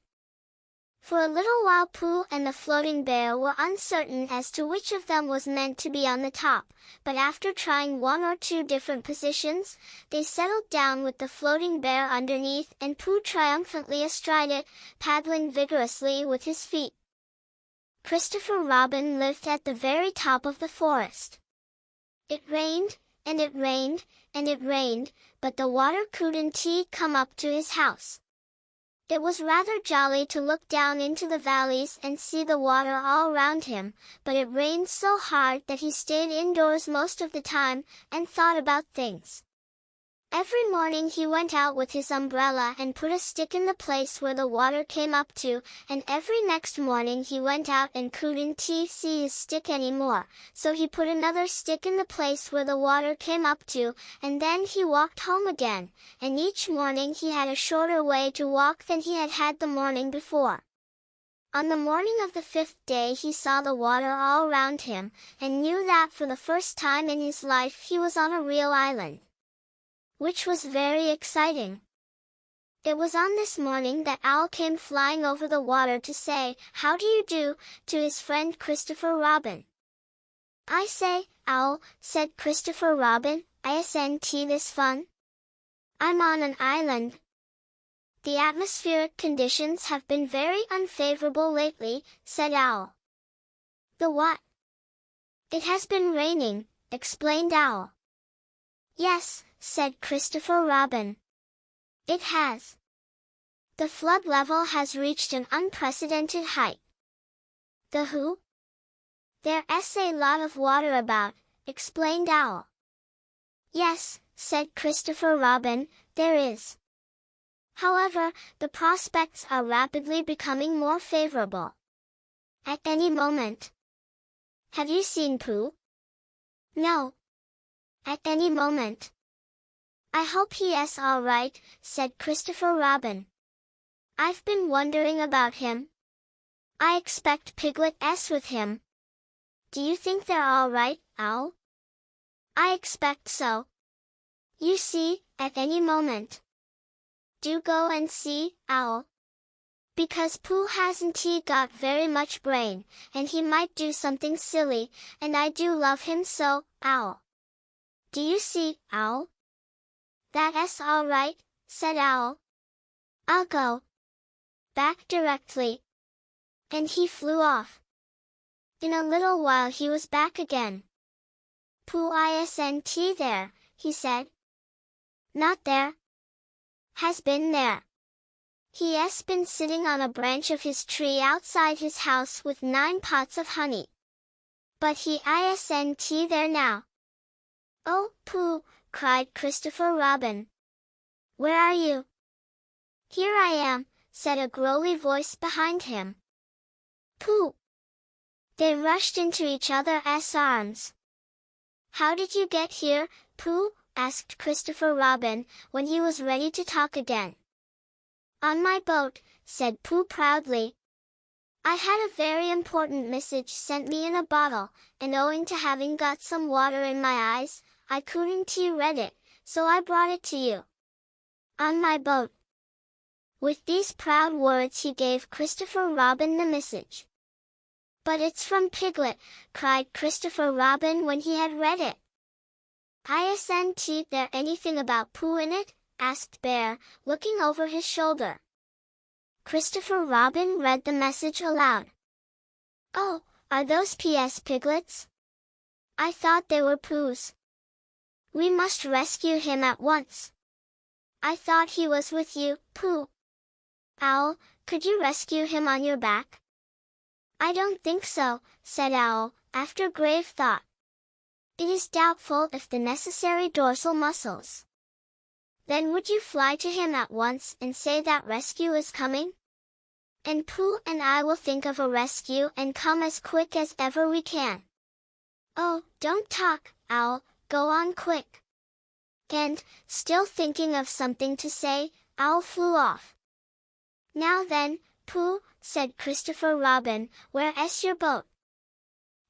For a little while Pooh and the Floating Bear were uncertain as to which of them was meant to be on the top, but after trying one or two different positions, they settled down with the Floating Bear underneath and Pooh triumphantly astride it, paddling vigorously with his feet. Christopher Robin lived at the very top of the forest. It rained, and it rained, and it rained, but the water couldn't come up to his house. It was rather jolly to look down into the valleys and see the water all round him, but it rained so hard that he stayed indoors most of the time, and thought about things. Every morning he went out with his umbrella and put a stick in the place where the water came up to, and every next morning he went out and couldn't see his stick anymore, so he put another stick in the place where the water came up to, and then he walked home again, and each morning he had a shorter way to walk than he had had the morning before. On the morning of the 5th day he saw the water all round him, and knew that for the first time in his life he was on a real island, which was very exciting. It was on this morning that Owl came flying over the water to say, "How do you do," to his friend Christopher Robin. "I say, Owl," said Christopher Robin, "isn't this fun? I'm on an island. The atmospheric conditions have been very unfavorable lately," said Owl. "The what?" "It has been raining," explained Owl. "Yes," said Christopher Robin. "It has. The flood level has reached an unprecedented height." "The who?" "There's a lot of water about," explained Owl. "Yes," said Christopher Robin, "there is. However, the prospects are rapidly becoming more favorable. At any moment." "Have you seen Pooh?" "No. At any moment." "I hope he's all right," said Christopher Robin. "I've been wondering about him. I expect Piglet's with him. Do you think they're all right, Owl?" "I expect so. You see, at any moment. Do go and see, Owl. Because Pooh hasn't got very much brain, and he might do something silly, and I do love him so, Owl. Do you see, Owl?" "That's all right," said Owl. "I'll go back directly." And he flew off. In a little while he was back again. "Pooh isn't there," he said. "Not there. Has been there. He's been sitting on a branch of his tree outside his house with 9 pots of honey. But he isn't there now." "Oh, Pooh!" cried Christopher Robin. "Where are you?" "Here I am," said a growly voice behind him. "Pooh! They rushed into each other's arms. "How did you get here, Pooh?" asked Christopher Robin, when he was ready to talk again. "On my boat," said Pooh proudly. "I had a very important message sent me in a bottle, and owing to having got some water in my eyes, I couldn't read it, so I brought it to you. On my boat." With these proud words he gave Christopher Robin the message. "But it's from Piglet," cried Christopher Robin when he had read it. "Isn't there anything about Pooh in it?" asked Bear, looking over his shoulder. Christopher Robin read the message aloud. "Oh, are those P.S. piglets? I thought they were Pooh's. We must rescue him at once. I thought he was with you, Pooh. Owl, could you rescue him on your back?" "I don't think so," said Owl, after grave thought. "It is doubtful if the necessary dorsal muscles." "Then would you fly to him at once and say that rescue is coming? And Pooh and I will think of a rescue and come as quick as ever we can." "Oh, don't talk, Owl, go on quick." And, still thinking of something to say, Owl flew off. "Now then, Pooh," said Christopher Robin, "where's your boat?"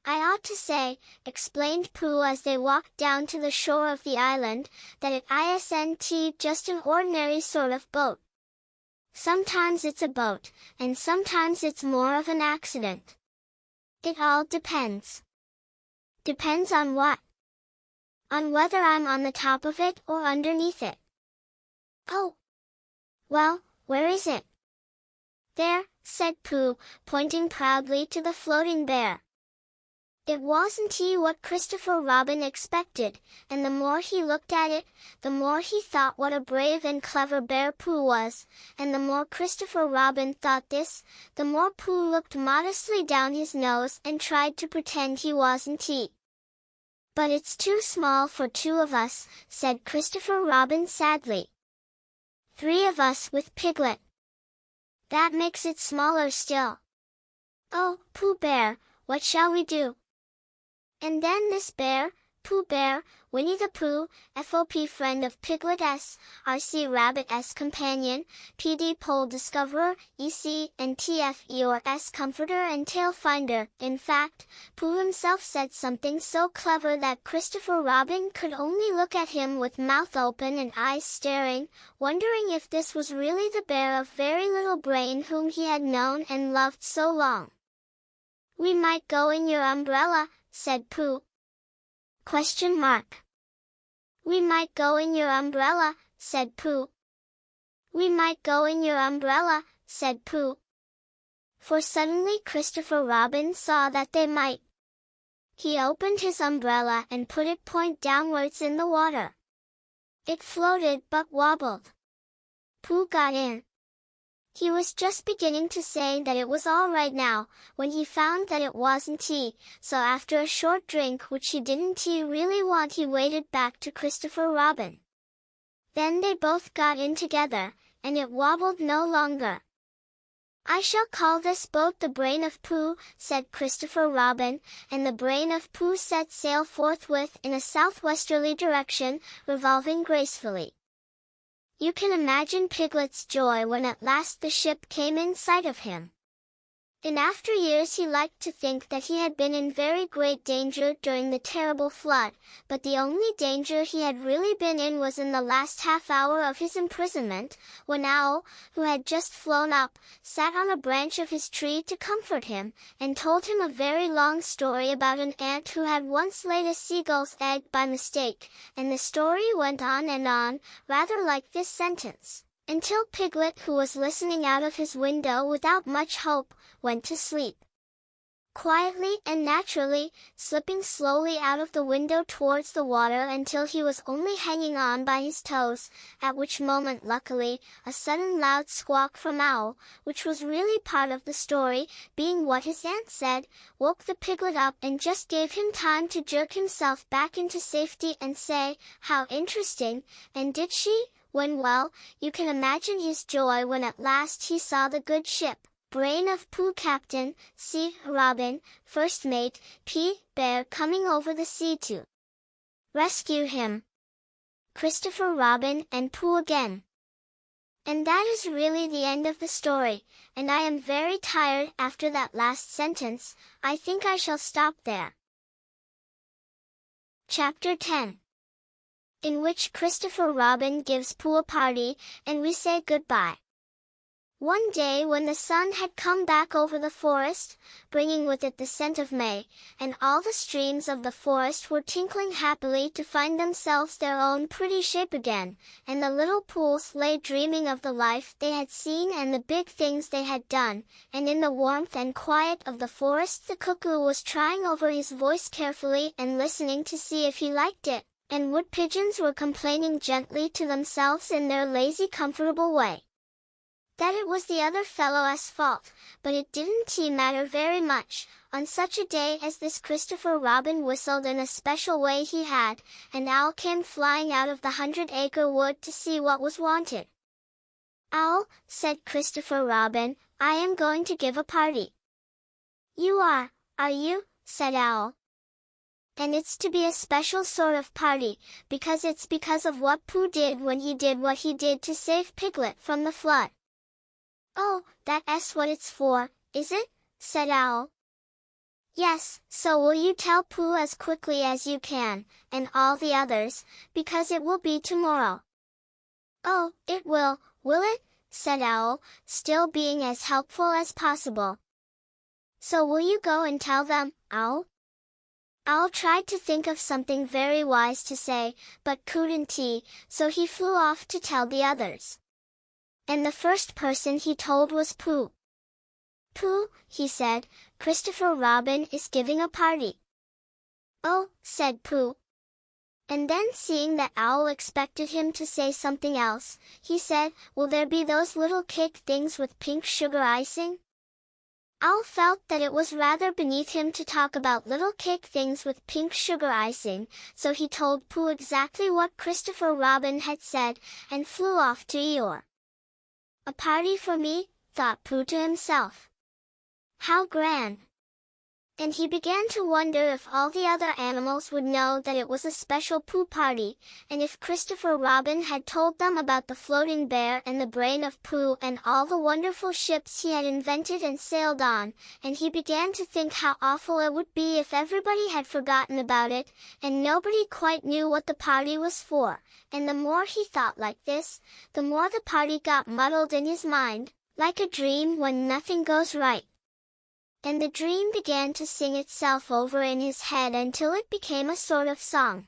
"I ought to say," explained Pooh as they walked down to the shore of the island, "that it isn't just an ordinary sort of boat. Sometimes it's a boat, and sometimes it's more of an accident. It all depends." "Depends on what?" "On whether I'm on the top of it or underneath it." "Oh! Well, where is it?" "There," said Pooh, pointing proudly to the floating bear. It wasn't what Christopher Robin expected, and the more he looked at it, the more he thought what a brave and clever bear Pooh was, and the more Christopher Robin thought this, the more Pooh looked modestly down his nose and tried to pretend he wasn't. "But it's too small for two of us," said Christopher Robin sadly. "Three of us with Piglet. That makes it smaller still. Oh, Pooh Bear, what shall we do?" And then this bear, Pooh Bear, Winnie the Pooh, FOP friend of Piglet's, RC Rabbit's companion, PD Pole discoverer, EC and TF Eeyore's comforter and tail finder. In fact, Pooh himself said something so clever that Christopher Robin could only look at him with mouth open and eyes staring, wondering if this was really the bear of very little brain whom he had known and loved so long. "We might go in your umbrella," said Pooh. "We might go in your umbrella," said Pooh. "We might go in your umbrella," said Pooh. For suddenly Christopher Robin saw that they might. He opened his umbrella and put it point downwards in the water. It floated but wobbled. Pooh got in. He was just beginning to say that it was all right now, when he found that it wasn't, so after a short drink which he didn't really want, he waded back to Christopher Robin. Then they both got in together, and it wobbled no longer. "I shall call this boat the Brain of Pooh," said Christopher Robin, and the Brain of Pooh set sail forthwith in a southwesterly direction, revolving gracefully. You can imagine Piglet's joy when at last the ship came in sight of him. In after years he liked to think that he had been in very great danger during the terrible flood, but the only danger he had really been in was in the last half hour of his imprisonment, when Owl, who had just flown up, sat on a branch of his tree to comfort him, and told him a very long story about an ant who had once laid a seagull's egg by mistake, and the story went on, rather like this sentence, until Piglet, who was listening out of his window without much hope, went to sleep. Quietly and naturally, slipping slowly out of the window towards the water until he was only hanging on by his toes, at which moment luckily, a sudden loud squawk from Owl, which was really part of the story, being what his aunt said, woke the Piglet up and just gave him time to jerk himself back into safety and say, "How interesting, and did she?" Well, you can imagine his joy when at last he saw the good ship. Brain of Pooh Captain, C. Robin, First Mate, P. Bear coming over the sea to rescue him. Christopher Robin and Pooh again. And that is really the end of the story, and I am very tired after that last sentence. I think I shall stop there. Chapter 10, in which Christopher Robin gives Pooh a party, and we say goodbye. One day when the sun had come back over the forest, bringing with it the scent of May, and all the streams of the forest were tinkling happily to find themselves their own pretty shape again, and the little pools lay dreaming of the life they had seen and the big things they had done, and in the warmth and quiet of the forest the cuckoo was trying over his voice carefully and listening to see if he liked it, and wood pigeons were complaining gently to themselves in their lazy comfortable way that it was the other fellow's fault, but it didn't matter very much. On such a day as this Christopher Robin whistled in a special way he had, and Owl came flying out of the 100-acre wood to see what was wanted. "Owl," said Christopher Robin, "I am going to give a party." "You are you?" said Owl. "And it's to be a special sort of party, because it's because of what Pooh did when he did what he did to save Piglet from the flood." "Oh, that's what it's for, is it?" said Owl. "Yes, so will you tell Pooh as quickly as you can, and all the others, because it will be tomorrow." "Oh, it will it?" said Owl, still being as helpful as possible. "So will you go and tell them, Owl?" Owl tried to think of something very wise to say, but couldn't he, so he flew off to tell the others. And the first person he told was Pooh. "Pooh," he said, "Christopher Robin is giving a party." "Oh," said Pooh. And then seeing that Owl expected him to say something else, he said, "Will there be those little cake things with pink sugar icing?" Owl felt that it was rather beneath him to talk about little cake things with pink sugar icing, so he told Pooh exactly what Christopher Robin had said, and flew off to Eeyore. "A party for me," thought Pooh to himself. "How grand!" And he began to wonder if all the other animals would know that it was a special Pooh party, and if Christopher Robin had told them about the floating bear and the brain of Pooh and all the wonderful ships he had invented and sailed on, and he began to think how awful it would be if everybody had forgotten about it, and nobody quite knew what the party was for, and the more he thought like this, the more the party got muddled in his mind, like a dream when nothing goes right. And the dream began to sing itself over in his head until it became a sort of song.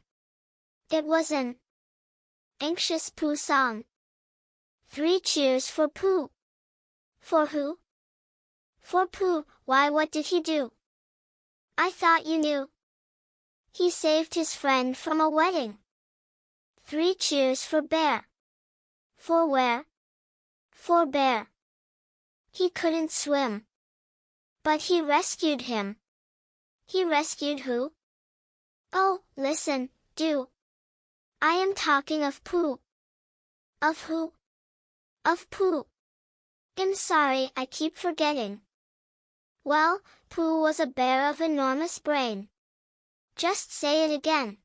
It was an anxious Pooh song. 3 cheers for Pooh. For who? For Pooh. Why, what did he do? I thought you knew. He saved his friend from a wedding. 3 cheers for Bear. For where? For Bear. He couldn't swim. But he rescued him. He rescued who? Oh, listen, do. I am talking of Pooh. Of who? Of Pooh. I'm sorry, I keep forgetting. Well, Pooh was a bear of enormous brain. Just say it again.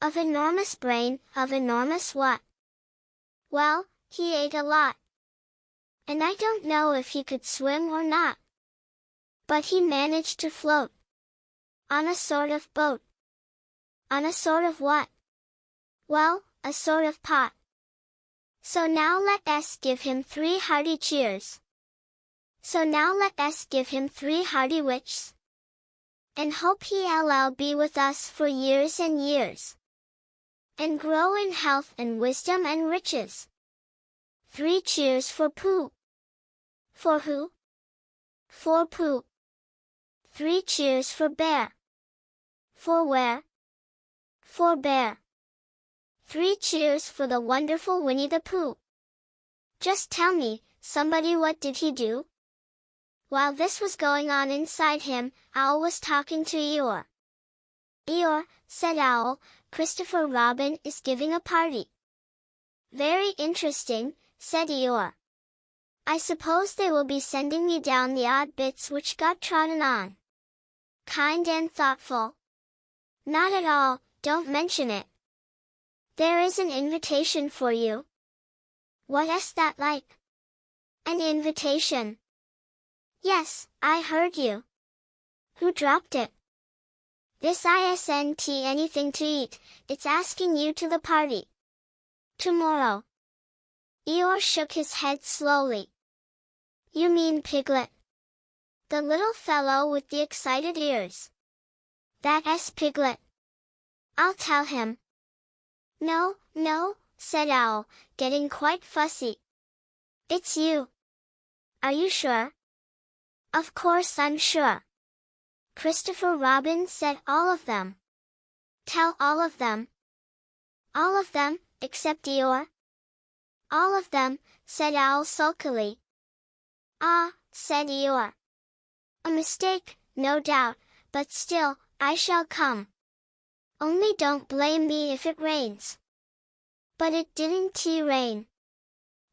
Of enormous brain, of enormous what? Well, he ate a lot. And I don't know if he could swim or not. But he managed to float. On a sort of boat. On a sort of what? Well, a sort of pot. So now let us give him 3 hearty cheers. So now let us give him 3 hearty wishes. And hope he'll be with us for years and years. And grow in health and wisdom and riches. 3 cheers for Pooh. For who? For Pooh. 3 cheers for Bear. For where? For Bear. 3 cheers for the wonderful Winnie the Pooh. Just tell me, somebody, what did he do? While this was going on inside him, Owl was talking to Eeyore. Eeyore, said Owl, Christopher Robin is giving a party. Very interesting, said Eeyore. I suppose they will be sending me down the odd bits which got trodden on. Kind and thoughtful. Not at all, don't mention it. There is an invitation for you. What is that like? An invitation. Yes, I heard you. Who dropped it? This isn't anything to eat, it's asking you to the party. Tomorrow. Eeyore shook his head slowly. You mean Piglet? The little fellow with the excited ears. That's Piglet. I'll tell him. No, no, said Owl, getting quite fussy. It's you. Are you sure? Of course I'm sure. Christopher Robin said all of them. Tell all of them. All of them, except Eeyore? All of them, said Owl sulkily. Ah, said Eeyore. A mistake, no doubt, but still, I shall come. Only don't blame me if it rains. But it didn't rain.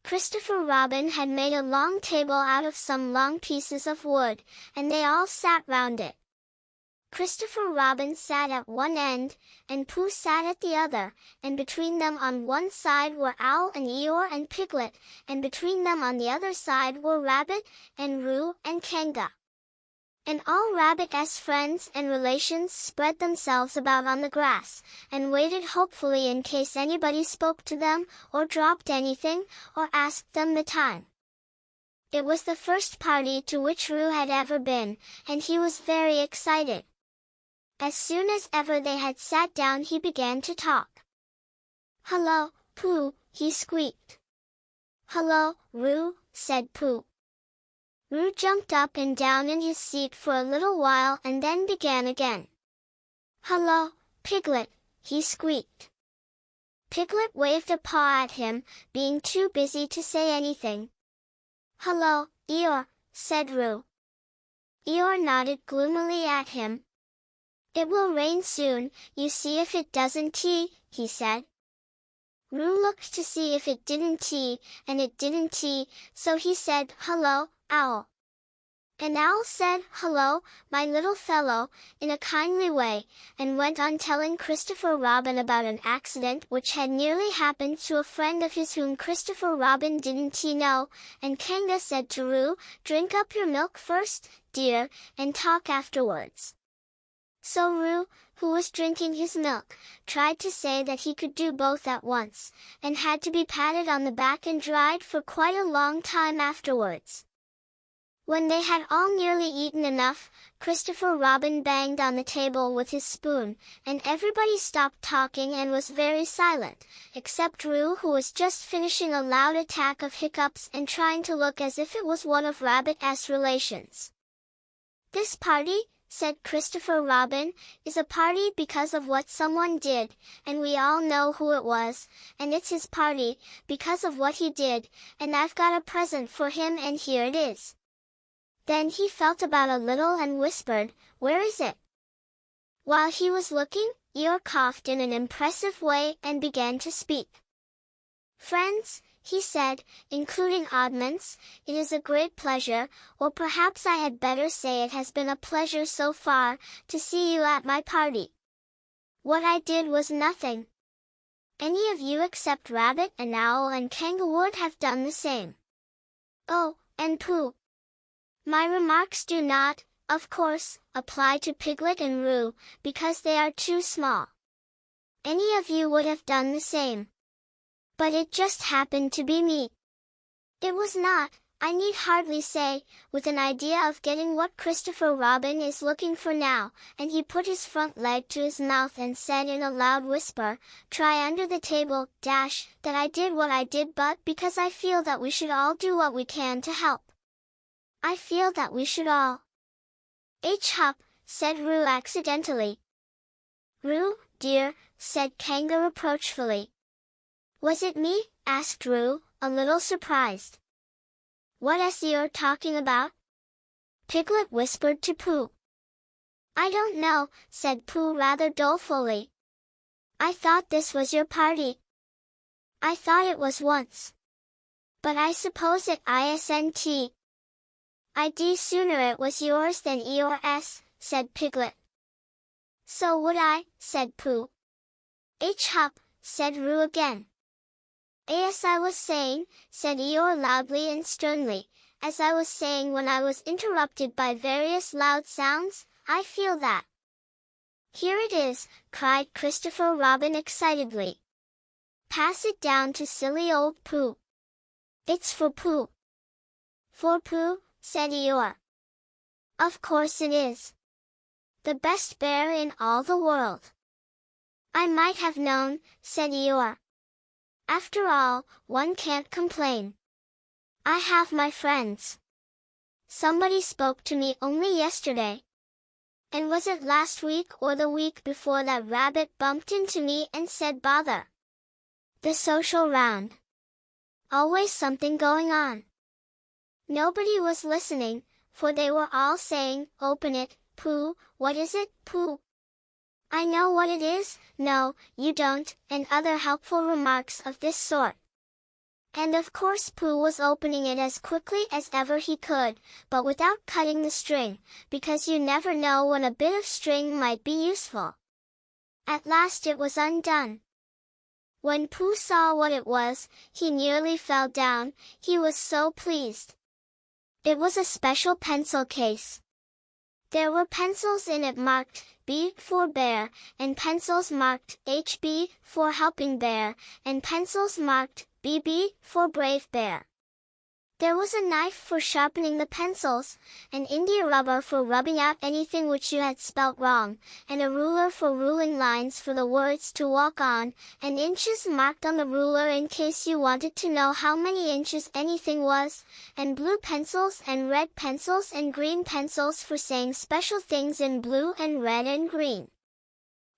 Christopher Robin had made a long table out of some long pieces of wood, and they all sat round it. Christopher Robin sat at one end, and Pooh sat at the other, and between them on one side were Owl and Eeyore and Piglet, and between them on the other side were Rabbit, and Roo, and Kanga. And all Rabbit's friends and relations spread themselves about on the grass, and waited hopefully in case anybody spoke to them, or dropped anything, or asked them the time. It was the first party to which Roo had ever been, and he was very excited. As soon as ever they had sat down he began to talk. Hello, Pooh, he squeaked. Hello, Roo, said Pooh. Roo jumped up and down in his seat for a little while and then began again. Hello, Piglet, he squeaked. Piglet waved a paw at him, being too busy to say anything. Hello, Eeyore, said Roo. Eeyore nodded gloomily at him. It will rain soon, you see if it doesn't, he said. Roo looked to see if it didn't, and it didn't, so he said, Hello, Owl. And Owl said, Hello, my little fellow, in a kindly way, and went on telling Christopher Robin about an accident which had nearly happened to a friend of his whom Christopher Robin didn't know, and Kanga said to Roo, Drink up your milk first, dear, and talk afterwards. So Roo, who was drinking his milk, tried to say that he could do both at once, and had to be patted on the back and dried for quite a long time afterwards. When they had all nearly eaten enough, Christopher Robin banged on the table with his spoon, and everybody stopped talking and was very silent, except Roo, who was just finishing a loud attack of hiccups and trying to look as if it was one of Rabbit's relations. This party, said Christopher Robin, is a party because of what someone did, and we all know who it was, and it's his party, because of what he did, and I've got a present for him and here it is. Then he felt about a little and whispered, Where is it? While he was looking, Eeyore coughed in an impressive way and began to speak. Friends, he said, including oddments, it is a great pleasure, or perhaps I had better say it has been a pleasure so far, to see you at my party. What I did was nothing. Any of you except Rabbit and Owl and Kanga would have done the same. Oh, and Pooh. My remarks do not, of course, apply to Piglet and Roo, because they are too small. Any of you would have done the same. But it just happened to be me. It was not, I need hardly say, with an idea of getting what Christopher Robin is looking for now, and he put his front leg to his mouth and said in a loud whisper, Try under the table, that I did what I did, but because I feel that we should all do what we can to help. I feel that we should all. Hop, said Roo accidentally. Roo, dear, said Kanga reproachfully. Was it me? Asked Roo, a little surprised. What is Eeyore talking about? Piglet whispered to Pooh. I don't know, said Pooh rather dolefully. I thought this was your party. I thought it was once. But I suppose it isn't. I'd sooner it was yours than Eeyore's, said Piglet. So would I, said Pooh. Hop, said Roo again. As I was saying, said Eeyore loudly and sternly, as I was saying when I was interrupted by various loud sounds, I feel that. Here it is, cried Christopher Robin excitedly. Pass it down to silly old Pooh. It's for Pooh. For Pooh, said Eeyore. Of course it is. The best bear in all the world. I might have known, said Eeyore. After all, one can't complain. I have my friends. Somebody spoke to me only yesterday. And was it last week or the week before that rabbit bumped into me and said bother? The social round. Always something going on. Nobody was listening, for they were all saying, open it, Pooh, what is it, Pooh? I know what it is, no, you don't, and other helpful remarks of this sort. And of course Pooh was opening it as quickly as ever he could, but without cutting the string, because you never know when a bit of string might be useful. At last it was undone. When Pooh saw what it was, he nearly fell down, he was so pleased. It was a special pencil case. There were pencils in it marked B for bear, and pencils marked HB for helping bear, and pencils marked BB for brave bear. There was a knife for sharpening the pencils, an India rubber for rubbing out anything which you had spelt wrong, and a ruler for ruling lines for the words to walk on, and inches marked on the ruler in case you wanted to know how many inches anything was, and blue pencils and red pencils and green pencils for saying special things in blue and red and green.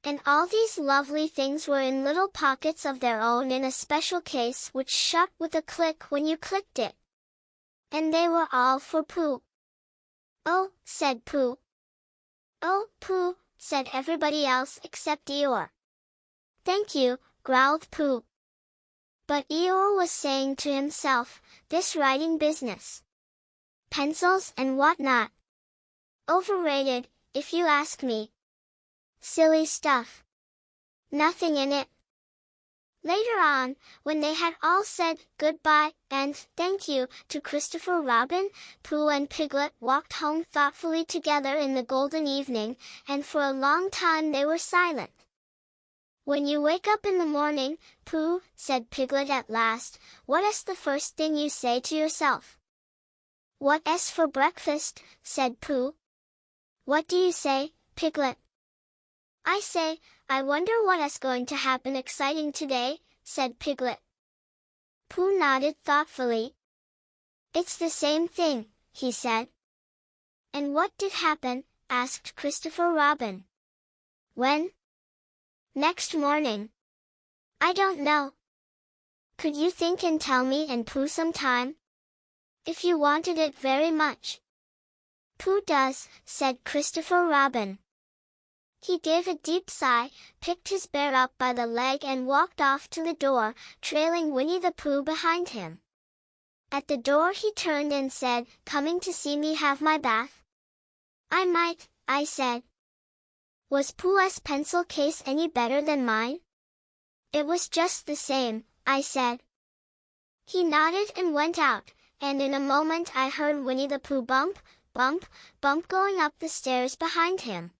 And all these lovely things were in little pockets of their own in a special case which shut with a click when you clicked it. And they were all for Pooh. Oh, said Pooh. Oh, Pooh, said everybody else except Eeyore. Thank you, growled Pooh. But Eeyore was saying to himself, this writing business. Pencils and what not. Overrated, if you ask me. Silly stuff. Nothing in it. Later on, when they had all said goodbye and thank you to Christopher Robin, Pooh and Piglet walked home thoughtfully together in the golden evening, and for a long time they were silent. When you wake up in the morning, Pooh, said Piglet at last, what is the first thing you say to yourself? What's for breakfast, said Pooh. What do you say, Piglet? I say, I wonder what's going to happen exciting today, said Piglet. Pooh nodded thoughtfully. It's the same thing, he said. And what did happen? Asked Christopher Robin. When? Next morning. I don't know. Could you think and tell me and Pooh some time? If you wanted it very much. Pooh does, said Christopher Robin. He gave a deep sigh, picked his bear up by the leg and walked off to the door, trailing Winnie the Pooh behind him. At the door he turned and said, coming to see me have my bath? I might, I said. Was Pooh's pencil case any better than mine? It was just the same, I said. He nodded and went out, and in a moment I heard Winnie the Pooh bump, bump, bump going up the stairs behind him.